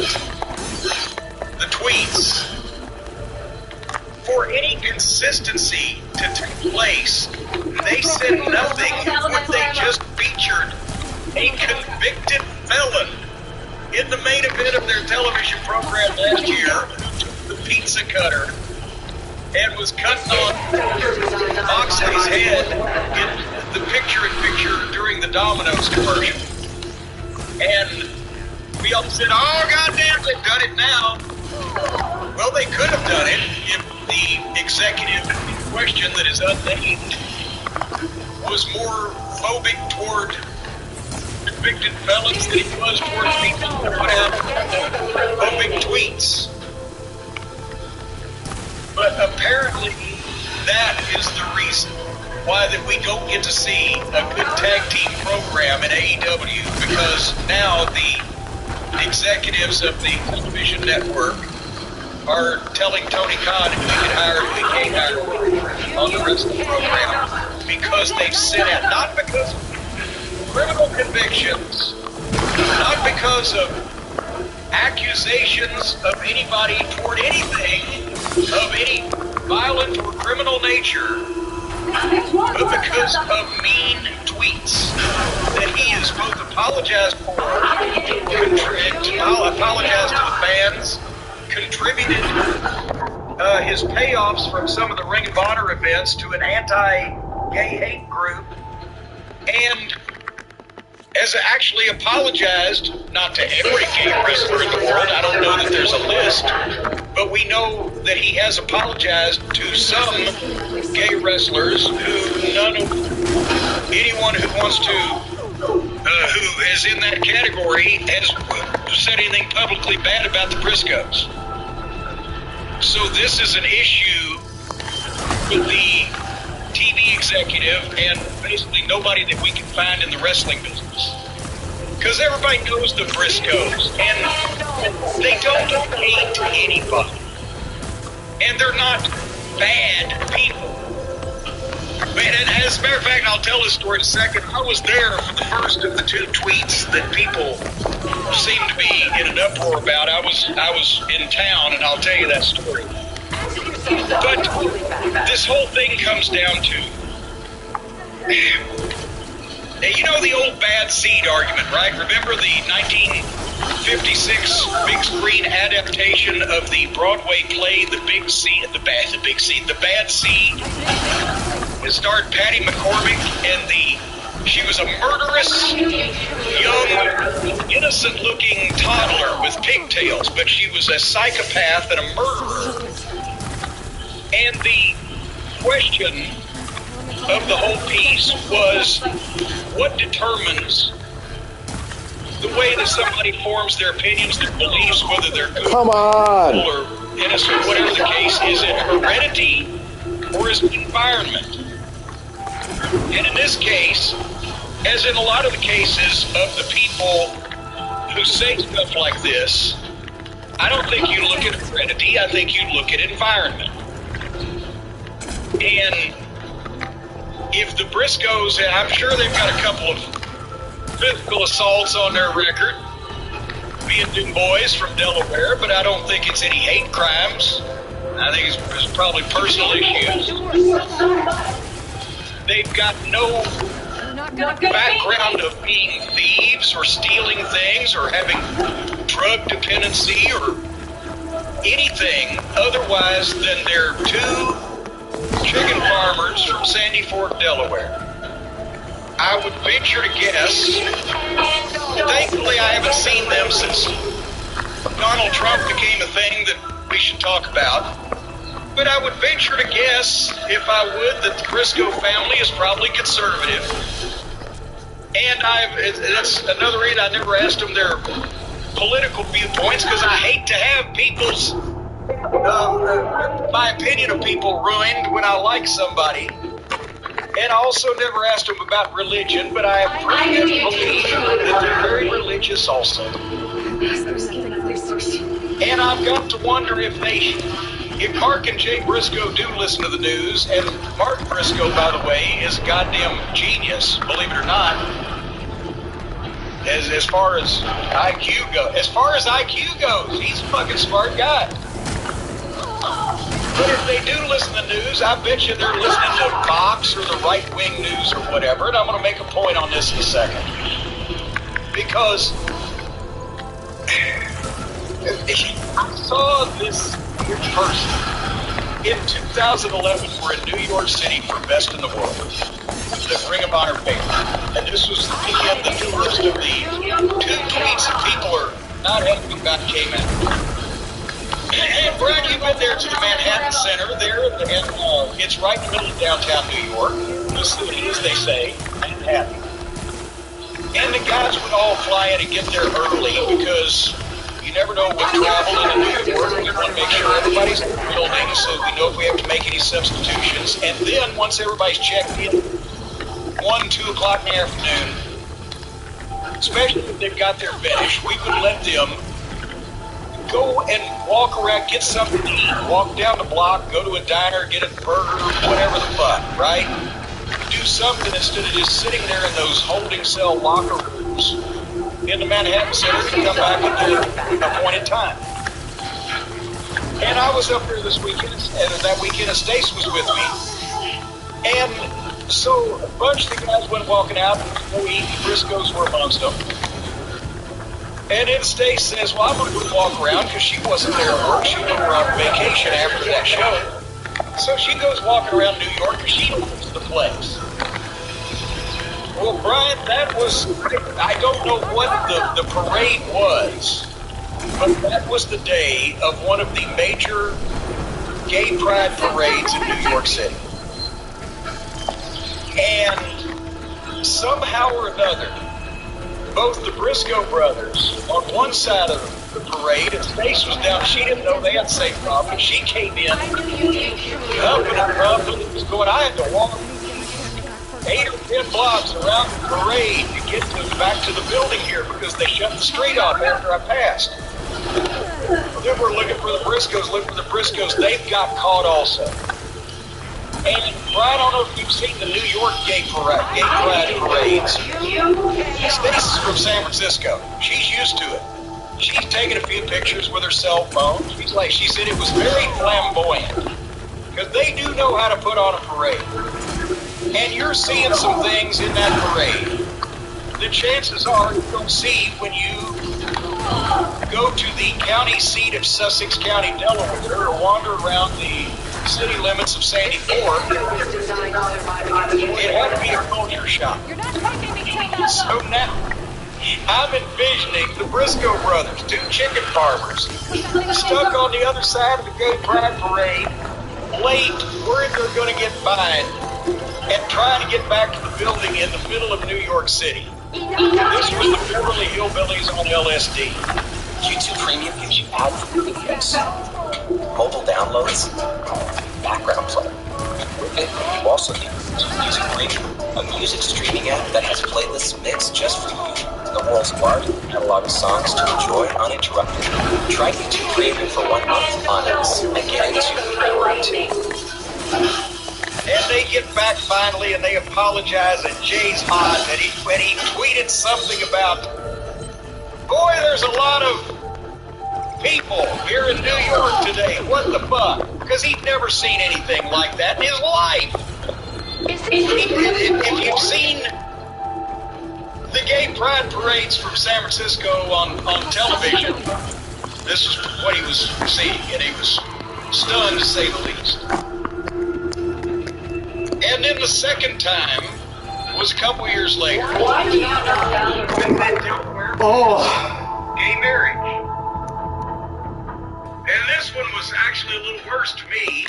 the tweets, for any consistency to take place, they said nothing when they just featured a convicted felon in the main event of their television program last year who took the pizza cutter and was cutting on Moxley's head in the picture-in-picture during the Domino's commercial. And we all said, oh, goddamn, they've done it now. Well, they could have done it if the executive in question that is unnamed was more phobic toward convicted felons than he was towards people who put out phobic tweets. But apparently that is the reason why that we don't get to see a good tag team program in AEW, because now the executives of the television network are telling Tony Khan who he can hire, who he can't hire on the rest of the program, because they've sent it, not because of criminal convictions, not because of accusations of anybody toward anything of any violent or criminal nature, but because of mean tweets that he has both apologized for, apologized to the fans, contributed his payoffs from some of the Ring of Honor events to an anti-gay hate group, and has actually apologized, not to every gay wrestler in the world, I don't know that there's a list, but we know that he has apologized to some gay wrestlers who anyone who wants to
who is in that category, has said anything publicly bad about the Briscoes. So this is an issue with the TV executive and basically nobody that we can find in the wrestling business. Because everybody knows the Briscoes, and they don't hate anybody. And they're not bad people. And as a matter of fact, I'll tell this story in a second. I was there for the first of the two tweets that people seem to be in an uproar about. I was in town, and I'll tell you that story. But this whole thing comes down to, you know, the old bad seed argument, right? Remember the 1956 big screen adaptation of the Broadway play, The Bad Seed? It starred Patty McCormick, and she was a murderous, young, innocent-looking toddler with pigtails, but she was a psychopath and a murderer. And the question of the whole piece was, what determines the way that somebody forms their opinions, their beliefs, whether they're good or innocent, whatever the case, is it heredity or is it environment? And in this case, as in a lot of the cases of the people who say stuff like this, I don't think you look at heredity, I think you look at environment. And if the Briscoes, and I'm sure they've got a couple of physical assaults on their record, being new boys from Delaware, but I don't think it's any hate crimes. I think it's probably personal issues. They've got no background of being thieves or stealing things or having drug dependency or anything otherwise than they're two chicken farmers from Sandy Fork, Delaware. I would venture to guess, thankfully I haven't seen them since Donald Trump became a thing that we should talk about, but I would venture to guess, if I would, that the Briscoe family is probably conservative. And that's another reason I never asked them their political viewpoints, because I hate to have people's my opinion of people ruined when I like somebody. And I also never asked them about religion, but I have pretty much believed that they're very religious also. And I've got to wonder if Mark and Jay Briscoe do listen to the news, and Mark Briscoe, by the way, is a goddamn genius, believe it or not. As far as IQ goes, he's a fucking smart guy. But if they do listen to the news, I bet you they're listening to Fox or the right-wing news or whatever, and I'm going to make a point on this in a second. Because I saw this person in 2011. We're in New York City for Best in the World, the Ring of Honor paper. And this was the weekend the first of the two tweets that people are not happy about came out. And Brian, you've been there to the Manhattan Center there, and it's right in the middle of downtown New York, the city, as they say, Manhattan. And the guys would all fly in and get there early because you never know what travel into New York. We want to make sure everybody's in the building so we know if we have to make any substitutions. And then once everybody's checked in, 1, 2 o'clock in the afternoon, especially if they've got their finish, we would let them go and walk around, get something to eat, walk down the block, go to a diner, get a burger, whatever the fuck, right? Do something instead of just sitting there in those holding cell locker rooms in the Manhattan Center and come back at the appointed time. And I was up there this weekend, and that weekend Stace was with me. And so a bunch of the guys went walking out, and the Briscoes were amongst them. And then Stace says, well, I'm going to go walk around because she wasn't there at work. She went on vacation after that show. So she goes walking around New York and she knows the place. Well, Brian, that was, I don't know what the parade was, but that was the day of one of the major gay pride parades in New York City. And somehow or another, both the Briscoe brothers on one side of the parade, and Stace was down. She didn't know they had safe route, and she came in huffing and puffing. It was going, I had to walk 8 or 10 blocks around the parade to get back to the building here because they shut the street off after I passed. Then we're looking for the Briscoes. They've got caught also. And Brian, I don't know if you've seen the New York gay pride parades. Stacy's from San Francisco. She's used to it. She's taken a few pictures with her cell phone. She said it was very flamboyant because they do know how to put on a parade. And you're seeing some things in that parade. The chances are you don't see when you go to the county seat of Sussex County, Delaware, or wander around the city limits of Sandy Ford. It had to be a culture shock. So now, I'm envisioning the Briscoe brothers, 2 chicken farmers, stuck on the other side of the gay pride parade, late, worried they're going to get fined, and trying to get back to the building in the middle of New York City. This was the Beverly Hillbillies on LSD.
YouTube Premium gives you ad-free videos, mobile downloads, background play. And you also get Music Premium, a music streaming app that has playlists mixed just for you. The world's largest catalog of songs to enjoy uninterrupted. Try YouTube Premium for 1 month on us and get into it.
And they get back finally, and they apologize, and Jay's hot, and when he tweeted something about, boy, there's a lot of people here in New York today. What the fuck? Because he'd never seen anything like that in his life. If you've seen the gay pride parades from San Francisco on television, this is what he was seeing, and he was stunned to say the least. And then the second time was a couple years later. Gay marriage. And this one was actually a little worse to me,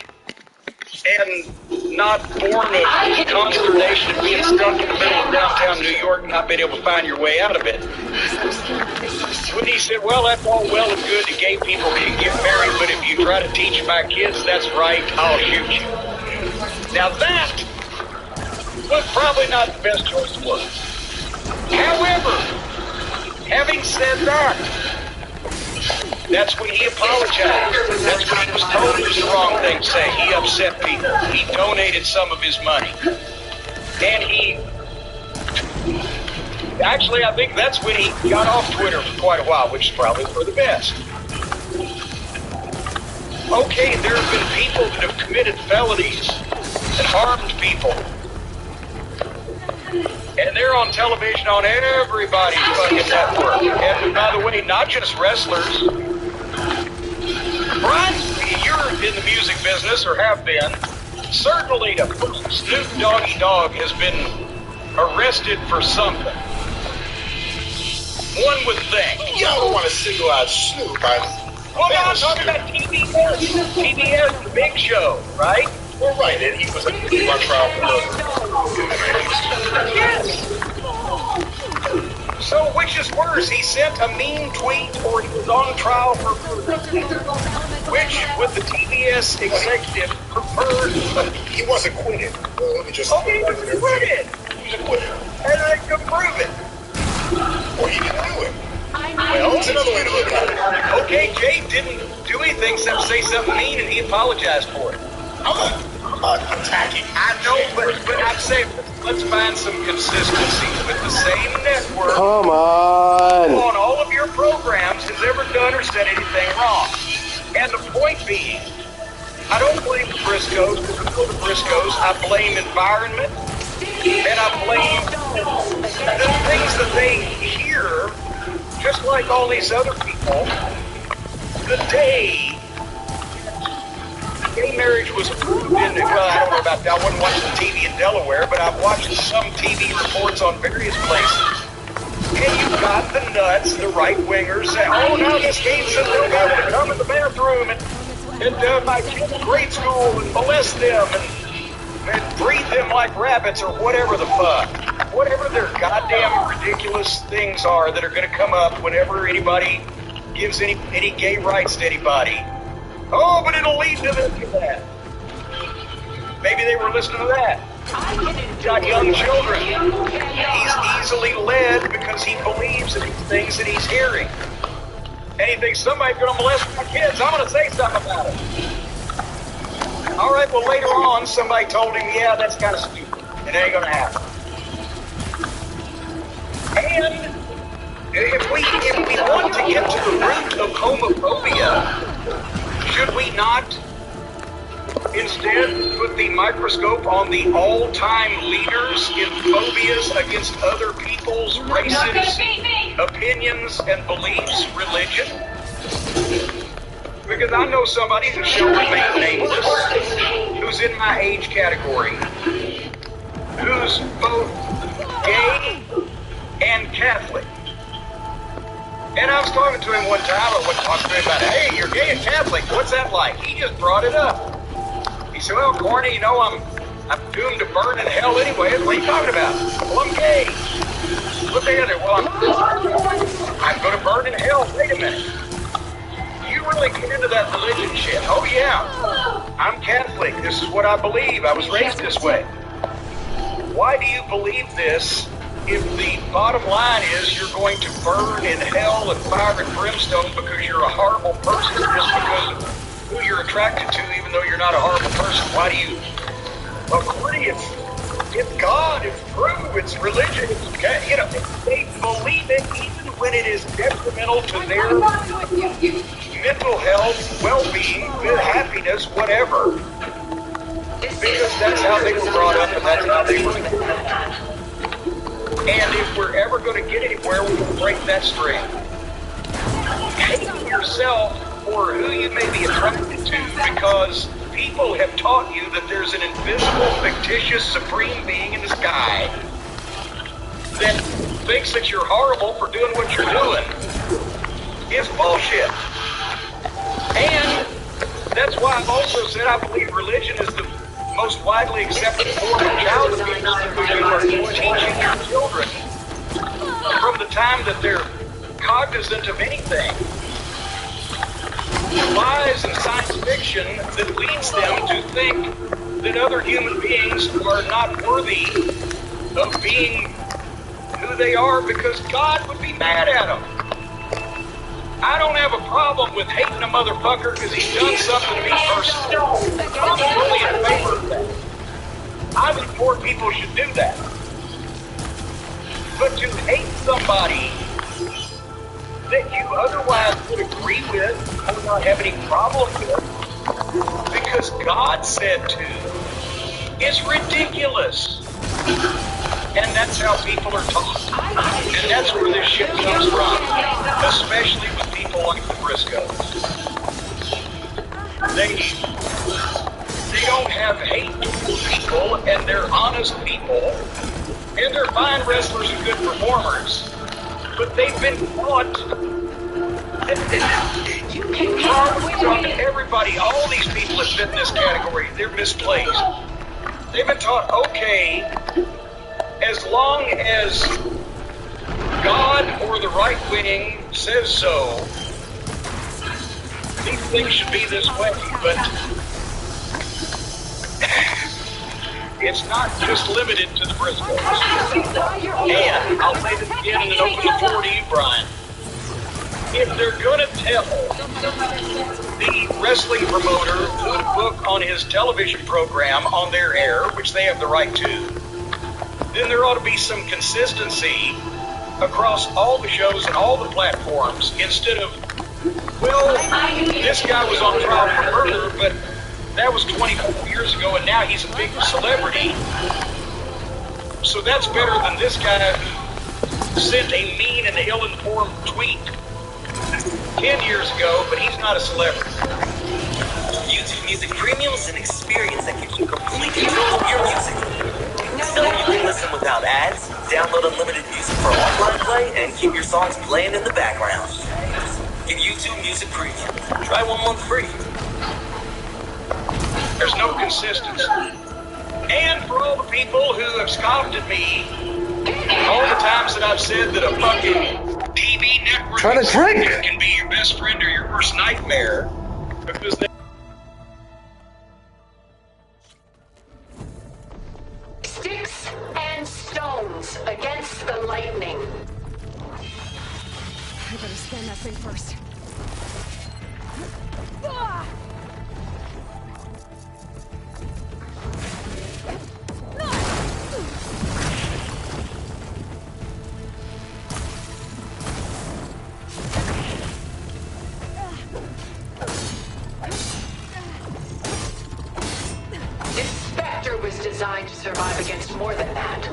and not born of consternation of being stuck in the middle of downtown New York and not being able to find your way out of it. When he said, well, that's all well and good that gay people can get married, but if you try to teach my kids that's right, I'll shoot you. Now that was probably not the best choice of words. However, having said that, that's when he apologized. That's when he was told it was the wrong thing to say. He upset people. He donated some of his money. And actually, I think that's when he got off Twitter for quite a while, which is probably for the best. Okay, there have been people that have committed felonies and harmed people. And they're on television on everybody's fucking network. And by the way, not just wrestlers. Brian, you're in the music business, or have been. Certainly, Snoop Doggy Dogg has been arrested for something. One would think.
Y'all don't want to single out Snoop.
Well, no, I'm talking about TBS. TBS, the big show, right?
Well, right, and he was on trial for murder.
Yes. So, which is worse? He sent a mean tweet, or he was on trial for murder? Which would the TBS executive prefer?
He wasn't acquitted. Let me just.
Okay, he was acquitted.
He was acquitted.
And I could prove it.
Or he didn't do it. Well, it's another way to look at it.
Okay, Jay didn't do anything except say something mean, and he apologized for it.
I'm not attacking.
I know, but I'd say let's find some consistency with the same network.
Come on.
On all of your programs has ever done or said anything wrong. And the point being, I don't blame the Briscoes. The Briscoes, I blame environment, and I blame the things that they hear, just like all these other people. The day gay marriage was approved in, well, I don't know about that. I wasn't watching TV in Delaware, but I've watched some TV reports on various places. And you've got the nuts, the right-wingers saying, oh, no, this gay system got to come in the bathroom and my kids grade school and molest them and breed them like rabbits or whatever the fuck. whatever their goddamn ridiculous things are that are going to come up whenever anybody gives any gay rights to anybody. Oh, but it'll lead to this and that. Maybe they were listening to that. He's got young children. He's easily led because he believes in these things that he's hearing. And he thinks somebody's going to molest my kids. I'm going to say something about it. All right, well, later on, somebody told him, yeah, that's kind of stupid. It ain't going to happen. And if we want to get to the root of homophobia, should we not instead put the microscope on the all-time leaders in phobias against other people's races, opinions, and beliefs, religion? Because I know somebody who shall remain nameless, who's in my age category, who's both gay and Catholic. And I was talking to him one time, I went to talk to him about, hey, you're gay and Catholic, what's that like? He just brought it up. He said, well, Corny, you know, I'm doomed to burn in hell anyway. What are you talking about? Well, I'm gay. Look at it. Well, I'm going to burn in hell. Wait a minute. You really get into that religion shit. Oh, yeah. I'm Catholic. This is what I believe. I was raised this way. Why do you believe this if the bottom line is you're going to burn in hell and fire and brimstone because you're a horrible person just because of who you're attracted to, even though you're not a horrible person? Why do you? Well, Corny, it's God, it's true, it's religion, it's, you know, they believe it even when it is detrimental to their mental health, well-being, good happiness, whatever. Because that's how they were brought up and that's how they were. And if we're ever going to get anywhere, we will break that string. Hate yourself for who you may be attracted to, because people have taught you that there's an invisible, fictitious, supreme being in the sky that thinks that you're horrible for doing what you're doing. It's bullshit. And that's why I've also said I believe religion is the most widely accepted form of child abuse, because you are teaching your children from the time that they're cognizant of anything lies and science fiction that leads them to think that other human beings are not worthy of being who they are because God would be mad at them. I don't have a problem with hating a motherfucker because he's done something to me personally. I'm totally in favor of that. I think more people should do that. But to hate somebody that you otherwise would agree with or not have any problem with because God said to is ridiculous. And that's how people are taught. And that's where this shit comes from, especially with people like the Briscoes. They don't have hate for people, and they're honest people, and they're fine wrestlers and good performers. But they've been taught from everybody, all these people that fit in this category, they're misplaced. They've been taught, okay, as long as God or the right wing says so, these things should be this way, but it's not just limited to the Briscoes. And I'll say this again and then open the floor to you, Brian. If they're going to tell the wrestling promoter who to book on his television program on their air, which they have the right to, then there ought to be some consistency across all the shows and all the platforms instead of, well, this guy was on trial for murder, but that was 24 years ago, and now he's a big celebrity. So that's better than this guy who sent a mean and ill-informed tweet 10 years ago, but he's not a celebrity.
YouTube Music Premium is an experience that gives you complete control of your music. So you can listen without ads, download unlimited music for offline play, and keep your songs playing in the background. Get YouTube Music Premium. Try 1 month free.
There's no consistency. And for all the people who have scoffed at me All the times that I've said that a fucking TV network
Try to drink.
can be your best friend or your worst nightmare. Because they
Sticks and stones against the lightning.
I better scan that thing first. Ah!
This Spectre was designed to survive against more than that.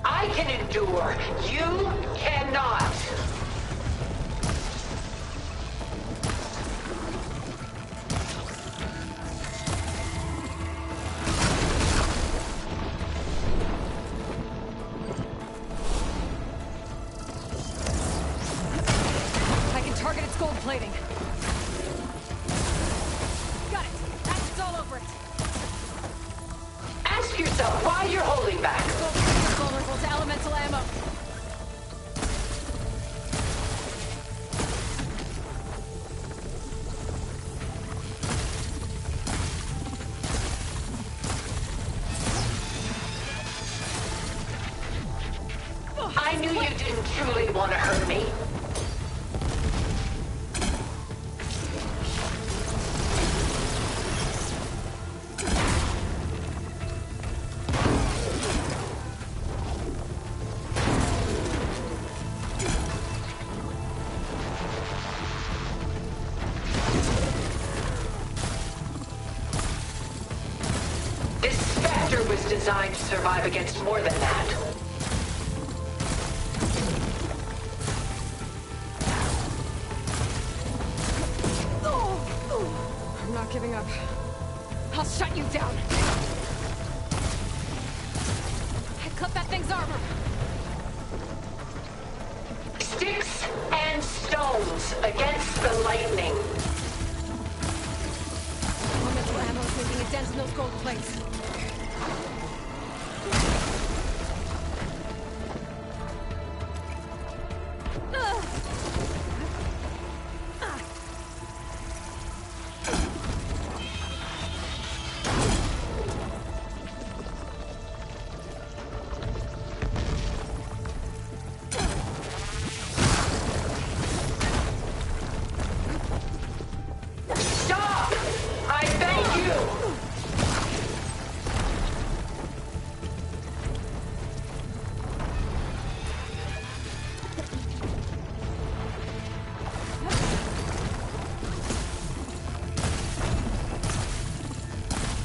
I can endure. You cannot.
I can target its gold plating. Got it. That's all over it.
Ask yourself why you're holding back.
Gold plating is vulnerable to elemental ammo.
I knew you didn't truly want to hurt me. This Spectre was designed to survive against more than that.
I'm not giving up. I'll shut you down. I clipped that thing's armor.
Sticks and stones against the lightning.
Elemental ammo is making a dent in those gold plates.
Stop! I beg you!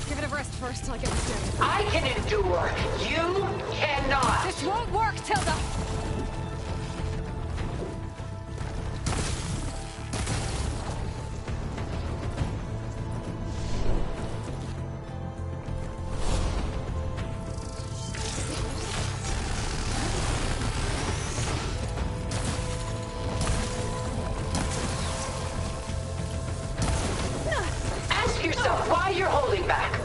Give it a rest first till I get the steering.
I can endure. You cannot.
This won't work, Tilda!
Ask yourself why you're holding back.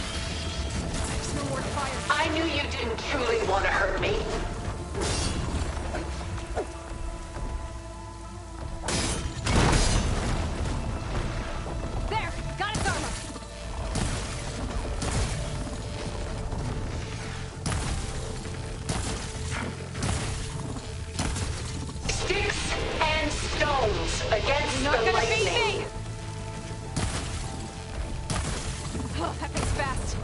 There's no more fire.
I knew you didn't truly want to hurt me.
There! Got its armor!
Sticks and stones against
You're not
the
gonna
lightning.
beat me! Oh, that thing's fast.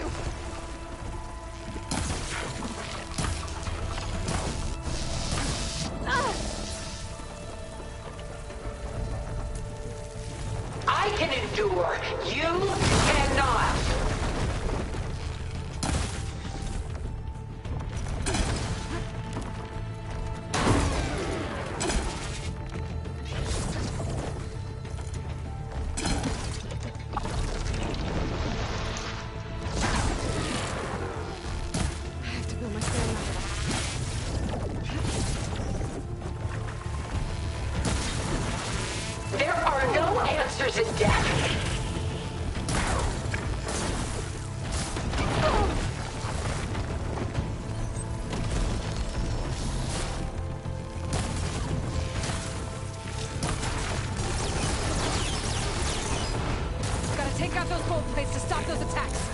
you!
I can endure. You cannot. There are no answers in death.
Gotta take out those gold plates to stop those attacks.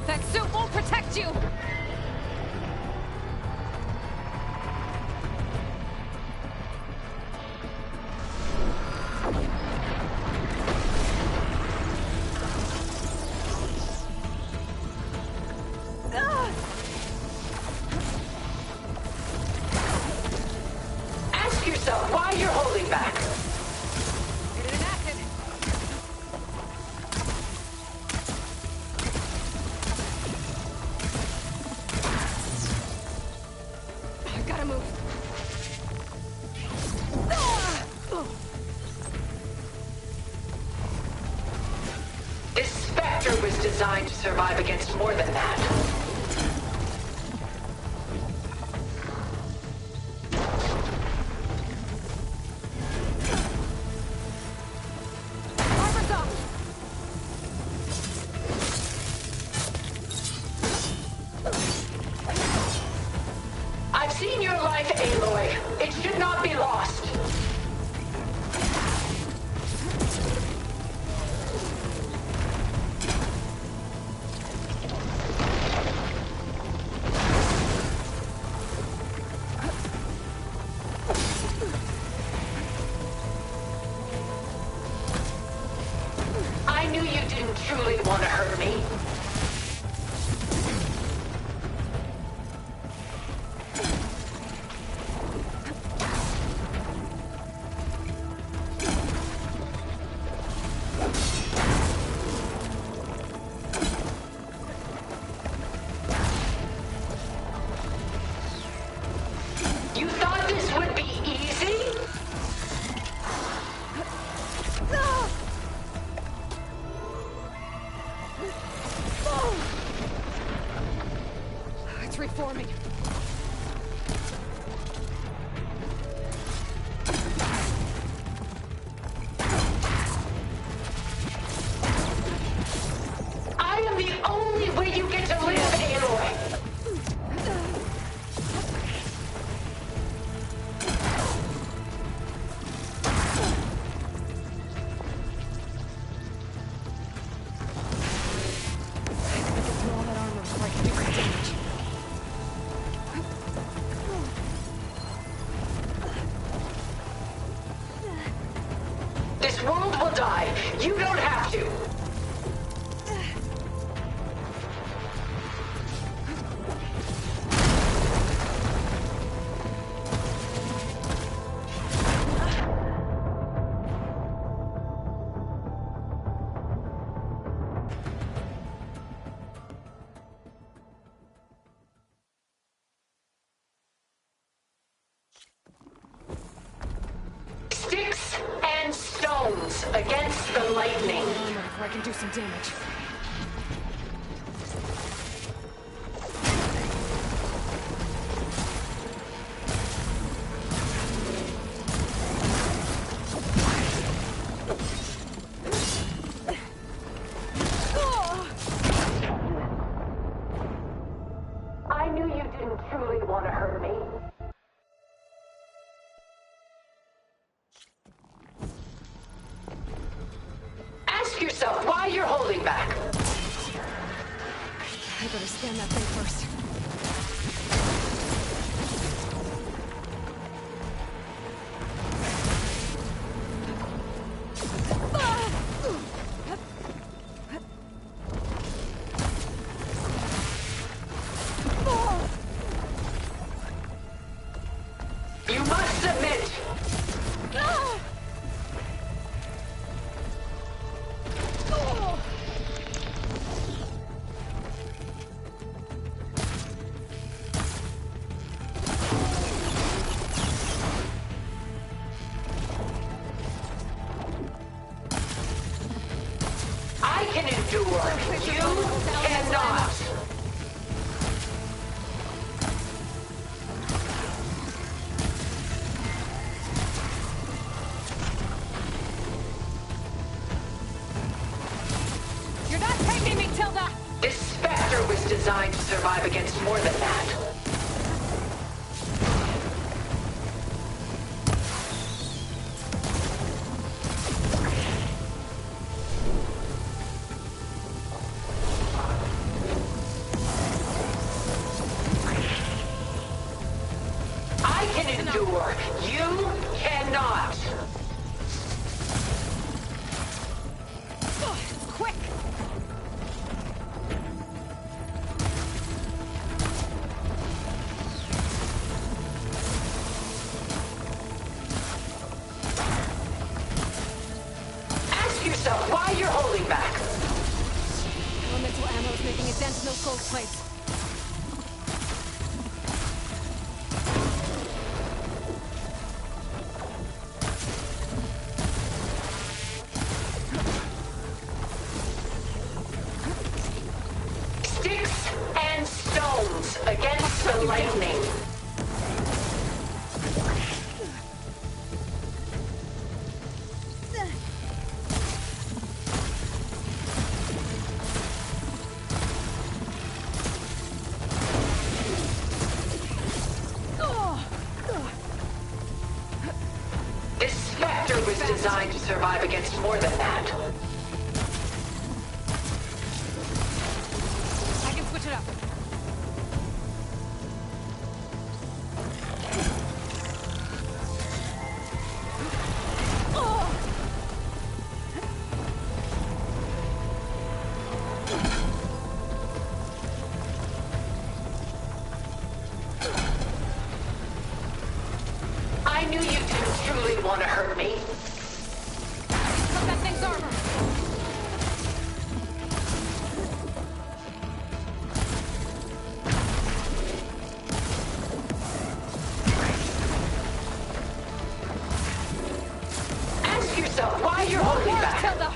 That suit won't protect you!
Ask yourself why you're holding back.
Get it enacted. I gotta move.
This Spectre was designed to survive against more than that.
Armor's up!
I've seen your life, Aloy. It should not be lost. I knew you didn't truly want to hurt me. You thought this would be easy?
It's reforming.
I am the only way you get to live, Aloy.
Through all that armor before I can do some damage.
This world will die. You don't have to. Sticks and stones against the lightning.
Armor before I can do some damage.
I knew you didn't truly want to hurt me. Ask yourself why you're holding back.
I better scan that thing first.
endure. You cannot.
You're not taking me, Tilda!
This Spectre was designed to survive against more than that. I can endure. You cannot.
Quick!
Ask yourself why you're holding back.
Elemental ammo is making a dent in those gold plates.
Sticks and stones against the lightning. This Spectre was designed to survive against more than that.
I can switch it up.
I knew you didn't truly want to hurt me.
Cut that thing's armor!
Ask yourself why you're holding back.
Tilda!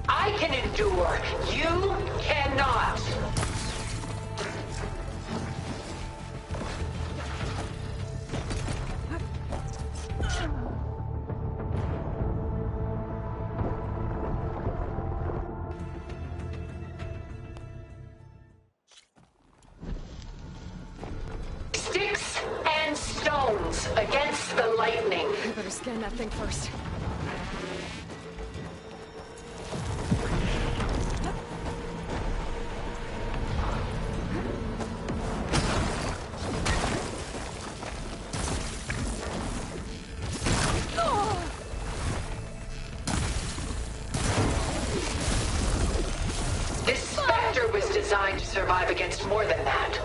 I can endure. You cannot. Sticks and stones against the lightning.
I better scan that thing first.
This Spectre was designed to survive against more than that.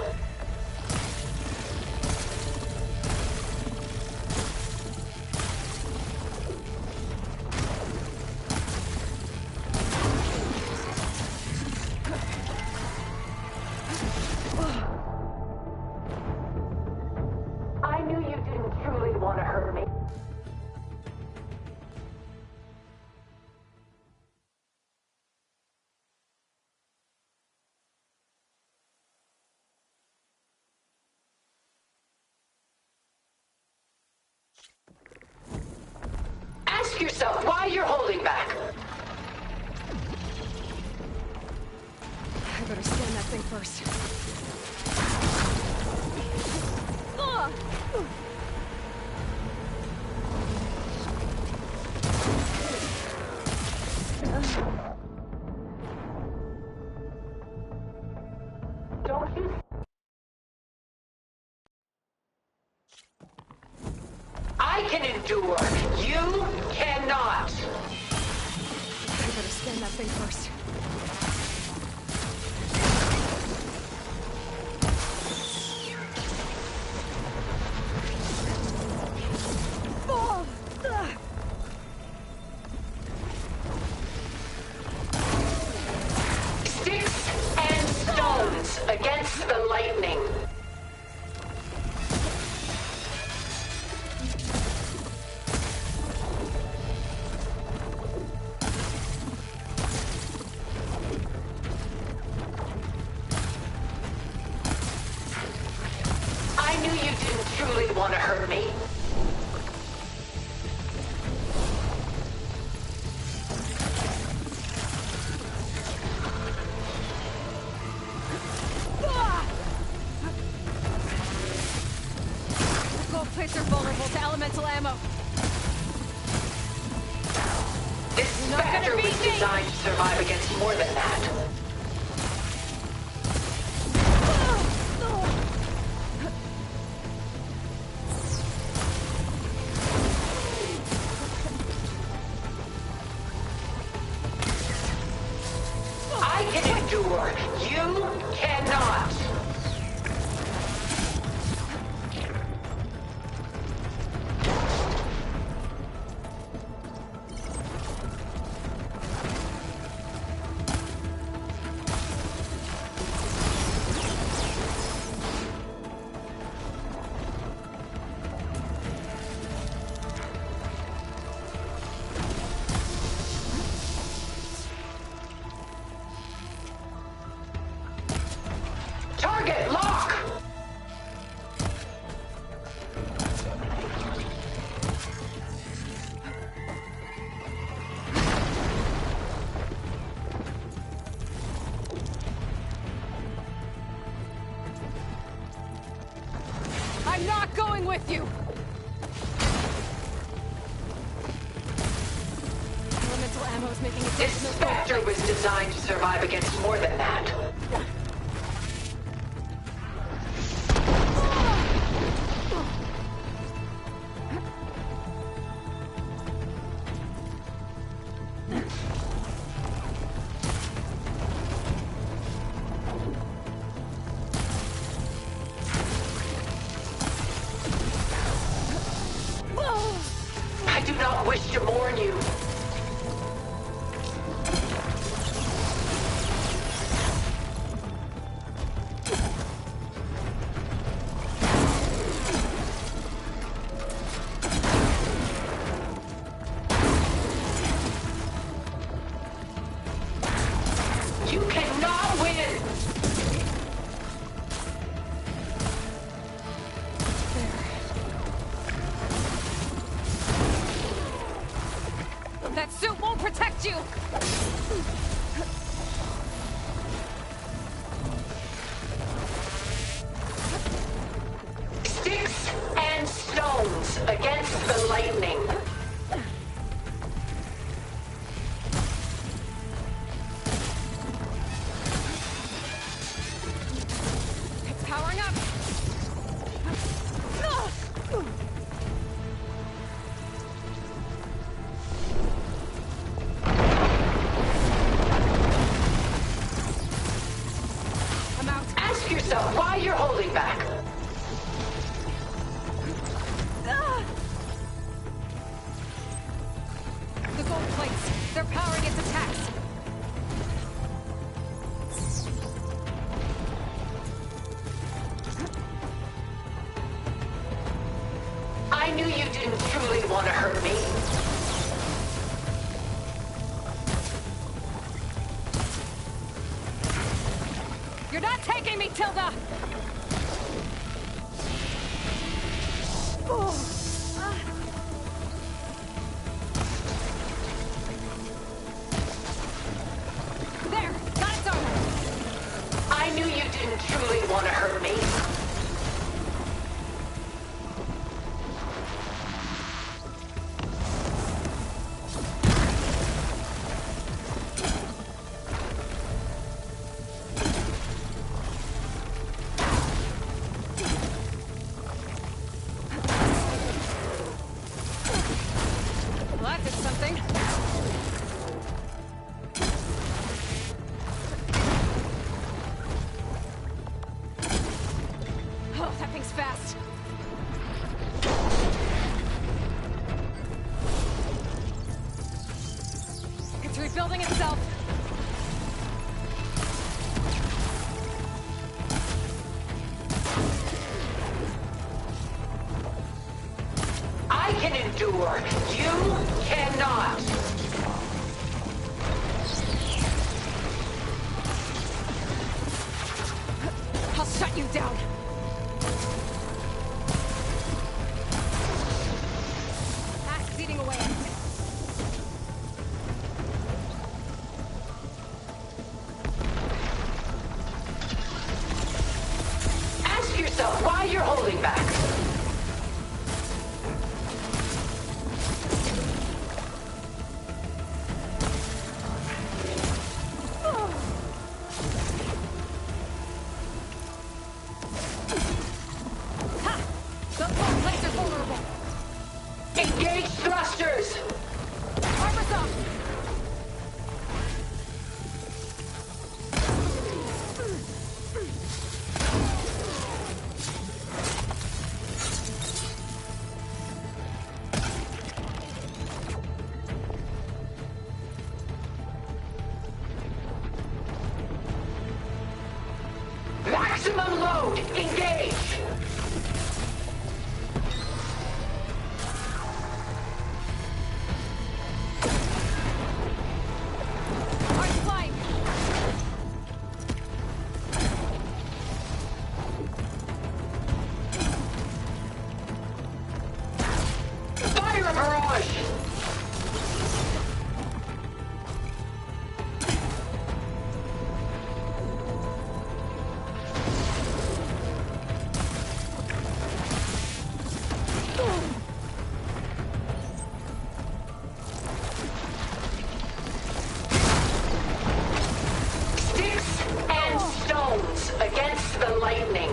I knew you didn't truly want to hurt me. Ask yourself why you're holding back.
I better scan that thing first.
Don't you? I can endure. You cannot.
I better scan that thing first.
hurt me.
The gold plates are vulnerable to elemental ammo.
This Spectre was designed to survive against more than that. I can endure. You cannot. Target lock!
I'm not going with you! Elemental ammo is making a
This Spectre was designed to survive against more than that. I do not wish to mourn you. You cannot win!
That suit won't protect you!
Sticks and stones against the lightning.
It's powering up! I'm out.
Ask yourself why you're holding back.
The gold plates, they're powering its attacks.
I knew you didn't truly want to hurt me.
You're not taking me, Tilda! There! Got its armor!
I knew you didn't truly want to hurt me.
Well, that did something. Oh, that thing's fast. It's rebuilding itself.
I can endure. You cannot.
I'll shut you down.
mode. Engage. Against the lightning.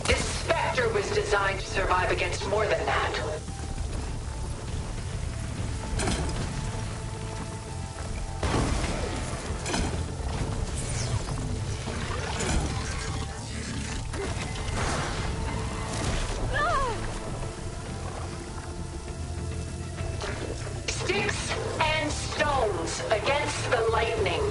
This Spectre was designed to survive against more than that. Sticks and stones against the lightning.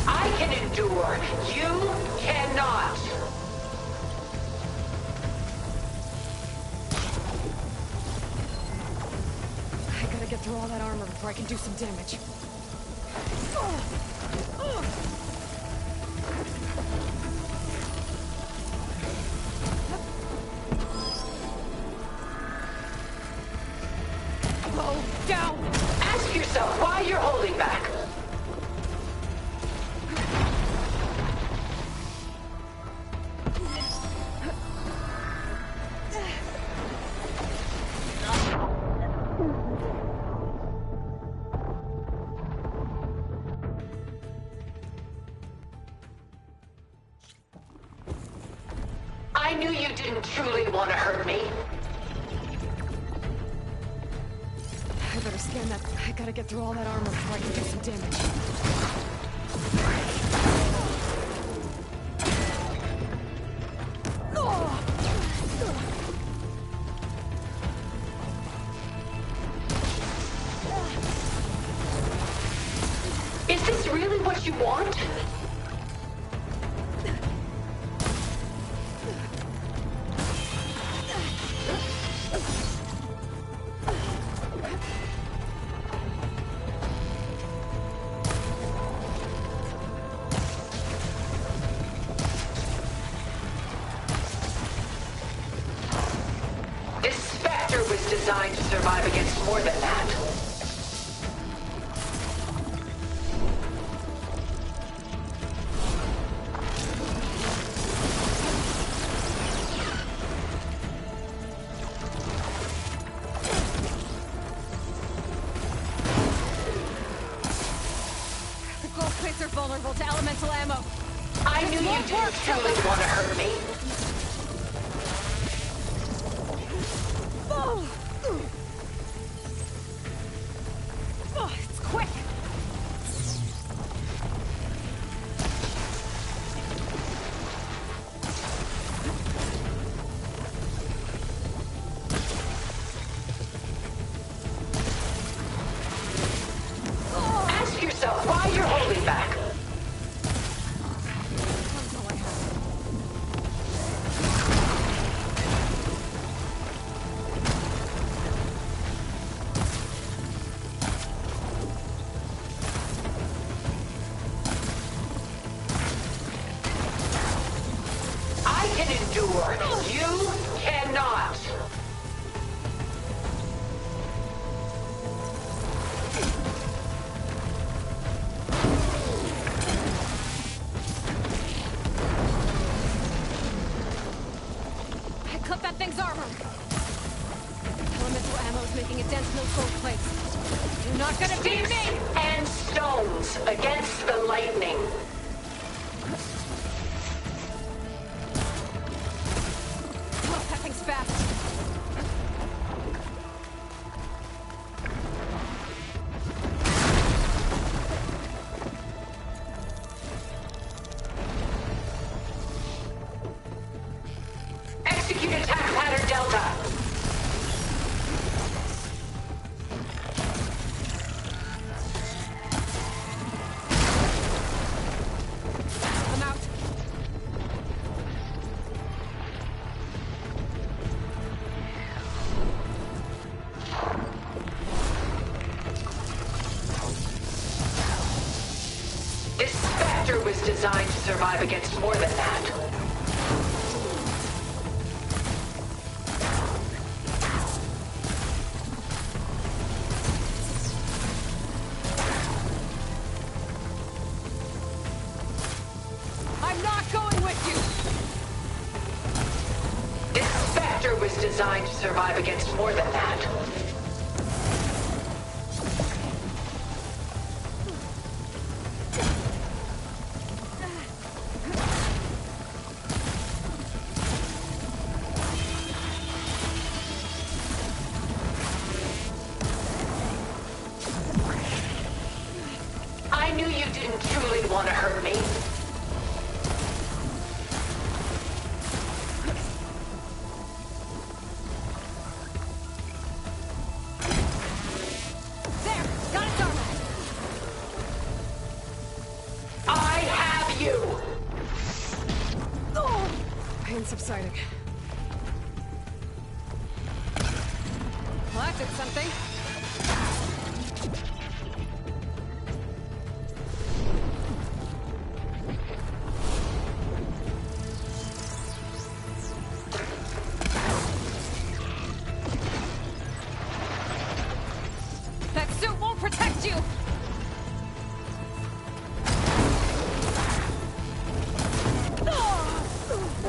I can endure. You cannot.
I gotta get through all that armor before I can do some damage. Bow down!
Ask yourself why you're holding back. I knew you didn't truly want to hurt me.
I better scan that. I gotta get through all that armor before I can do some damage.
Is this really what you want? This Spectre was designed to survive against more than that.
The gold plates are vulnerable to elemental ammo.
I knew you didn't truly want to hurt me.
Oh, it's quick.
Ask yourself why you're holding back. I can endure. You cannot.
I cut that thing's armor. against those gold plates. You're not gonna beat me!
Sticks and stones against the lightning.
Oh, that thing's fast.
Execute attack pattern Delta.
I'm out.
This Spectre was designed to survive against more than that.
I'm not going with you!
This Spectre was designed to survive against more than that. I knew you didn't truly want to hurt me.
There! Got it, Darla!
I have you!
Oh! Pain subsiding. Well, that did something. That suit won't protect you!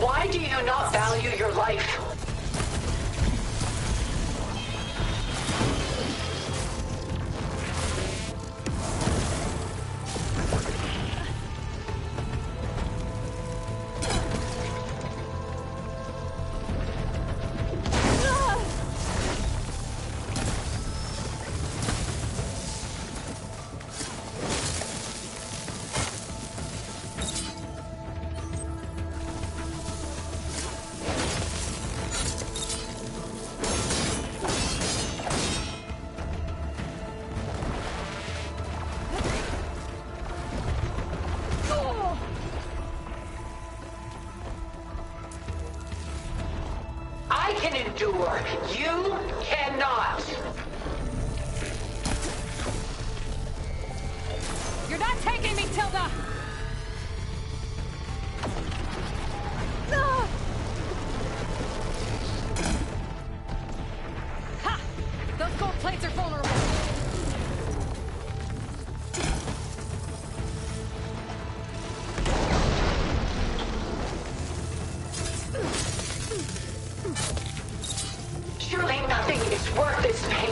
Why do you not value your life? I can endure. You cannot.
You're not taking me, Tilda! Ha! Those gold plates are vulnerable.
Surely nothing is worth this pain.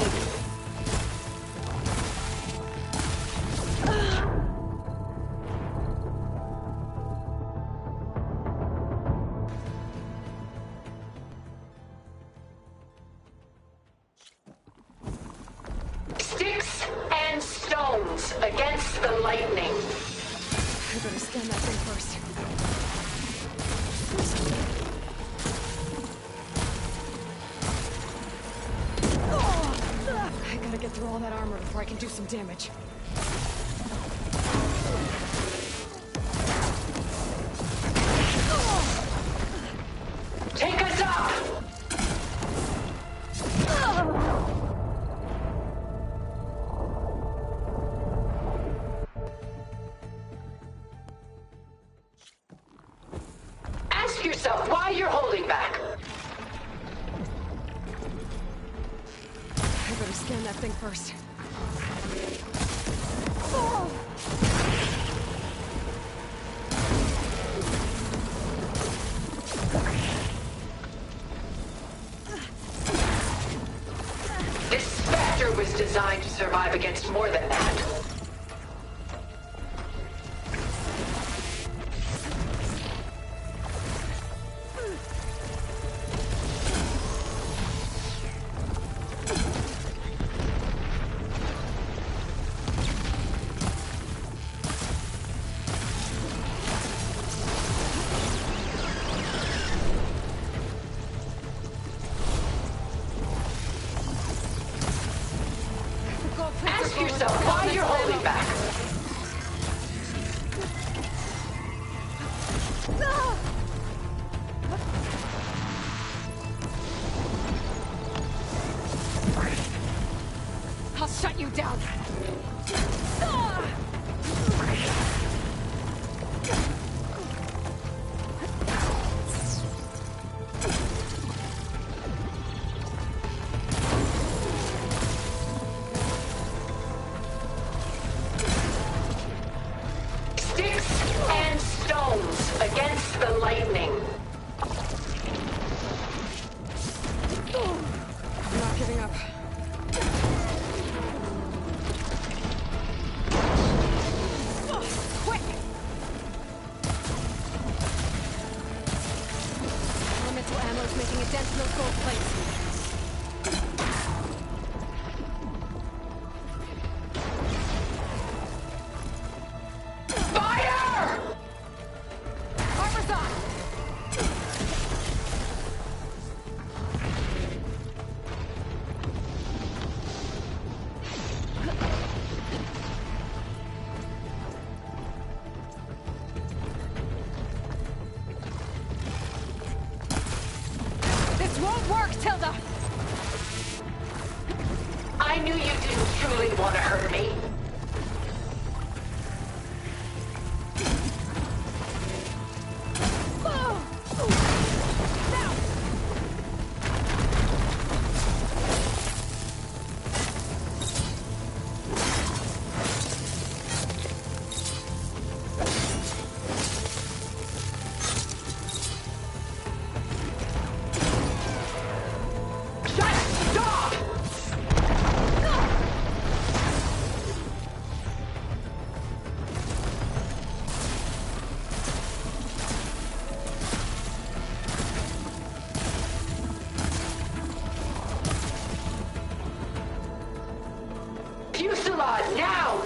Sticks and stones against the lightning.
I better scan that thing first. I gotta get through all that armor before I can do some damage.
Take us up! Ask yourself why you're holding back.
I better scan that thing first.
This Spectre survive against more than that. Ask yourself why you're holding back.
I'll shut you down.
Sticks and stones against the lightning.
I'm not giving up. Quick! Elemental ammo's making a dent in those gold plates.
Fire!
Armor's on! This won't work, Tilda!
I knew you didn't truly want to hurt me. Just stop! Fusillade now!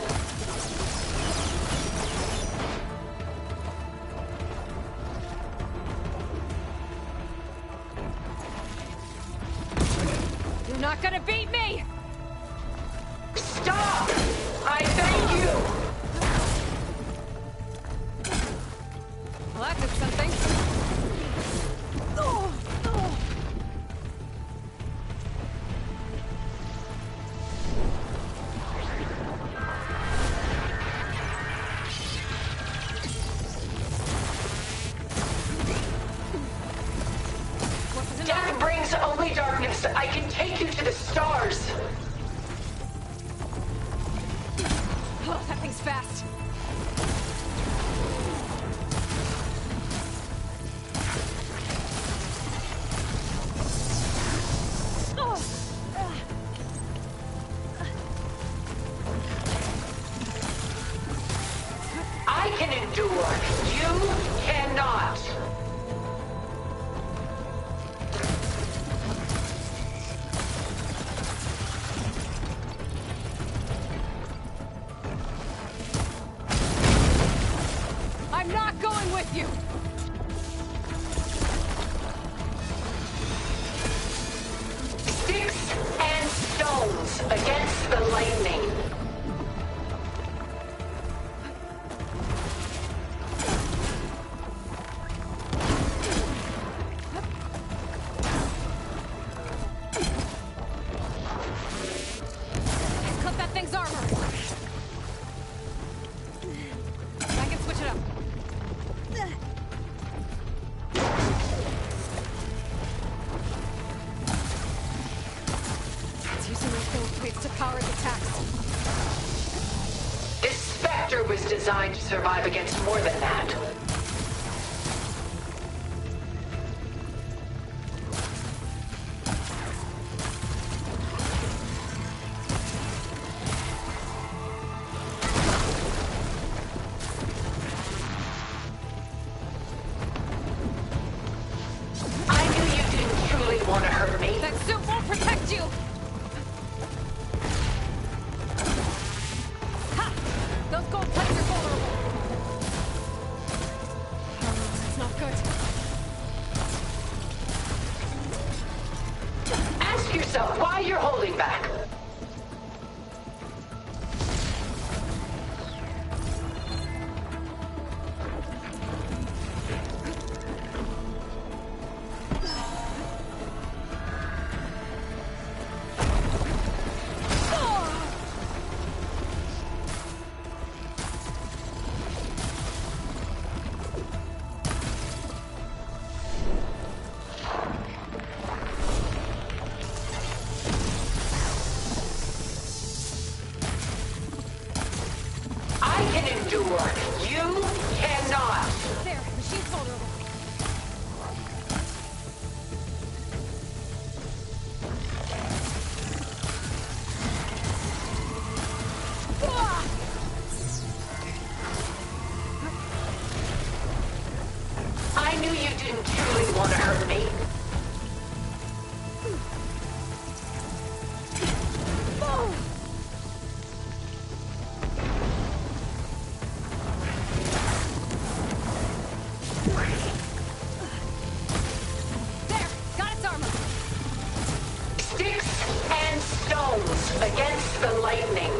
You're not gonna beat me!
Stop! I beg you!
Well, that did something.
Death brings only darkness. I can take you to the stars.
Oh, that thing's fast.
I can endure. You cannot.
I'm not going with you!
Sticks and stones against the lightning.
Cut that thing's armor! I can switch it up. It's using those gold plates to power its attacks.
This Spectre was designed to survive against more than that. can endure. You cannot.
There, machine's vulnerable.
I knew you didn't truly want to hurt me.
There, got its armor.
Sticks and stones against the lightning.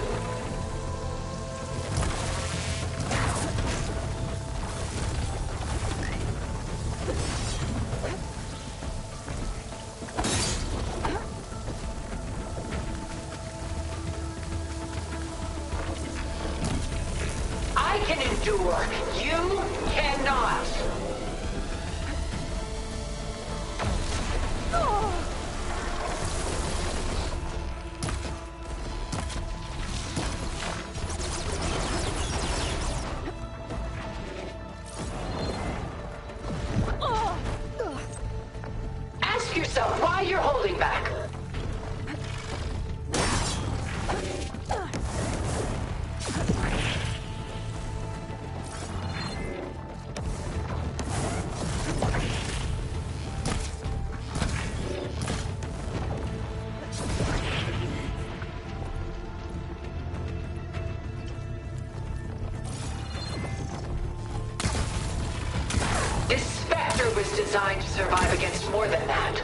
I can endure. You cannot. Ask yourself why you're holding back. This Spectre was designed to survive against more than that.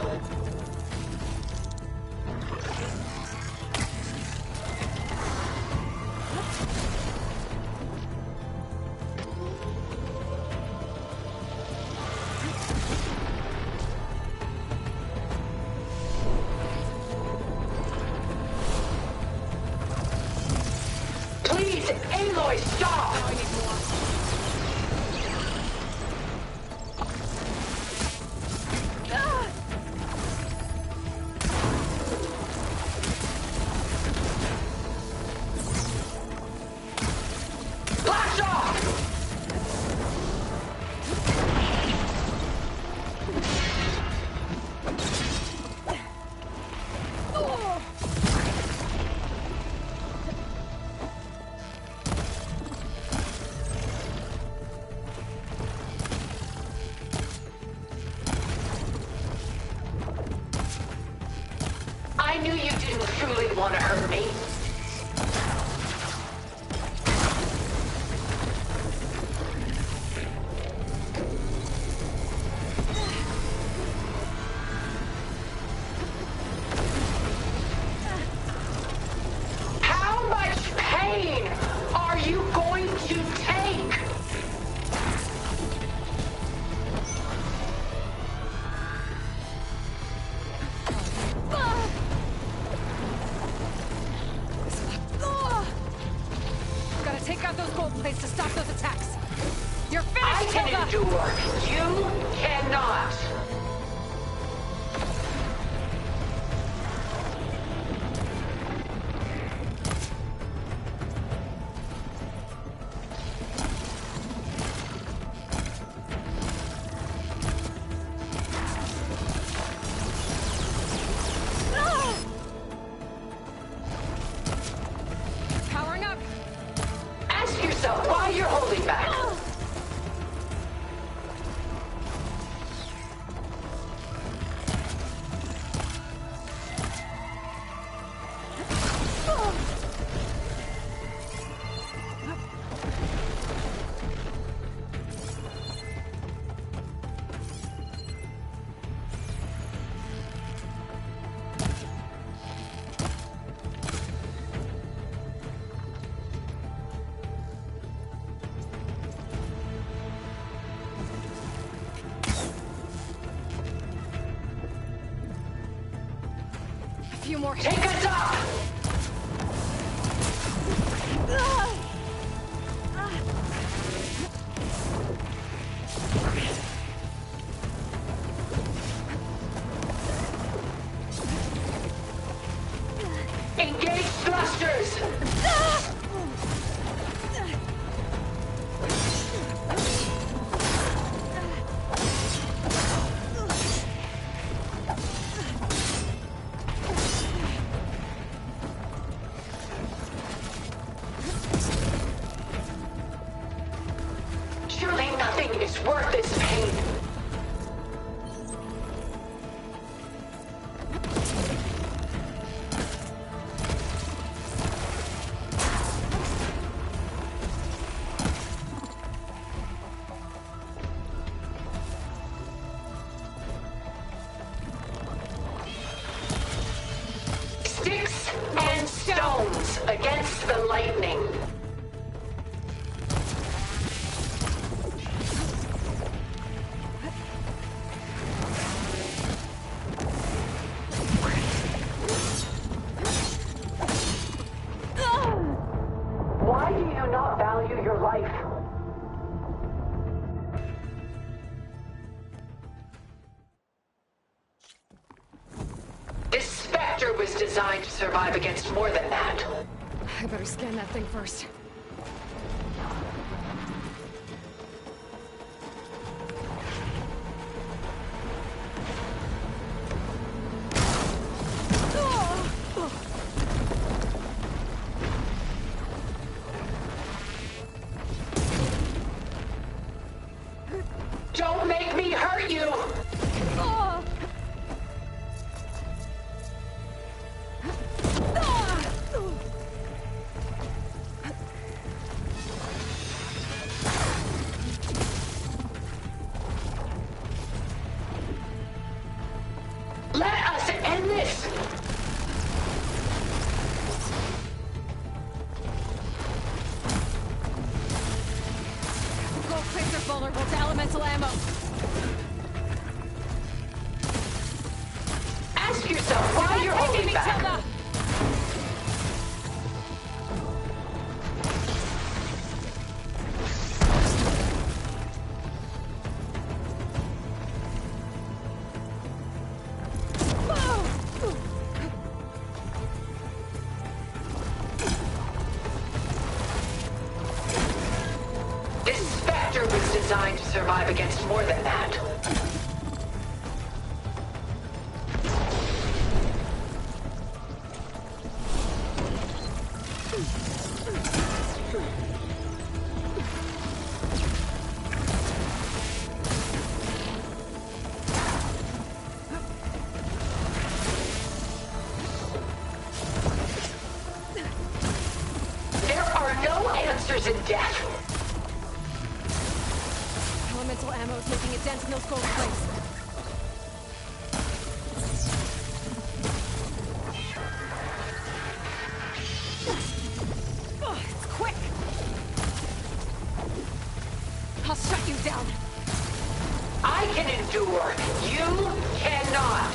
Please, Aloy, stop! Blast off! I knew you didn't truly want to hurt me. How much pain are you going to take?
Gotta take out those gold plates to stop those attacks. You're
I
finished,
can
Hilda!
endure. You cannot.
Powering up.
Ask yourself why you're holding back.
A few more
Take us up! Engage thrusters! It's worth this pain. Sticks and stones against the lightning. Why do you not value your life? This Spectre was designed to survive against more than that.
I better scan that thing first.
Don't make me hurt you! Let us end this!
Gold plates are vulnerable to elemental ammo.
Ask yourself why you're holding
me,
back.
Tilda!
This Spectre was designed to survive against more than that. There are no answers in death.
Elemental ammo is making a dent in those gold plates. It's quick! I'll shut you down.
I can endure. You cannot.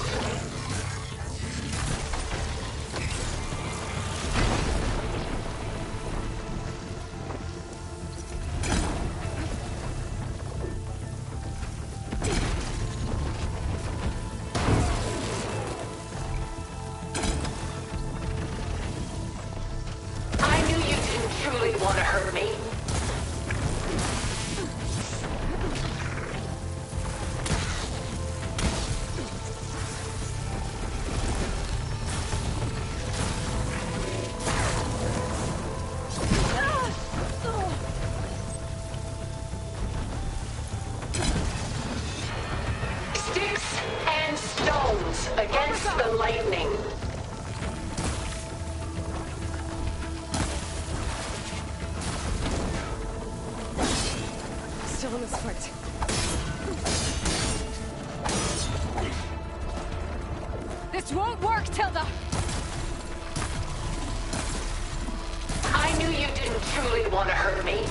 I knew you didn't truly want to hurt me. Sticks and stones against the lightning.
Still in this fight. This won't work, Tilda!
I knew you didn't truly want to hurt me.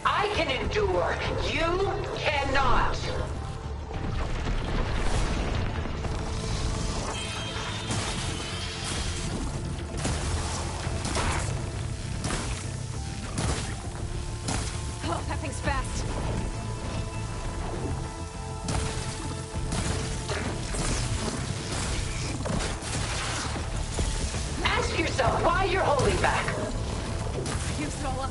I can endure. You cannot.
Oh, that thing's fast.
Ask yourself why you're holding back.
Use it all up.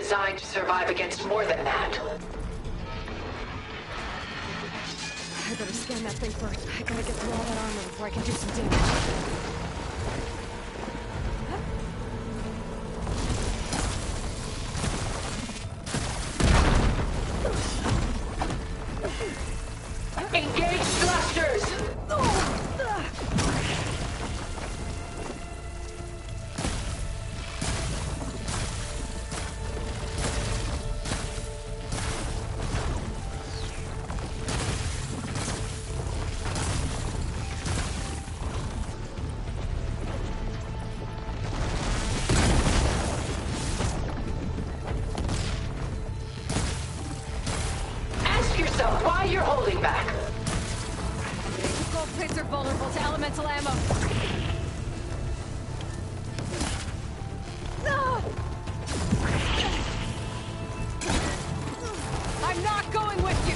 designed to survive against more than that.
I better scan that thing first. I gotta get through all that armor before I can do some damage.
Engage thrusters! Ask yourself why you're holding back.
Gold plates are vulnerable to elemental ammo. I'm not going with you.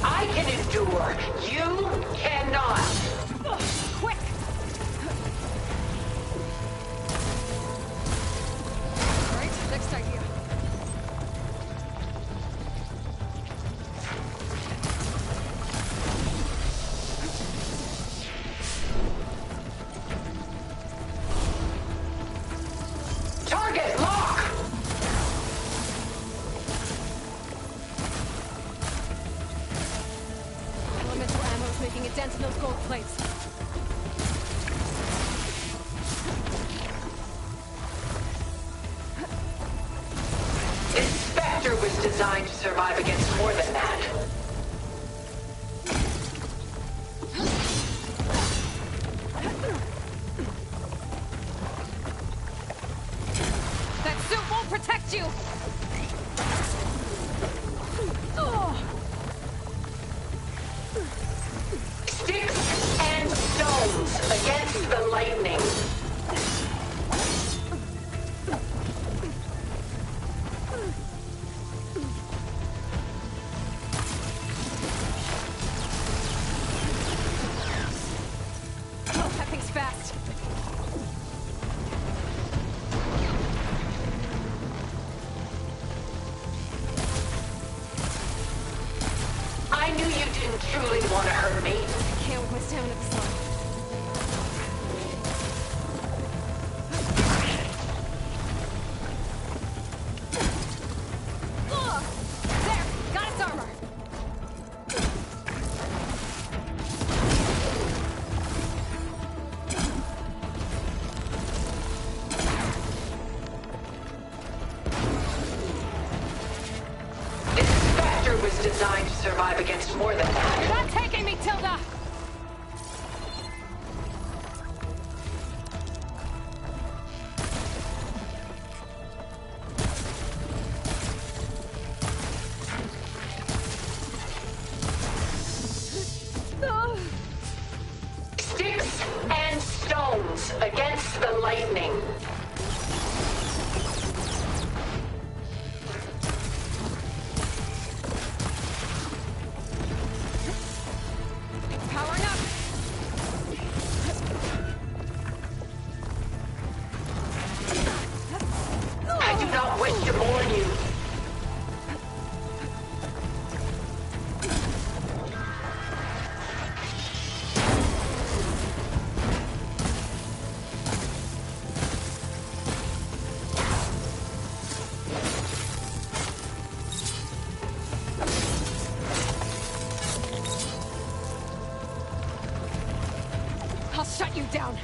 I can endure. You cannot.
Quick! Alright, next idea.
Target lock!
Elemental ammo is making a dent in those gold plates.
This Spectre was designed to survive against more than that.
That suit won't protect you!
Sticks and stones against the lightning.
Oh, that thing's fast.
I knew you didn't truly want to hurt me.
I can't with my stamina this low. There! Got its armor!
This Spectre was designed to survive against more than that.
You're not taking me, Tilda!
Sticks and stones against the lightning.
It's powering up!
I do not wish to warn you.
I'll shut you down!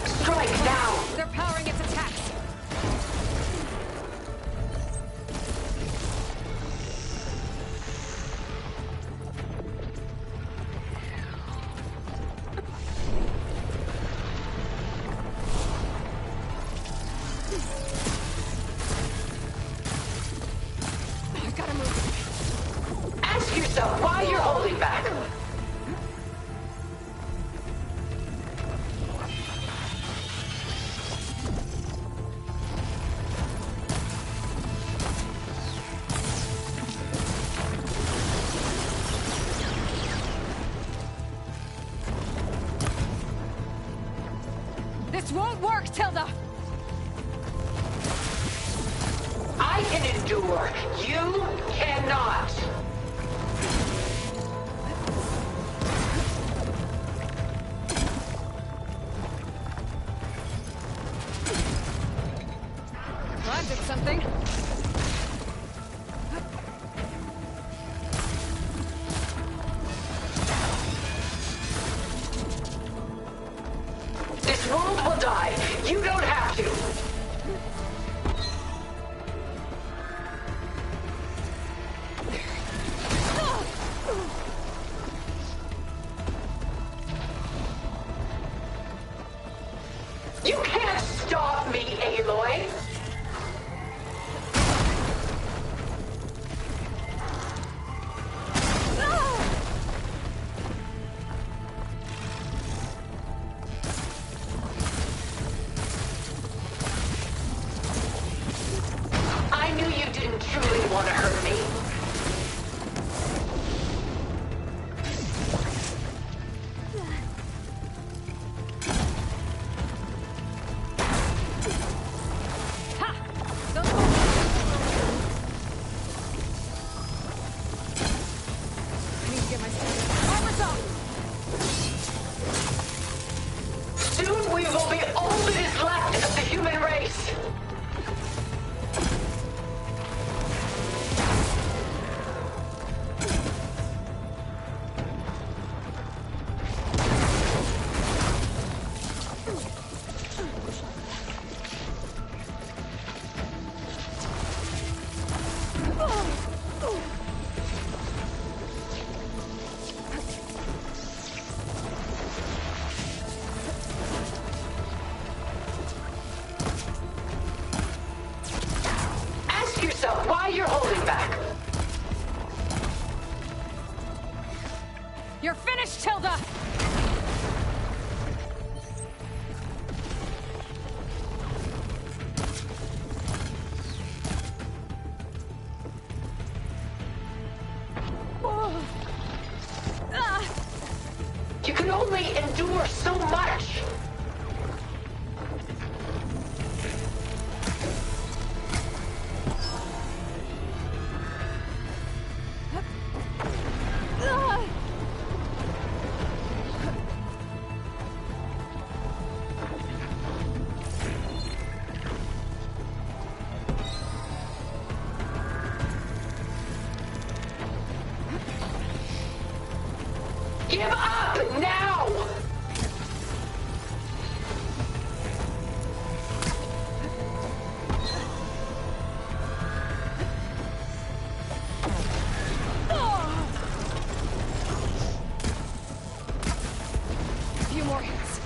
Strike now.
They're powering its attacks! This won't work, Tilda!
I can endure. You cannot.
Well, that did something.
This world will die. You don't have to. You can't stop me, Aloy. I knew you didn't truly want to hurt me. Soon we will be all that is left of the human race. Ask yourself why you're holding back.
You're finished, Tilda!
You can only endure so much. Give up now!
A few more hits.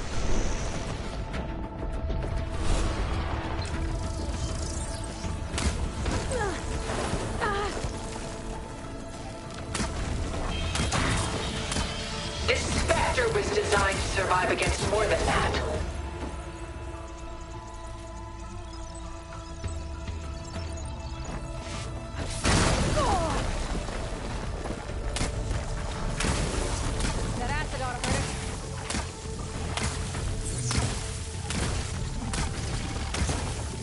This Spectre was designed to survive against more than that.
That acid ought to hurt it.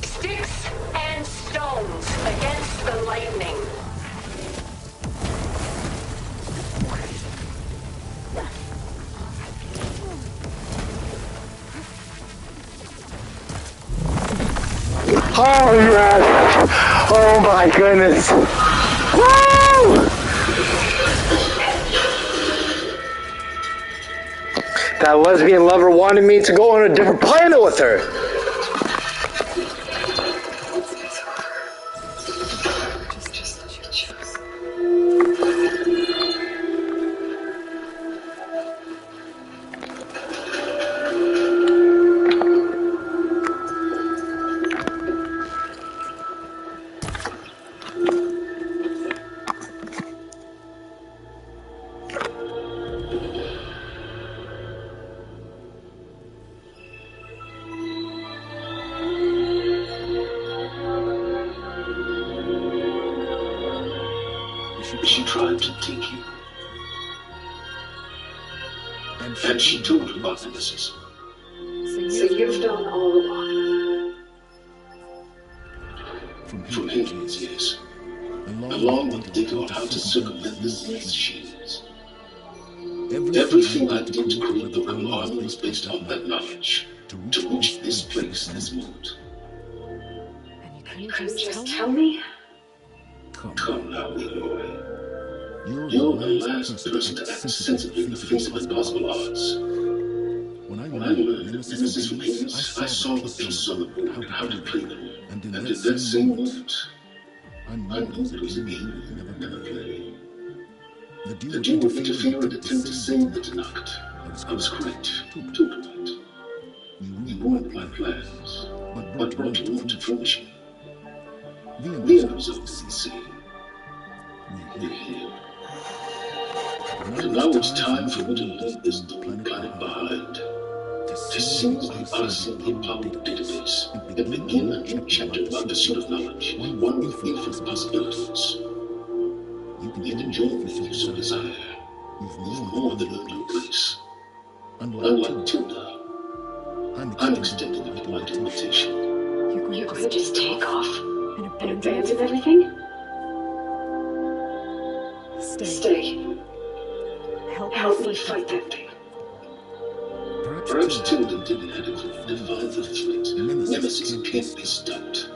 Sticks and stones against the lightning.
Oh yes! Oh my goodness! Woo! That lesbian lover wanted me to go on a different planet with her.
She tried to take you. And she told you about the missus.
you've known all along.
From Hadrian's years, along with the data on how to circumvent these shields. Everything I did to create the Rebel Army was based on that knowledge. To reach this place has moved.
And you couldn't just tell me?
Come now, Aloy. You're the last person to act sensibly in the face of impossible odds. When I learned Nemesis from Hades, I saw the pieces on the board and how to play them. And in that same moment, I knew it was a game you never play. The deal would interfere and attempt to save the Tenakth. I was correct. Too correct. You ruined my plans, but brought you into fruition. The end result is the same. We're here. And now it's time for me to leave this planet behind. To seize the Odyssey Apollo database and begin a new chapter of pursuit of knowledge, one with infinite possibilities. You can enjoy it if you so desire. You've more than earned your place. Unlike Tilda, I'm extending a polite invitation.
You're going to just take off and abandon everything? Stay. Help me fight that thing.
Perhaps Tilda didn't adequately define the threat. Nemesis can't be stopped.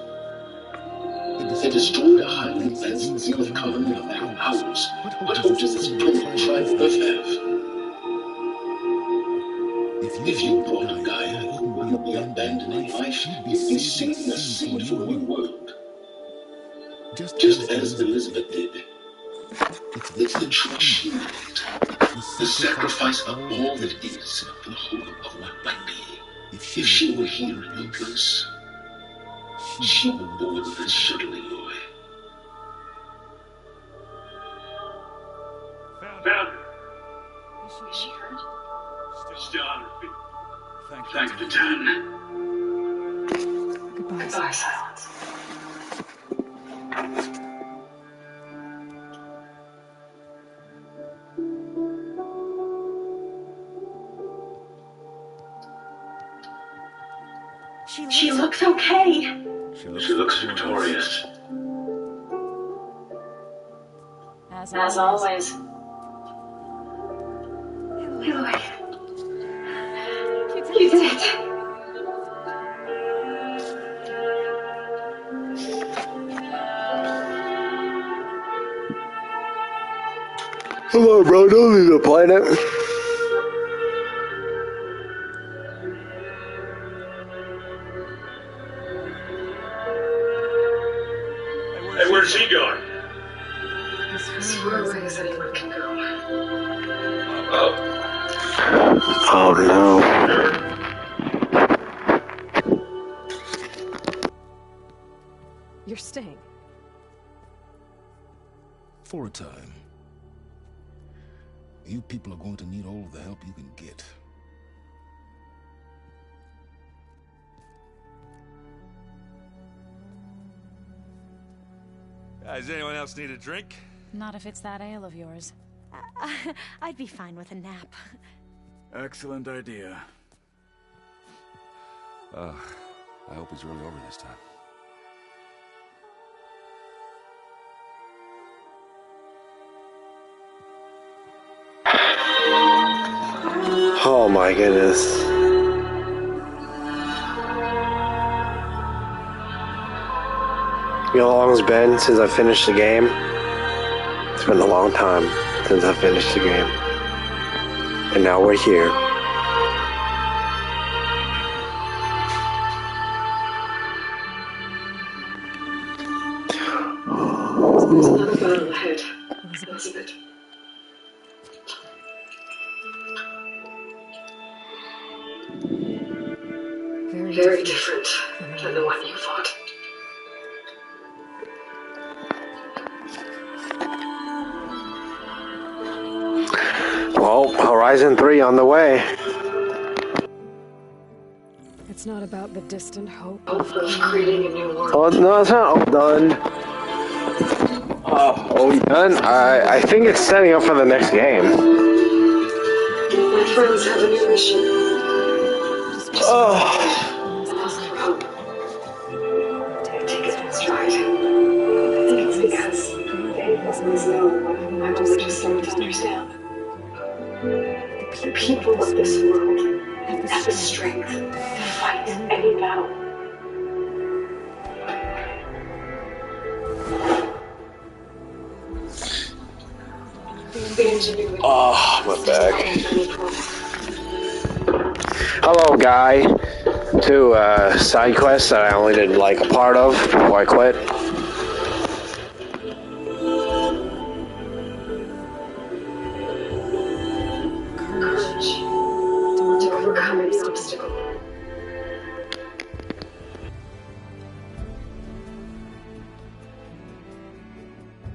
It destroyed a highly advanced field of common of their powers. What hope does this primitive tribe Earth have? If you brought a Gaia who wouldn't be abandoning life, you'd be seeing a seed for a new world. Just as Elizabeth did. It's the true shield. The sacrifice of all that is for the hope of what might be. If she were here in your place, she would board that shuttle, Aloy.
Found her. Is she hurt? Still on her feet. Thank the Ten.
Goodbye, Silence. She looks okay.
She looks victorious.
As always. Aloy. You did it.
Come on, bro, don't leave the planet.
Hey, where's he going?
As far away as anyone can go.
Oh no.
You're staying.
For a time. You people are going to need all of the help you can get.
Does anyone else need a drink?
Not if it's that ale of yours. I'd be fine with a nap.
Excellent idea.
I hope he's really over this time.
Oh my goodness. You know how long it's been since I finished the game? It's been a long time since I finished the game. And now we're here.
There's another battle ahead, Elizabeth. Very different than the one you fought.
Well, Horizon 3 on the way.
It's not about the distant hope
of creating a new world.
Oh, no, it's not all done. Are we done? I think it's setting up for the next game.
My friends have a new mission. Take it in stride. It's because they always know what I just started to understand. The people of this world have the strength to fight any battle.
Oh, my back. Hello, guy. Two side quests that I only did like a part of before I quit.
Courage to overcome any obstacle.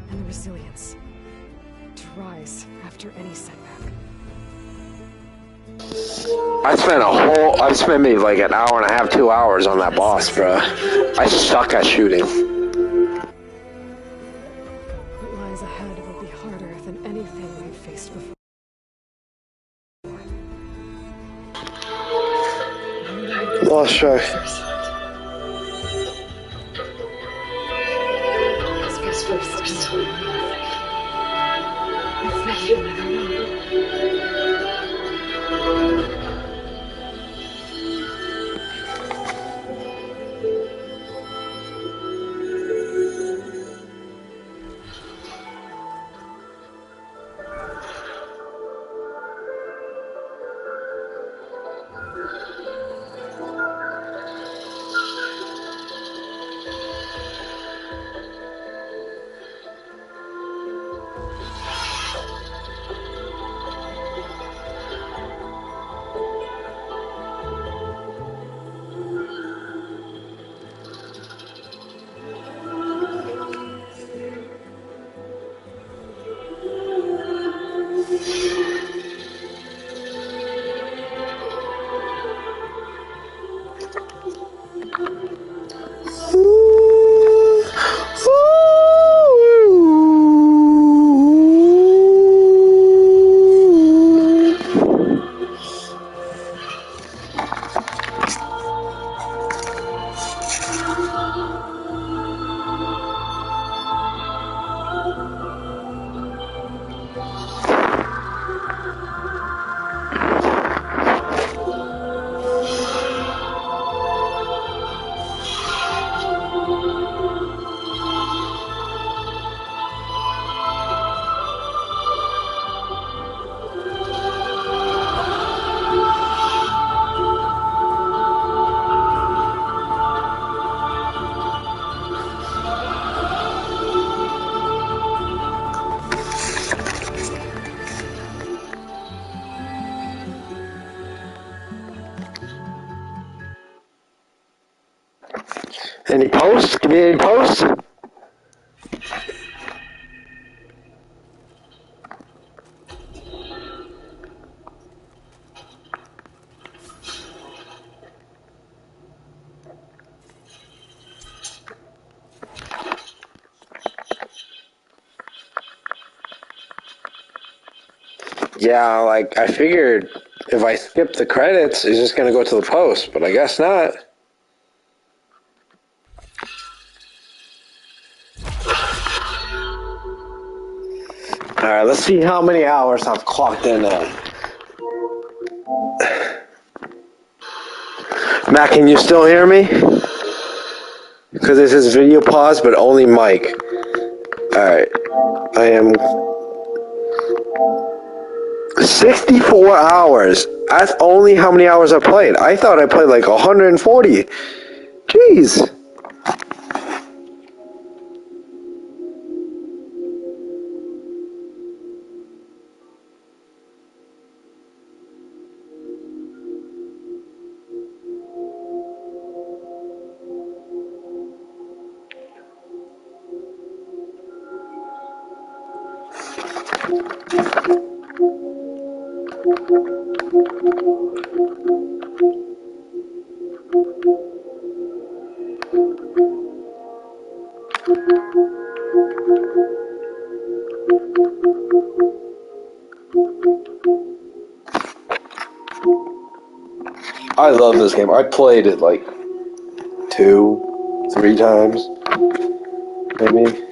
And the resilience to rise after any setback.
I spent maybe like an hour and a half, 2 hours on that boss, bro. I suck at shooting.
What lies ahead will be harder than anything we've faced before.
Lost track.
This was first time. I bet you'll never know.
Any posts? Give me any posts? Yeah, like, I figured if I skip the credits, it's just gonna go to the post, but I guess not. Alright, let's see how many hours I've clocked in at. Matt, can you still hear me? Because this is video pause, but only mic. Alright, I am 64 hours. That's only how many hours I played. I thought I played like 140. Jeez. I love this game. I played it like 2, 3 times, maybe.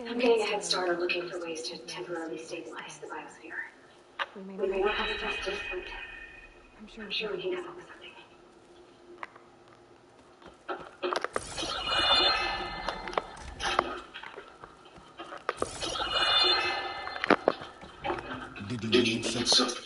I'm getting a head start on looking for ways to temporarily stabilize the biosphere. We may not have the justice, but I'm sure we can come up with something.
Did you need something?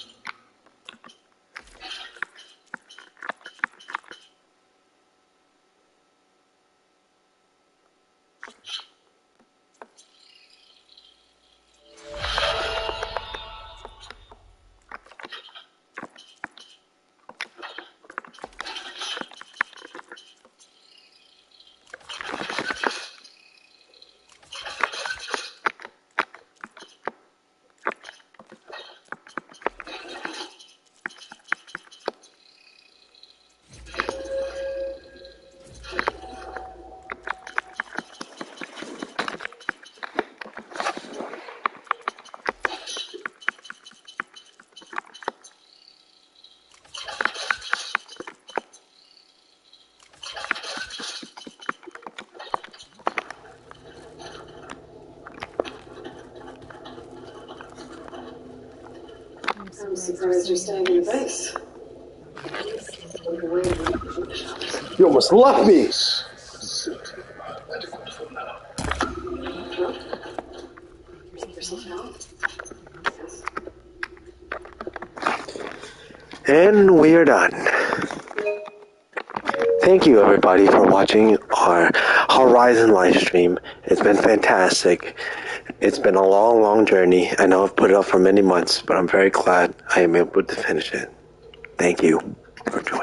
I'm surprised you're staying in the base.
You almost left me! And we are done. Thank you everybody for watching our Horizon live stream. It's been fantastic. It's been a long, long journey. I know I've put it off for many months, but I'm very glad I am able to finish it. Thank you for joining.